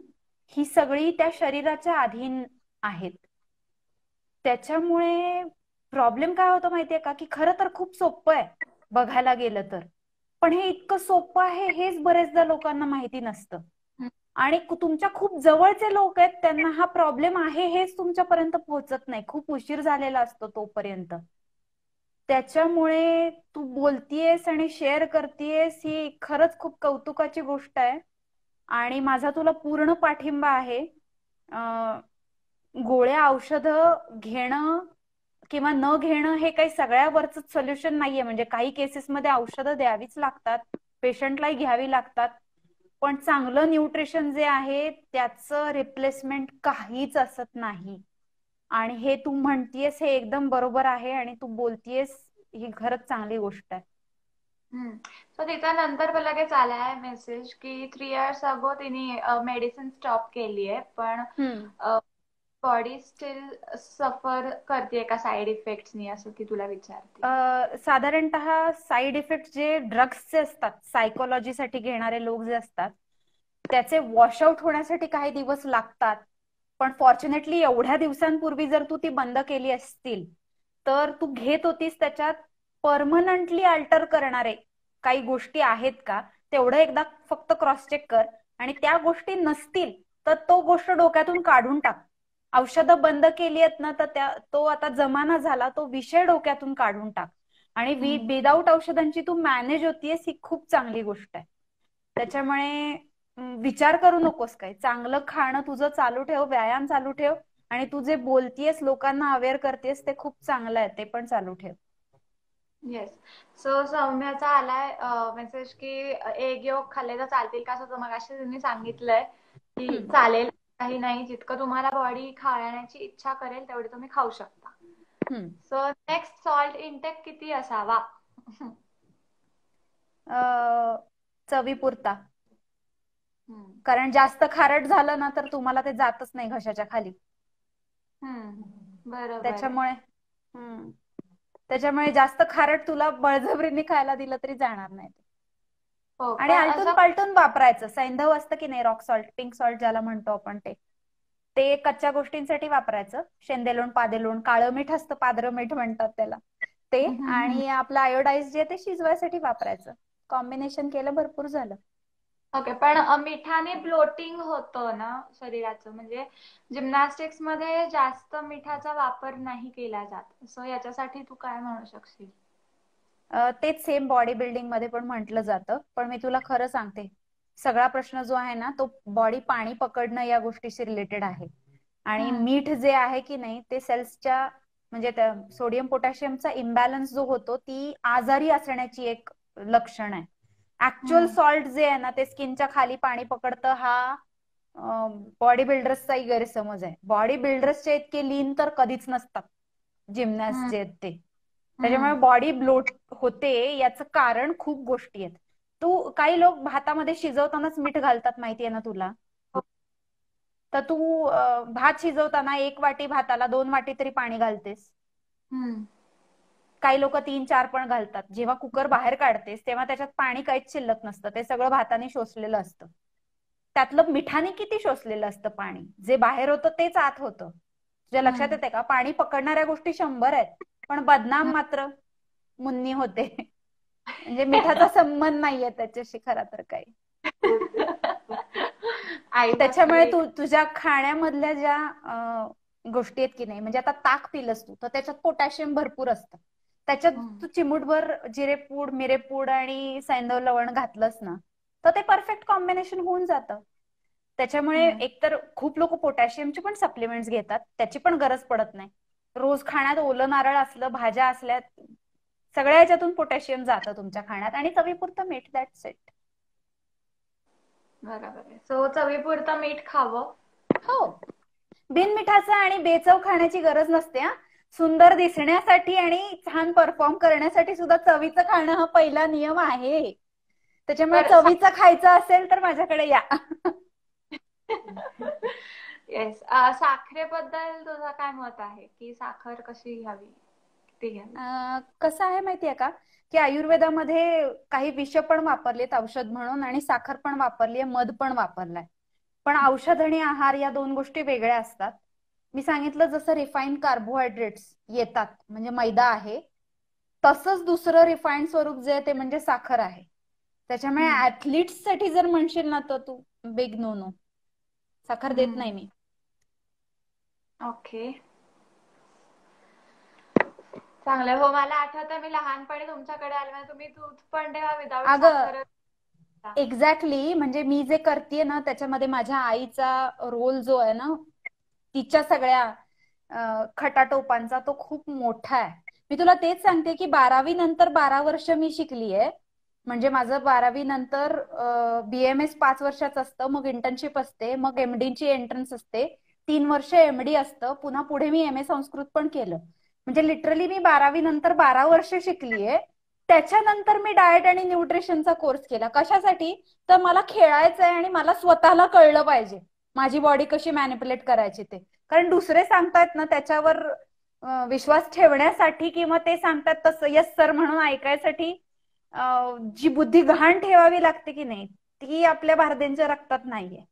ही सगळी त्या शरीराच्या अधीन आहेत. त्याच्यामुळे प्रॉब्लेम काय होतो माहितीये का, की खरं तर खूप सोपं आहे बघायला गेलं तर, पण हे इतकं सोपं आहे हेच बरेचदा लोकांना माहिती नसतं. आणि तुमच्या खूप जवळचे लोक आहेत त्यांना हा प्रॉब्लेम आहे हेच तुमच्यापर्यंत पोहोचत नाही, खूप उशीर झालेला असतो तोपर्यंत. त्याच्यामुळे तू बोलतीयस आणि शेअर करतेयस ही खरंच खूप कौतुकाची गोष्ट आहे आणि माझा तुला पूर्ण पाठिंबा आहे. गोळ्या औषधं घेणं किंवा न घेणं हे काही सगळ्यावरच सोल्युशन नाहीये. म्हणजे काही केसेसमध्ये औषधं द्यावीच लागतात, पेशंटलाही घ्यावी लागतात, पण चांगलं न्यूट्रिशन जे आहे त्याचं रिप्लेसमेंट काहीच असत नाही. आणि हे तू म्हणतीयस हे एकदम बरोबर आहे आणि तू बोलतीयस ही खरंच चांगली गोष्ट आहे. सो तिचा नंतर पण लगेच आलाय मेसेज की 3 years अगो तिने मेडिसिन स्टॉप केली आहे, पण बॉडी स्टील सफर करते का साईड इफेक्ट्सनी, असं ती तुला विचारते. साधारणतः साईड इफेक्ट जे ड्रग्सचे असतात, सायकोलॉजीसाठी घेणारे लोक जे असतात त्याचे वॉशआउट होण्यासाठी काही दिवस लागतात. पण फॉर्च्युनेटली एवढ्या दिवसांपूर्वी जर तू ती बंद केली असतील तर तू घेत होतीस त्याच्यात परमनंटली अल्टर करणारे काही गोष्टी आहेत का तेवढं एकदा फक्त क्रॉस चेक कर. आणि त्या गोष्टी नसतील तर तो गोष्ट डोक्यातून काढून टाक. औषधं बंद केली आहेत ना तर तो आता जमाना झाला, तो विषय डोक्यातून काढून टाक. आणि विदाऊट औषधांची तू मॅनेज होतीयस ही खूप चांगली गोष्ट आहे. त्याच्यामुळे विचार करू नकोस, काय चांगलं खाणं तुझं चालू ठेव, व्यायाम चालू ठेव आणि तू जे बोलतीयस लोकांना अवेअर करतेस ते खूप चांगलं आहे, ते पण चालू ठेव. येस. सो सौम्याचा आलाय मेसेज की एग योग खाल्ले तर चालतील का, असं मगाशी तुम्ही सांगितलंय की चालेल, काही नाही, जितकं तुम्हाला बॉडी खाण्याची इच्छा करेल तेवढे तुम्ही खाऊ शकता. सो नेक्स्ट, सॉल्ट इंटेक किती असावा? चवीपुरता. कारण जास्त खारट झालं ना तर तुम्हाला ते जातच नाही घशाच्या खाली. बरोबर. त्याच्यामुळे जास्त खारट तुला बळजबरीने खायला दिलं तरी जाणार नाही. आणि आलटून पालटून वापरायचं. सैंधव असतं की नाही, रॉक सॉल्ट, पिंक सॉल्ट ज्याला म्हणतो आपण, ते कच्च्या गोष्टींसाठी वापरायचं. शेंदेलोण, पादेलोण, काळं मीठ असतं, पांढरं मीठ म्हणतात त्याला ते, आणि आपलं आयोडाईज जे ते शिजवायसाठी वापरायचं. कॉम्बिनेशन केलं भरपूर झालं. ओके. पण मिठाने ब्लोटिंग होतं ना शरीराचं, म्हणजे जिम्नॅस्टिक्स मध्ये जास्त मिठाचा वापर नाही केला जात. सो याच्यासाठी तू काय म्हणू शकशील? तेच सेम बॉडी बिल्डिंग मध्ये पण म्हटलं जातं. पण मी तुला खरं सांगते, सगळा प्रश्न जो आहे ना तो बॉडी पाणी पकडणं या गोष्टीशी रिलेटेड आहे. आणि मीठ जे आहे की नाही ते सेल्सच्या म्हणजे सोडियम पोटॅशियमचा इम्बॅलन्स जो होतो ती आजारी असण्याची एक लक्षण आहे. ऍक्च्युअल सॉल्ट जे आहे ना ते स्किनच्या खाली पाणी पकडतं, हा बॉडी बिल्डर्सचाही गैरसमज आहे. बॉडी बिल्डर्सचे इतके लीन तर कधीच नसतात जिमनॅस्ट जे आहेत ते. त्याच्यामुळे बॉडी ब्लोट होते याचं कारण खूप गोष्टी आहेत. काही लोक भातामध्ये शिजवतानाच मीठ घालतात, माहितीये ना तुला. तर तू भात शिजवताना 1 वाटी भाताला 2 वाटी तरी पाणी घालतेस. काही लोक 3-4 पण घालतात. जेव्हा कुकर बाहेर काढतेस तेव्हा त्याच्यात पाणी काहीच शिल्लक नसतं, ते सगळं भाताने शोषलेलं असतं. त्यातलं मिठाने किती शोषलेलं असतं पाणी, जे बाहेर होतं तेच आत होतं. तुझ्या लक्षात येते का? पाणी पकडणाऱ्या गोष्टी 100 आहेत, पण बदनाम मात्र मुन्नी होते. म्हणजे मिठाचा संबंध नाहीये त्याच्याशी खरा तर काही. त्याच्यामुळे तुझ्या खाण्यामधल्या ज्या गोष्टी आहेत की नाही, म्हणजे आता ताक पिलंस तू तर त्याच्यात पोटॅशियम भरपूर असतं. त्याच्यात तू चिमूटभर जिरेपूड, मिरेपूड आणि सैंधव लवण घातलंस ना तर ते परफेक्ट कॉम्बिनेशन होऊन जातं. त्याच्यामुळे एकतर खूप लोक पोटॅशियमचे पण सप्लिमेंट्स घेतात, त्याची पण गरज पडत नाही. रोज खाण्यात ओलं नारळ असलं, भाज्या असल्या, सगळ्या याच्यातून पोटॅशियम जातं तुमच्या खाण्यात, आणि चवीपुरतं मीठ, दॅट्स इट. बरोबर आहे. सो चवीपुरतं मीठ खावं. हो, बिनमिठाचं आणि बेचव खाण्याची गरज नसते. सुंदर दिसण्यासाठी आणि छान परफॉर्म करण्यासाठी सुद्धा चवीचं खाणं हा पहिला नियम आहे. त्याच्यामुळे चवीचं खायचं असेल तर माझ्याकडे या. येस. साखरेबद्दल तुझं काय मत आहे, की साखर कशी घ्यावी, किती घ्यावी? कसं आहे माहितीये का, की आयुर्वेदामध्ये काही विष पण वापरलेत औषध म्हणून, आणि साखर पण वापरली आहे, मध पण वापरलाय. पण औषध आणि आहार या 2 गोष्टी वेगळ्या असतात. मी सांगितलं जसं रिफाईंड कार्बोहायड्रेट्स येतात म्हणजे मैदा आहे, तसंच दुसरं रिफाईंड स्वरूप जे आहे ते म्हणजे साखर आहे. त्याच्यामुळे ऍथलीट्स साठी जर म्हणशील ना तर तू बिग नो नो, साखर देत नाही मी. ओके, चांगलं. हो, मला आठवतं मी लहानपणी तुमच्याकडे आले, तुम्ही दूध पण तेव्हा विदाउट साखर. एक्झॅक्टली, म्हणजे मी जे करते ना त्याच्यामध्ये माझ्या आईचा रोल जो आहे ना, तिच्या सगळ्या खटाटोपांचा तो खूप मोठा आहे. मी तुला तेच सांगते की 12वी नंतर 12 वर्ष मी शिकलीये. म्हणजे माझं 12वी नंतर BMS 5 वर्षाचं असतं, मग इंटर्नशिप असते, मग MD ची एंट्रन्स असते, 3 वर्ष MD असतं, पुन्हा पुढे मी MA संस्कृत पण केलं. म्हणजे लिटरली मी 12वी नंतर 12 वर्ष शिकलीये. त्याच्यानंतर मी डाएट आणि न्यूट्रिशनचा कोर्स केला. कशासाठी? तर मला खेळायचंय आणि मला स्वतःला कळलं पाहिजे माझी बॉडी कशी मॅनिप्युलेट करायची ते. कारण दुसरे सांगतायत ना त्याच्यावर विश्वास ठेवण्यासाठी, किंवा ते सांगतात तसं यस सर म्हणून ऐकायसाठी जी बुद्धी गहाण ठेवावी लागते की नाही, ती आपल्या भारतीयांच्या रक्तात नाहीये.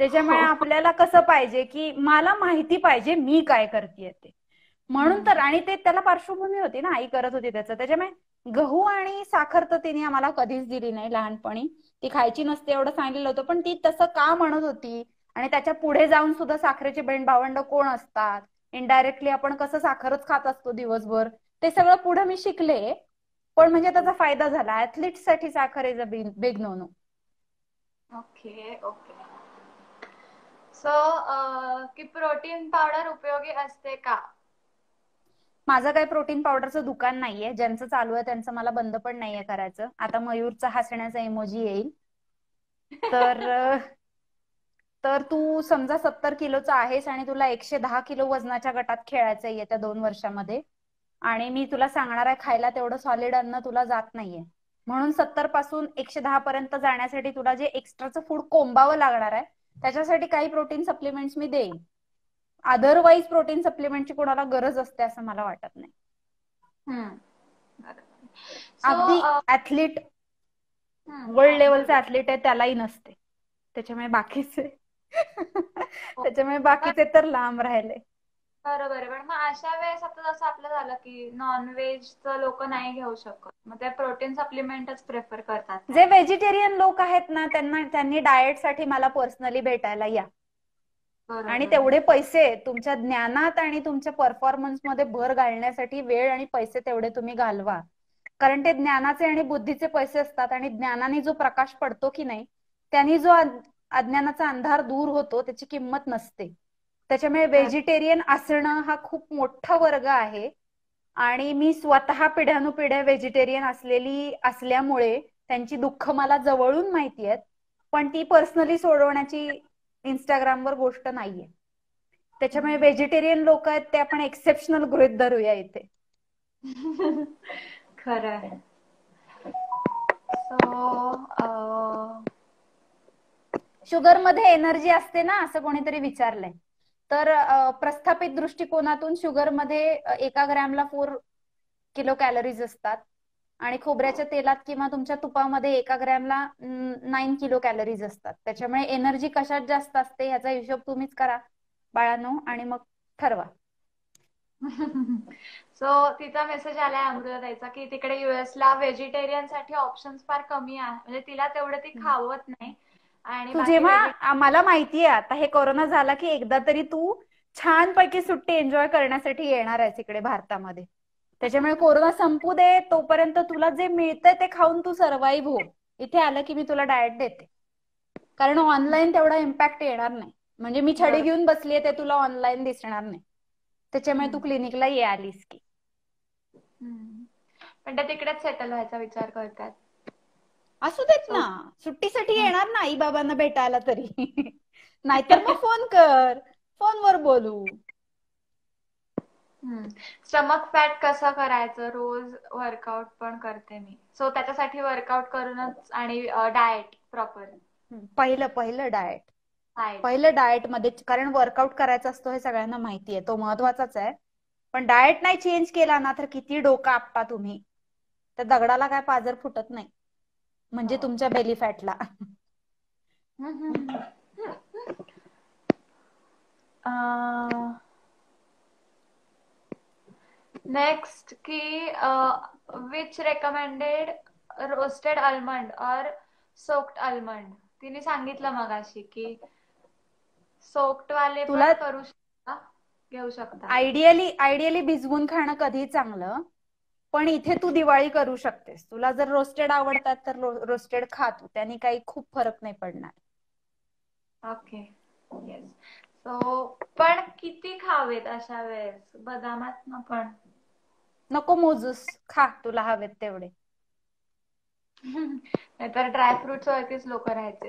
त्याच्यामुळे आपल्याला कसं पाहिजे की मला माहिती पाहिजे मी काय करतेय ते. म्हणून तर, आणि ते त्याला पार्श्वभूमी होती ना, आई करत होती त्याचं. त्याच्यामुळे गहू आणि साखर तर तिने आम्हाला कधीच दिली नाही लहानपणी, ती खायची नसते एवढं सांगितलं होतं. पण ती तसं का म्हणत होती, आणि त्याच्या पुढे जाऊन सुद्धा साखरेचे बहीण भावंड कोण असतात, इनडायरेक्टली आपण कसं साखरच खात असतो दिवसभर, ते सगळं पुढे मी शिकले. पण म्हणजे त्याचा फायदा झाला. ऍथलीट साठी साखर is a big no no. Okay okay. So की प्रोटीन पावडर उपयोगी असते का? माझं काही प्रोटीन पावडरचं दुकान नाहीये. ज्यांचं चालू आहे त्यांचं मला बंद पण नाहीये करायचं. आता मयूरचा हसण्याचा इमोजी येईल. तर तू समजा 70 किलोचा आहेस आणि तुला 110 किलो वजनाच्या गटात खेळायचं आहे येत्या 2 वर्षामध्ये, आणि मी तुला सांगणार आहे खायला तेवढं सॉलिड अन्न तुला जात नाहीये, म्हणून 70 पासून 110 पर्यंत जाण्यासाठी तुला जे एक्स्ट्राचं फूड कोंबावं लागणार आहे त्याच्यासाठी काही प्रोटीन सप्लिमेंट्स मी देईन. अदरवाईज प्रोटीन सप्लिमेंटची कोणाला गरज असते असं मला वाटत नाही. अगदी ऍथलीट, वर्ल्ड लेवलचा ऍथलीट आहे त्यालाही नसते. त्याच्यामुळे बाकीचे तर लांब राहिले. बरोबर आहे. पण मग अशा वेळेस आता जसं आपलं झालं की नॉनव्हेजचं लोक नाही घेऊ शकत, मग ते प्रोटीन सप्लिमेंटच प्रेफर करतात. जे व्हेजिटेरियन लोक आहेत ना त्यांनी डाएट साठी मला पर्सनली भेटायला या, आणि तेवढे पैसे तुमच्या ज्ञानात आणि तुमच्या परफॉर्मन्स मध्ये भर घालण्यासाठी वेळ आणि पैसे तेवढे तुम्ही घालवा. कारण ते ज्ञानाचे आणि बुद्धीचे पैसे असतात, आणि ज्ञानाने जो प्रकाश पडतो की नाही त्यांनी जो अज्ञानाचा अंधार दूर होतो त्याची किंमत नसते. त्याच्यामुळे व्हेजिटेरियन असणं हा खूप मोठा वर्ग आहे, आणि मी स्वतः पिढ्यानुपिढ्या व्हेजिटेरियन असल्यामुळे त्यांची दुःख मला जवळून माहिती आहेत. पण ती पर्सनली सोडवण्याची इंस्टाग्रामवर गोष्ट नाहीये. त्याच्यामुळे व्हेजिटेरियन लोक आहेत ते आपण एक्सेप्शनल गृहीत धरूया इथे. खरं आहे. सो शुगर मध्ये एनर्जी असते ना असं कोणीतरी विचारलंय. तर प्रस्थापित दृष्टिकोनातून शुगर मध्ये 1 ग्रॅमला किलो कॅलरीज असतात आणि खोबऱ्याच्या तेलात किंवा तुमच्या तुपामध्ये 1 ग्रॅमला 9 किलो कॅलरीज असतात. त्याच्यामुळे एनर्जी कशात जास्त असते याचा हिशोब तुम्हीच करा बाळांनो आणि मग ठरवा. सो तिचा मेसेज आलाय अमृता ताईचा की तिकडे US ला व्हेजिटेरियन साठी ऑप्शन्स फार कमी आहे, म्हणजे तिला तेवढं ती खावत नाही आणि तू बाकी जेव्हा मला माहितीये आता हे कोरोना झाला की एकदा तरी तू छानपैकी सुट्टी एन्जॉय करण्यासाठी येणार आहेस इकडे भारतामध्ये. त्याच्यामुळे कोरोना संपू दे तोपर्यंत तुला जे मिळतंय ते खाऊन तू सर्व्हाइव्ह हो. इथे आलं की मी तुला डाएट देते, कारण ऑनलाईन तेवढा इम्पॅक्ट येणार नाही. म्हणजे मी छडी बरोबर. घेऊन बसलीये ते तुला ऑनलाईन दिसणार नाही. त्याच्यामुळे तू क्लिनिकला ये आलीस की. पण त्या तिकडेच सेटल व्हायचा विचार करतात. असू देत ना, सुट्टीसाठी येणार ना आई बाबांना भेटायला तरी. नाहीतर मग फोन कर, फोनवर बोलू. स्टमक फॅट कसं करायचं, रोज वर्कआउट पण करते मी. सो त्याच्यासाठी वर्कआउट करूनच आणि डाएट प्रॉपर. पहिलं डाएट मध्ये, कारण वर्कआउट करायचा असतो हे सगळ्यांना माहितीये, तो महत्वाचाच आहे. पण डाएट नाही चेंज केला ना तर किती डोकं आपटा तुम्ही, त्या दगडाला काय पाजर फुटत नाही. म्हणजे तुमच्या बेली फॅटला. नेक्स्ट की विच रेकमेंडेड रोस्टेड आल्मंड और सोक्ड आल्मंड. तिने सांगितलं मगाशी की सोक्ड वाले तुला पण करू शकता, घेऊ शकता. आयडियली भिजवून खाणं कधी चांगलं, पण इथे तू दिवाळी करू शकतेस. तुला जर रोस्टेड आवडतात तर रोस्टेड खा तू, त्यांनी काही खूप फरक नाही पडणार. Okay yes. सो पण किती खावेत अशा वेळेस, बदामात ना पण नको मोजूस, खा तुला हवेत तेवढे. नाहीतर ड्रायफ्रुट्स वरतीच लोक राहायचे.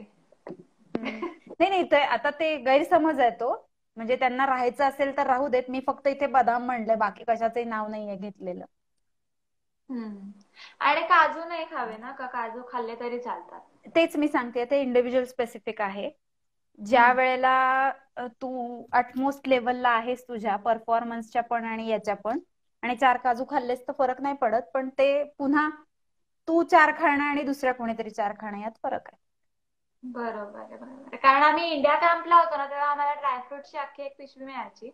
नाही ते आता ते गैरसमज आहे तो, म्हणजे त्यांना राहायचं असेल तर राहू देत. मी फक्त इथे बदाम म्हणलंय, बाकी कशाचंही नाव नाहीये घेतलेलं. आणि काजू नाही खावे ना का, काजू खाल्ले तरी चालतात? तेच मी सांगते, ते इंडिव्हिज्युअल स्पेसिफिक आहे. ज्या वेळेला तू अटमोस्ट लेवलला आहेस तुझ्या परफॉर्मन्सच्या पण आणि याच्या पण, आणि 4 काजू खाल्लेस तर फरक नाही पडत. पण ते पुन्हा तू 4 खाणं आणि दुसऱ्या कोणीतरी 4 खाणं यात फरक आहे. बरोबर आहे, बरोबर आहे. कारण आम्ही इंडिया कॅम्पला होतो ना तेव्हा आम्हाला ड्रायफ्रुटची अख्खी एक पिशवी मिळायची.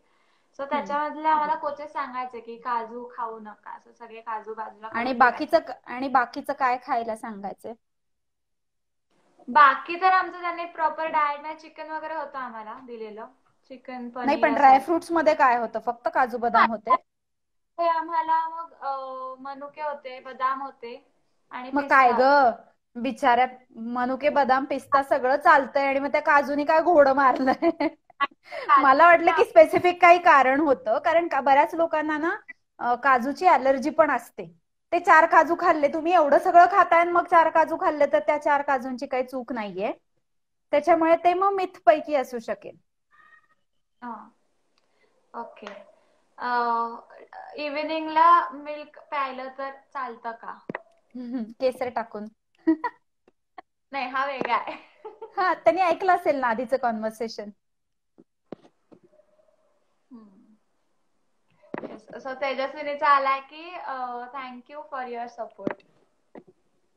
सो त्याच्यामधले आम्हाला कोचेस सांगायचे की काजू खाऊ नका, असं सगळे काजू बाजूला आणि काढून ठेवायचे. बाकीचं काय खायला सांगायचं? बाकी तर आमचं त्यांनी प्रॉपर डाएट नाही, चिकन वगैरे होतं आम्हाला दिलेलं, चिकन नाही, पनीर पण असं. ड्रायफ्रुट्स मध्ये काय होतं? फक्त काजू बदाम होते? ते आम्हाला मग मनुके होते, बदाम होते आणि मग काय पिस्ता ग होता. बिचाऱ्या, मनुके बदाम पिस्ता सगळं चालतंय आणि मग त्या काजूनी काय घोडं मारलंय? मला वाटलं की स्पेसिफिक काही कारण होतं, कारण बऱ्याच लोकांना ना काजूची अलर्जी पण असते. ते 4 काजू खाल्ले, तुम्ही एवढं सगळं खाताय मग 4 काजू खाल्ले तर त्या 4 काजूंची काही चूक नाहीये. त्याच्यामुळे ते मग मिथ पैकी असू शकेल. ओके. इव्हिनिंगला मिल्क प्यायलं तर चालतं का? केसर टाकून. नाही, हा वेगळा आहे. हा, त्यांनी ऐकलं असेल ना आधीचं कॉन्व्हर्सेशन. सो तेजस्विनीचा आलाय की thank you for your support.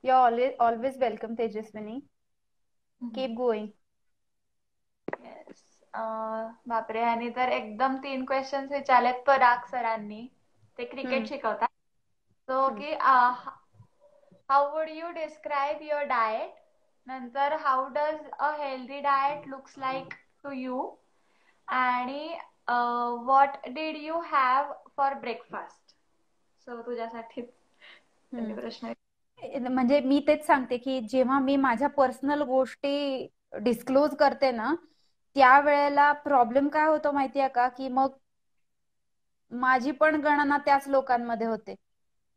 You are always welcome Tejaswini. Keep going. बापरे, आणि तर एकदम 3 क्वेश्चन्स विचारलेत पराग सरांनी. ते क्रिकेट शिकवतात. सो की how would you describe your diet, नंतर how does a healthy diet looks like to you, आणि what did you have for breakfast. So तुझ्यासाठी प्रश्न. म्हणजे मी तेच सांगते की जेव्हा मी माझ्या पर्सनल गोष्टी डिस्क्लोज करते ना, त्यावेळेला प्रॉब्लेम काय होतो माहितीये का, की मग माझी पण गणना त्याच लोकांमध्ये होते.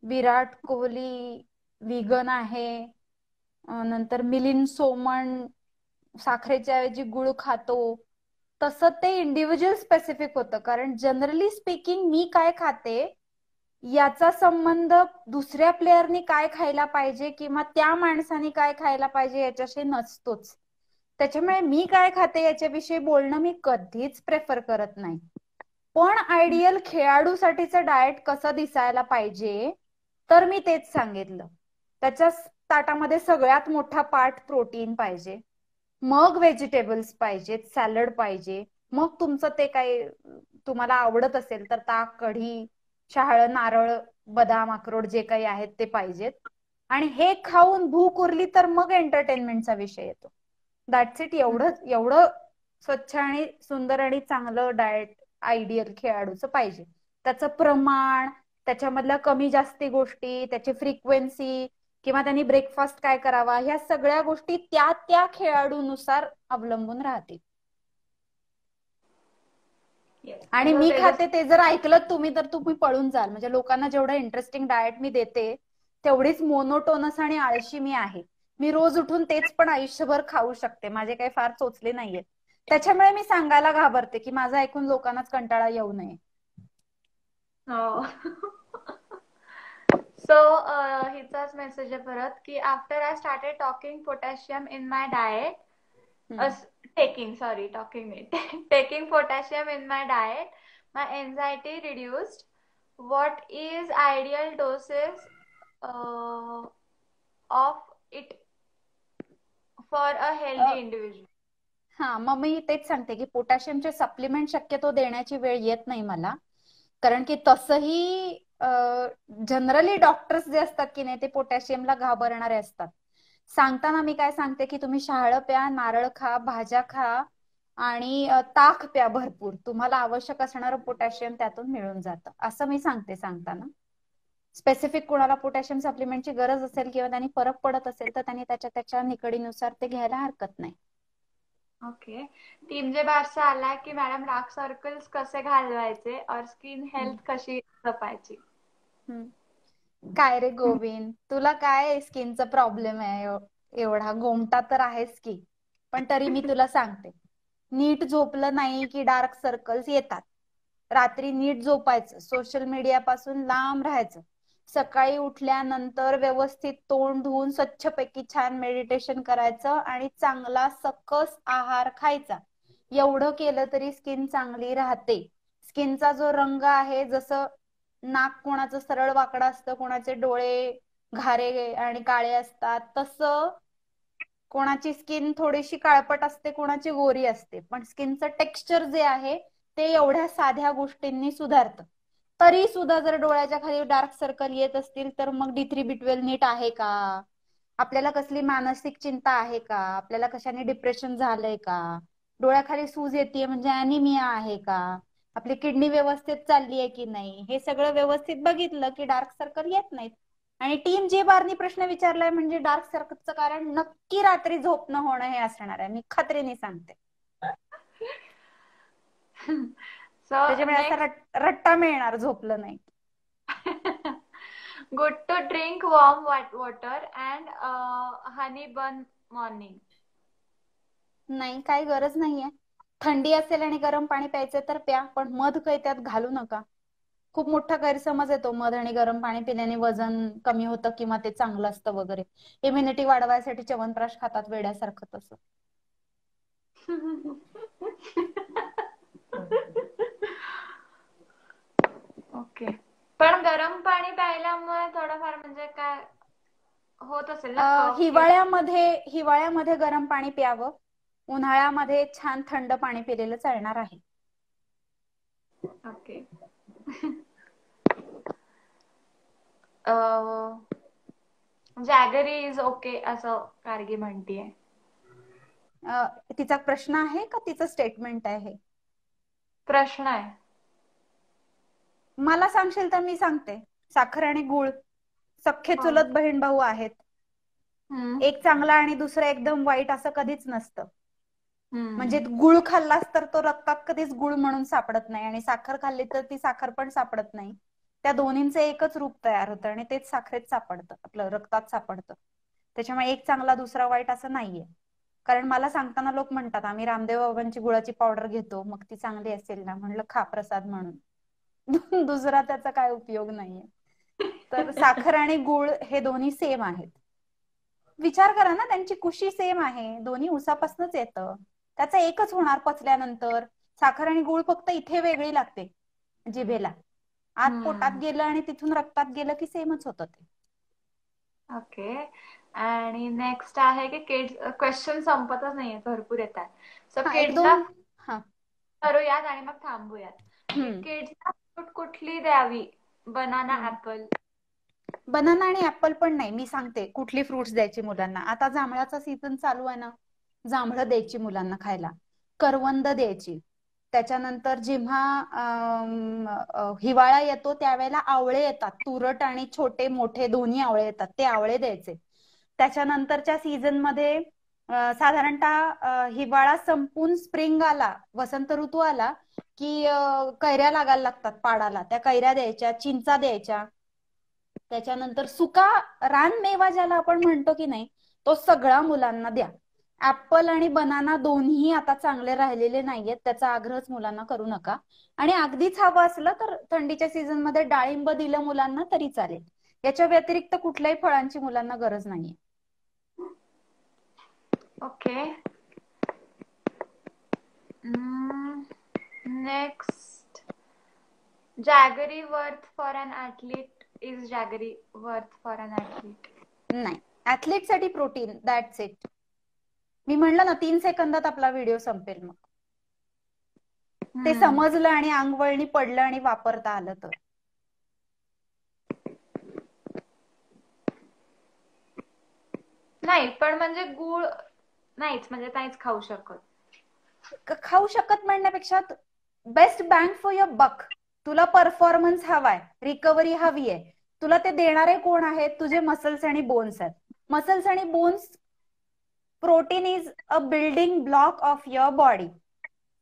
विराट कोहली विगन आहे, नंतर मिलिंद सोमण साखरेच्या ऐवजी गुळ खातो. तसं ते इंडिव्हिज्युअल स्पेसिफिक होतं, कारण जनरली स्पीकिंग मी काय खाते याचा संबंध दुसऱ्या प्लेयरनी काय खायला पाहिजे किंवा त्या माणसाने काय खायला पाहिजे याच्याशी नसतोच. त्याच्यामुळे मी काय खाते याच्याविषयी बोलणं मी कधीच प्रेफर करत नाही. पण आयडियल खेळाडूसाठीचं डाएट कसं दिसायला पाहिजे तर मी तेच सांगितलं, त्याच्या ताटामध्ये सगळ्यात मोठा पार्ट प्रोटीन पाहिजे, मग व्हेजिटेबल्स पाहिजेत, सॅलड पाहिजे, मग तुमचं ते काही तुम्हाला आवडत असेल तर ताक, कढी, शहाळं, नारळ, बदाम, अक्रोड जे काही आहेत ते पाहिजेत. आणि हे खाऊन भूक उरली तर मग एंटरटेनमेंटचा विषय येतो. That's it. एवढं स्वच्छ आणि सुंदर आणि चांगलं डाएट आयडियल खेळाडूचं पाहिजे. त्याचं प्रमाण, त्याच्यामधल्या कमी जास्ती गोष्टी, त्याची फ्रिक्वेन्सी किंवा त्यांनी ब्रेकफास्ट काय करावा, ह्या सगळ्या गोष्टी त्या त्या खेळाडूनुसार अवलंबून राहतील. आणि मी खाते ते जर ऐकलं तुम्ही तर तुम्ही पळून जाल. म्हणजे लोकांना जेवढं इंटरेस्टिंग डाएट मी देते तेवढीच मोनोटोनस आणि आळशी मी आहे. मी रोज उठून तेच पण आयुष्यभर खाऊ शकते, माझे काही फार चोचले नाहीये. त्याच्यामुळे मी सांगायला घाबरते की माझं ऐकून लोकांनाच कंटाळा येऊ नये. सो हिचाच मेसेज आहे परत की after I started talking potassium in my diet, taking potassium in my diet, my anxiety reduced. What is ideal doses of it for a healthy individual? हा, मग मी तेच सांगते की पोटॅशियमचे सप्लिमेंट शक्यतो देण्याची वेळ येत नाही मला, कारण की तसंही जनरली डॉक्टर्स जे असतात की नाही ते पोटॅशियमला घाबरणारे असतात. सांगताना मी काय सांगते की तुम्ही शहाळं प्या, नारळ खा, भाज्या खा आणि ताक प्या भरपूर, तुम्हाला आवश्यक असणारं पोटॅशियम त्यातून मिळून जातं, असं मी सांगते सांगताना. स्पेसिफिक कोणाला पोटॅशियम सप्लिमेंटची गरज असेल किंवा त्यांनी फरक पडत असेल तर त्यांनी त्याच्या निकडीनुसार ते घ्यायला हरकत नाही. ओके. टीम जे बारचा आलाय की मॅडम डार्क सर्कल्स कसे घालवायचे और स्किन हेल्थ कशी जपायची. काय रे गोविंद, तुला काय स्किनचा प्रॉब्लेम आहे? एवढा गोमटा तर आहेस की. पण तरी मी तुला सांगते, नीट झोपलं नाही की डार्क सर्कल्स येतात. रात्री नीट झोपायचं, सोशल मीडिया पासून लांब राहायचं, सकाळी उठल्यानंतर व्यवस्थित तोंड धुवून स्वच्छपैकी छान मेडिटेशन करायचं आणि चांगला सकस आहार खायचा. एवढं केलं तरी स्किन चांगली राहते. स्किनचा जो रंग आहे, जसं नाक कोणाचं सरळ वाकडं असतं, कोणाचे डोळे घारे आणि काळे असतात, तसं कोणाची स्किन थोडीशी काळपट असते, कोणाची गोरी असते, पण स्किनचं टेक्स्चर जे आहे ते एवढ्या साध्या गोष्टींनी सुधारतं. तरी सुद्धा जर डोळ्याच्या खाली डार्क सर्कल येत असतील तर मग D3B12 नीट आहे का, आपल्याला कसली मानसिक चिंता आहे का, आपल्याला कशाने डिप्रेशन झालंय का, डोळ्याखाली सूज येते म्हणजे अॅनिमिया आहे का, आपली किडनी व्यवस्थित चालली आहे की नाही, हे सगळं व्यवस्थित बघितलं की डार्क सर्कल येत नाहीत. आणि टीम जे बारनी प्रश्न विचारलाय म्हणजे डार्क सर्कलचं कारण नक्की रात्री झोप न होणं हे असणार आहे, मी खात्रीने सांगते. त्याच्यामुळे असा रट्टा मिळणार झोपलं नाही. Good to drink warm water and honey bun morning. नाही, काही गरज नाहीये. थंडी असेल आणि गरम पाणी प्यायचं तर प्या, पण मध काही त्यात घालू नका. खूप मोठा गैरसमज येतो मध आणि गरम पाणी पिल्याने वजन कमी होतं किंवा ते चांगलं असतं वगैरे. इम्युनिटी वाढवायसाठी च्यवनप्राश खातात वेड्यासारखं तसं. ओके. पण गरम पाणी प्यायल्यामुळे थोडंफार म्हणजे काय होत असेल ना? हिवाळ्यामध्ये गरम पाणी प्यावं, उन्हाळ्यामध्ये छान थंड पाणी पिलेलं चालणार आहे. ओके. जॅगरी इज ओके असं कारगी म्हणतीये. तिचा प्रश्न आहे का तिचं स्टेटमेंट आहे? प्रश्न आहे. मला सांगशील तर मी सांगते. साखर आणि गुळ सख्खे चुलत बहीण भाऊ आहेत. एक चांगला आणि दुसरं एकदम वाईट असं कधीच नसतं. म्हणजे गुळ खाल्लास तर तो रक्तात कधीच गुळ म्हणून सापडत नाही आणि साखर खाल्ली तर ती साखर पण सापडत नाही. त्या दोन्हींचं एकच रूप तयार होतं आणि तेच साखरेत सापडतं, आपलं रक्तात सापडतं. त्याच्यामुळे एक चांगला दुसरा वाईट असं नाहीये. कारण मला सांगताना लोक म्हणतात आम्ही रामदेव बाबांची गुळाची पावडर घेतो, मग ती चांगली असेल ना. म्हणलं खा प्रसाद म्हणून, दुसरा त्याचा काय उपयोग नाहीये. तर साखर आणि गुळ हे दोन्ही सेम आहेत. विचार करा ना, त्यांची कुशी सेम आहे, दोन्ही उसापासूनच येतं, त्याचा एकच होणार पचल्यानंतर. साखर आणि गुळ फक्त इथे वेगळी लागते जिभेला, आत पोटात गेलं आणि तिथून रक्तात गेलं की सेमच होतं ते. ओके. आणि नेक्स्ट आहे की किड्स, क्वेश्चन संपतच नाहीये, भरपूर येतात. सो हा एक किड्सला दोन. हा. करूयात आणि मग थांबूयात. की किड्सला फ्रूट कुठली द्यावी, बनाना, ऍपल? बनाना आणि ऍपल पण नाही, मी सांगते कुठली फ्रुट्स द्यायची मुलांना. आता जांभळाचा सीझन चालू आहे ना, जांभळं द्यायची मुलांना खायला, करवंद द्यायची. त्याच्यानंतर जेव्हा हिवाळा येतो त्यावेळेला आवळे येतात, तुरट आणि छोटे मोठे दोन्ही आवळे येतात, ते आवळे द्यायचे. त्याच्यानंतरच्या सीझन मध्ये साधारणतः हिवाळा संपून स्प्रिंग आला, वसंत ऋतू आला की कैऱ्या लागायला लागतात पाडाला, त्या कैऱ्या द्यायच्या, चिंचा द्यायच्या. त्याच्यानंतर सुका रानमेवा ज्याला आपण म्हणतो की नाही, तो सगळा मुलांना द्या. ऍपल आणि बनाना दोन्ही आता चांगले राहिलेले नाहीयेत, त्याचा आग्रहच मुलांना करू नका. आणि अगदीच हवं असलं तर थंडीच्या सीझन मध्ये डाळिंब दिलं मुलांना तरी चालेल. याच्या व्यतिरिक्त कुठल्याही फळांची मुलांना गरज नाहीये. Okay. Next, jaggery worth for an athlete? Is jaggery worth for an athlete? नाही, ऍथलीट साठी प्रोटीन, दॅट्स इट. मी म्हणलं ना 3 सेकंदात आपला व्हिडिओ संपेल. मग ते समजलं आणि अंगवळणी पडलं आणि वापरता आलं तर. नाही पण म्हणजे गुळ नाहीच, म्हणजे नाहीच खाऊ शकत. खाऊ शकत म्हणण्यापेक्षा बेस्ट बँग फॉर युअर बक. तुला परफॉर्मन्स हवाय, रिकव्हरी हवी आहे, तुला ते देणारे कोण आहेत? तुझे मसल्स आणि बोन्स आहेत. मसल्स आणि bones, protein is a building block of your body.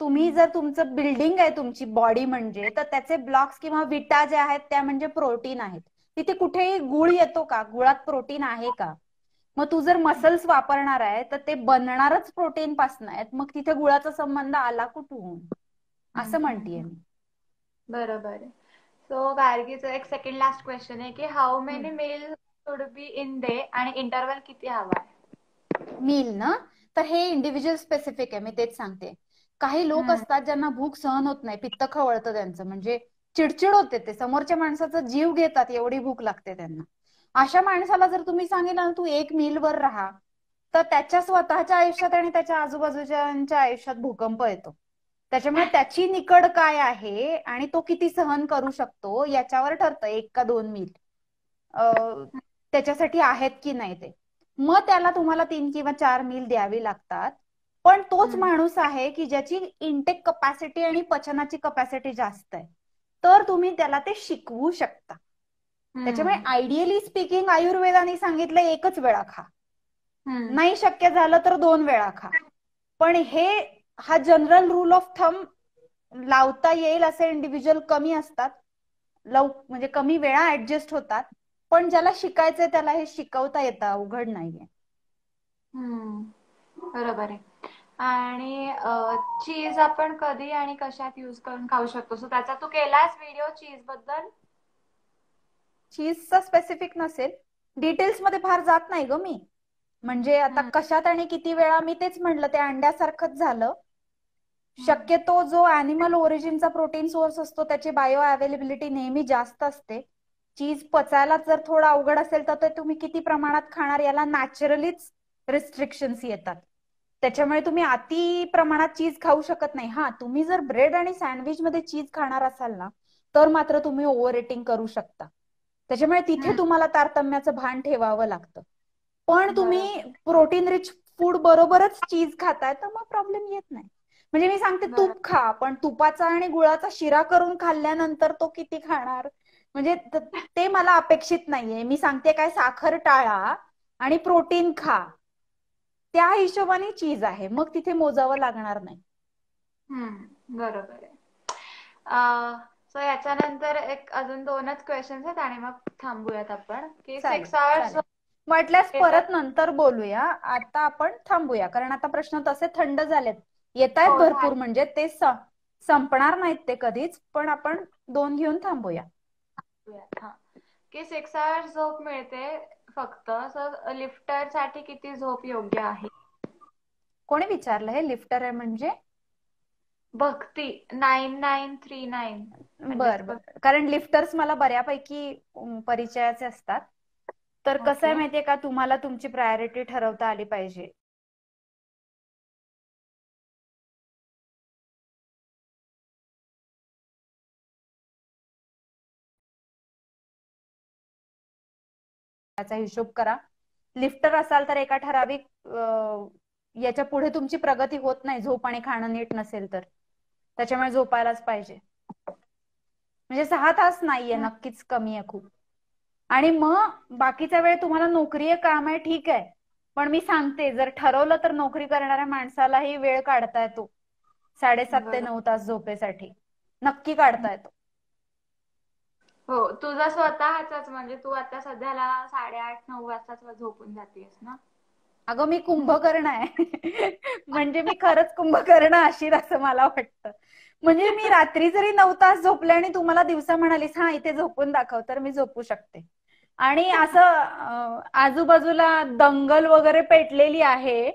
तुम्ही जर तुमचं बिल्डिंग आहे तुमची बॉडी म्हणजे, तर त्याचे ब्लॉक्स किंवा विटा ज्या आहेत त्या म्हणजे प्रोटीन आहेत. तिथे कुठेही गुळ येतो का? गुळात प्रोटीन आहे का? मग तू जर मसल्स वापरणार आहे तर ते बनणारच प्रोटीन पासून आहेत, मग तिथे गुळाचा संबंध आला कुठून, असं म्हणतीये मी. बरोबर आहे. सो गार्गीचं एक सेकंड लास्ट क्वेश्चन आहे की how many meal should be in day, आणि इंटरवल किती हवा आहे? मील ना, तर हे इंडिव्हिज्युअल स्पेसिफिक आहे, मी तेच सांगते. काही लोक असतात ज्यांना भूक सहन होत नाही, पित्त खवळतं त्यांचं, म्हणजे चिडचिड होते, ते समोरच्या माणसाचा जीव घेतात, एवढी भूक लागते त्यांना. अशा माणसाला जर तुम्ही सांगितलं ना तू 1 मीलवर राहा, तर त्याच्या स्वतःच्या आयुष्यात आणि त्याच्या आजूबाजूच्या आयुष्यात भूकंप येतो. त्याच्यामुळे त्याची निकड काय आहे आणि तो किती सहन करू शकतो याच्यावर ठरतं 1 का 2 मील त्याच्यासाठी आहेत की नाही ते. मग त्याला तुम्हाला 3 किंवा 4 मील द्यावी लागतात. पण तोच माणूस आहे की ज्याची इंटेक कपॅसिटी आणि पचनाची कपॅसिटी जास्त आहे, तर तुम्ही त्याला ते शिकवू शकता. त्याच्यामुळे आयडियली स्पीकिंग आयुर्वेदाने सांगितलं 1च वेळा खा, नाही शक्य झालं तर 2 वेळा खा. पण हा जनरल रूल ऑफ थंब लावता येईल असे इंडिव्हिज्युअल कमी असतात, म्हणजे कमी वेळा ऍडजस्ट होतात. पण ज्याला शिकायचंय त्याला हे शिकवता येतं, अवघड नाहीये. बरोबर आहे. आणि चीज आपण कधी आणि कशात युज करून खाऊ शकतो? सो त्याचा तू केलास व्हिडिओ चीज बद्दल? चीजचा स्पेसिफिक नसेल, डिटेल्स मध्ये फार जात नाही ग मी. म्हणजे आता कशात आणि किती वेळा, मी तेच म्हणलं ते अंड्यासारखंच झालं. शक्यतो जो अॅनिमल ओरिजिनचा प्रोटीन सोर्स असतो त्याची बायो अवेलेबिलिटी नेहमी जास्त असते. चीज पचायला जर थोडं अवघड असेल तर ते तुम्ही किती प्रमाणात खाणार याला नॅचरलीच रिस्ट्रिक्शन्स येतात. त्याच्यामुळे तुम्ही अति प्रमाणात चीज खाऊ शकत नाही. हा, तुम्ही जर ब्रेड आणि सँडविच मध्ये चीज खाणार असाल ना, तर मात्र तुम्ही ओव्हर इटिंग करू शकता. त्याच्यामुळे तिथे तुम्हाला तारतम्याचं भान ठेवावं लागतं. पण तुम्ही प्रोटीन रिच फूड बरोबरच चीज खाताय तर मग प्रॉब्लेम येत नाही. म्हणजे मी सांगते तूप खा, पण तुपाचा आणि गुळाचा शिरा करून खाल्ल्यानंतर तो किती खाणार, म्हणजे ते मला अपेक्षित नाहीये. मी सांगते काय, साखर टाळा आणि प्रोटीन खा, त्या हिशोबाने चीज आहे, मग तिथे मोजावं लागणार नाही. बरोबर आहे. सो याच्यानंतर एक अजून 2च क्वेश्चन्स आहेत आणि मग थांबूयात आपण. की 6 आवर्स वाटल्यास परत नंतर बोलूया, आता आपण थांबूया, कारण आता प्रश्न तसे थंड झालेत, येत आहेत भरपूर, म्हणजे ते संपणार नाहीत ते कधीच, पण आपण 2 घेऊन थांबूया. की 6 आवर्स झोप मिळते फक्त, सो लिफ्टर साठी किती झोप योग्य आहे? कोणी विचारलं हे लिफ्टर आहे म्हणजे? भक्ती 9939 बर अंडरस्कोर. बर, कारण लिफ्टर्स मला बऱ्यापैकी परिचयाचे असतात. तर कसं आहे ओके. माहितीये का, तुम्हाला तुमची प्रायोरिटी ठरवता आली पाहिजे. त्याचा हिशोब करा. लिफ्टर असाल तर एका ठराविक याच्या पुढे तुमची प्रगती होत नाही, झोप आणि खाणं नीट नसेल तर. त्याच्यामुळे झोपायलाच पाहिजे. म्हणजे 6 तास नाहीये, हम्म. नक्कीच कमी आहे खूप. आणि मग बाकीचा वेळ तुम्हाला नोकरी आहे, काम आहे, ठीक आहे. पण मी सांगते, जर ठरवलं तर नोकरी करणाऱ्या माणसालाही वेळ काढता येतो 7.5 ते 9 तास झोपेसाठी. नक्की काढता येतो. हो, तुझा स्वतःचाच म्हणजे तू आता सध्याला 8:30-9 वाजता झोपून जातेस ना? अगं मी कुंभकर्ण आहे. म्हणजे मी खरंच कुंभकर्ण अशीर असं मला वाटतं. म्हणजे मी रात्री जरी 9 तास झोपले आणि तुम्हाला दिवसा म्हणालीस हा इथे झोपून दाखव, तर मी झोपू शकते. आणि असं आजूबाजूला दंगल वगैरे पेटलेली आहे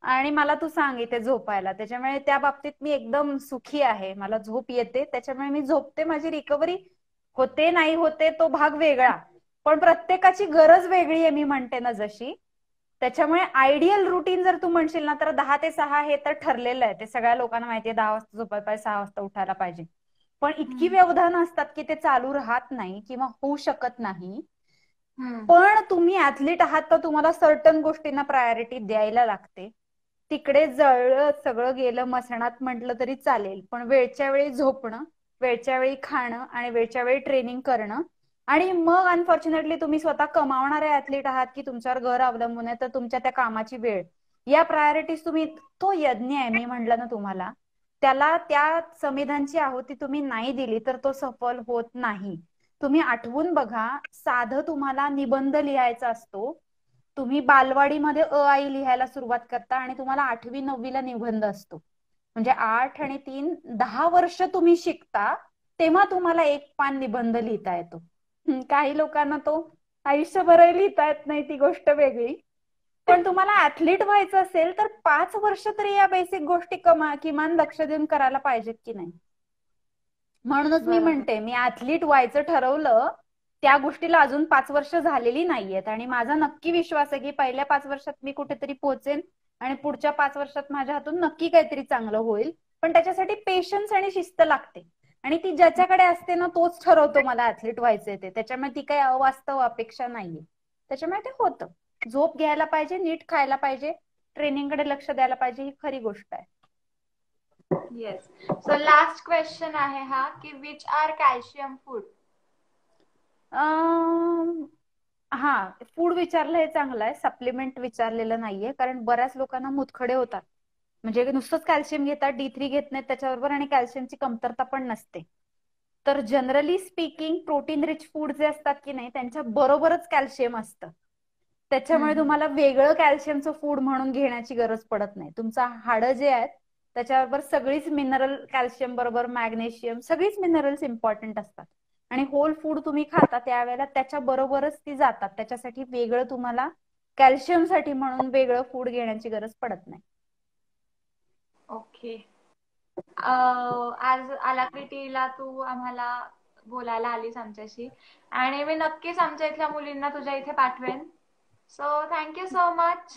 आणि मला तू सांग इथे झोपायला, त्याच्यामुळे त्या बाबतीत मी एकदम सुखी आहे. मला झोप येते, त्याच्यामुळे मी झोपते. माझी रिकव्हरी होते नाही होते तो भाग वेगळा, पण प्रत्येकाची गरज वेगळी आहे, मी म्हणते ना जशी. त्याच्यामुळे आयडियल रुटीन जर तू म्हणशील ना, तर 10 ते 6 हे तर ठरलेलं आहे. ते सगळ्या लोकांना माहितीये, 10 वाजता झोपायला पाहिजे, 6 वाजता उठायला पाहिजे. पण इतकी हम्म. व्यवधान असतात की ते चालू राहत नाही किंवा होऊ शकत नाही. हम्म. पण तुम्ही ऍथलीट आहात तर तुम्हाला सर्टन गोष्टींना प्रायोरिटी द्यायला लागते. तिकडे जळलं सगळं गेलं मसणात म्हटलं तरी चालेल, पण वेळच्या वेळी झोपणं, वेळच्या वेळी खाणं आणि वेळच्या वेळी ट्रेनिंग करणं. आणि मग अनफॉर्च्युनेटली तुम्ही स्वतः कमावणारे ऍथलीट आहात की तुमच्यावर घर अवलंबून आहे, तर तुमच्या त्या कामाची वेळ, या प्रायोरिटीज तुम्ही, तो यज्ञ आहे मी म्हणलं ना तुम्हाला, त्याला त्या संविधानची आहुती तुम्ही नाही दिली तर तो सफल होत नाही. तुम्ही आठवून बघा, साधं तुम्हाला निबंध लिहायचा असतो. तुम्ही बालवाडीमध्ये अ आई लिहायला सुरुवात करता आणि तुम्हाला 8वी 9वीला निबंध असतो. म्हणजे 8 आणि 3 10 वर्ष तुम्ही शिकता, तेव्हा तुम्हाला एक पान निबंध लिहिता येतो. काही लोकांना तो आयुष्यभरही लिहिता येत नाही, ती गोष्ट वेगळी. पण तुम्हाला ऍथलीट व्हायचं असेल तर 5 वर्ष तरी या बेसिक गोष्टी किमान लक्ष देऊन करायला पाहिजेत की नाही. म्हणूनच मी बरोबर. म्हणते, मी ऍथलीट व्हायचं ठरवलं, त्या गोष्टीला अजून 5 वर्ष झालेली नाहीयेत. आणि माझा नक्की विश्वास आहे की पहिल्या 5 वर्षात मी कुठेतरी पोहोचेन आणि पुढच्या 5 वर्षात माझ्या हातून नक्की काहीतरी चांगलं होईल. पण त्याच्यासाठी पेशन्स आणि शिस्त लागते. आणि ती ज्याच्याकडे असते ना, तोच ठरवतो मला ऍथलीट व्हायचंय ते. त्याच्यामुळे ती काही अवास्तव अपेक्षा नाहीये. त्याच्यामुळे ते होतं. झोप घ्यायला पाहिजे, नीट खायला पाहिजे, ट्रेनिंगकडे लक्ष द्यायला पाहिजे, ही खरी गोष्ट आहे. येस. सो लास्ट क्वेश्चन आहे हा की विच आर कॅल्शियम फूड. हा, फूड विचारलं हे चांगलं आहे, सप्लिमेंट विचारलेलं नाहीये. कारण बऱ्याच लोकांना मुतखडे होतात, म्हणजे नुसतंच कॅल्शियम घेतात, D3 घेत नाहीत त्याच्याबरोबर, आणि कॅल्शियमची कमतरता पण नसते. तर generally speaking protein rich food जे असतात की नाही, त्यांच्या बरोबरच कॅल्शियम असतं. त्याच्यामुळे तुम्हाला वेगळं कॅल्शियमचं फूड म्हणून घेण्याची गरज पडत नाही. तुमचा हाडं जे आहेत त्याच्याबरोबर सगळीच मिनरल, कॅल्शियम बरोबर मॅग्नेशियम, सगळीच मिनरल्स इम्पॉर्टंट असतात. आणि होल फूड तुम्ही खाता त्यावेळेला त्याच्या बरोबरच ती जातात. त्याच्यासाठी वेगळं तुम्हाला कॅल्शियम साठी म्हणून वेगळं फूड घेण्याची गरज पडत नाही. ओके. आज अलाक्रिटीला तू आम्हाला बोलायला आलीस आमच्याशी, आणि मी नक्कीच आमच्या इथल्या मुलींना तुझ्या इथे पाठवेन. So thank you so much.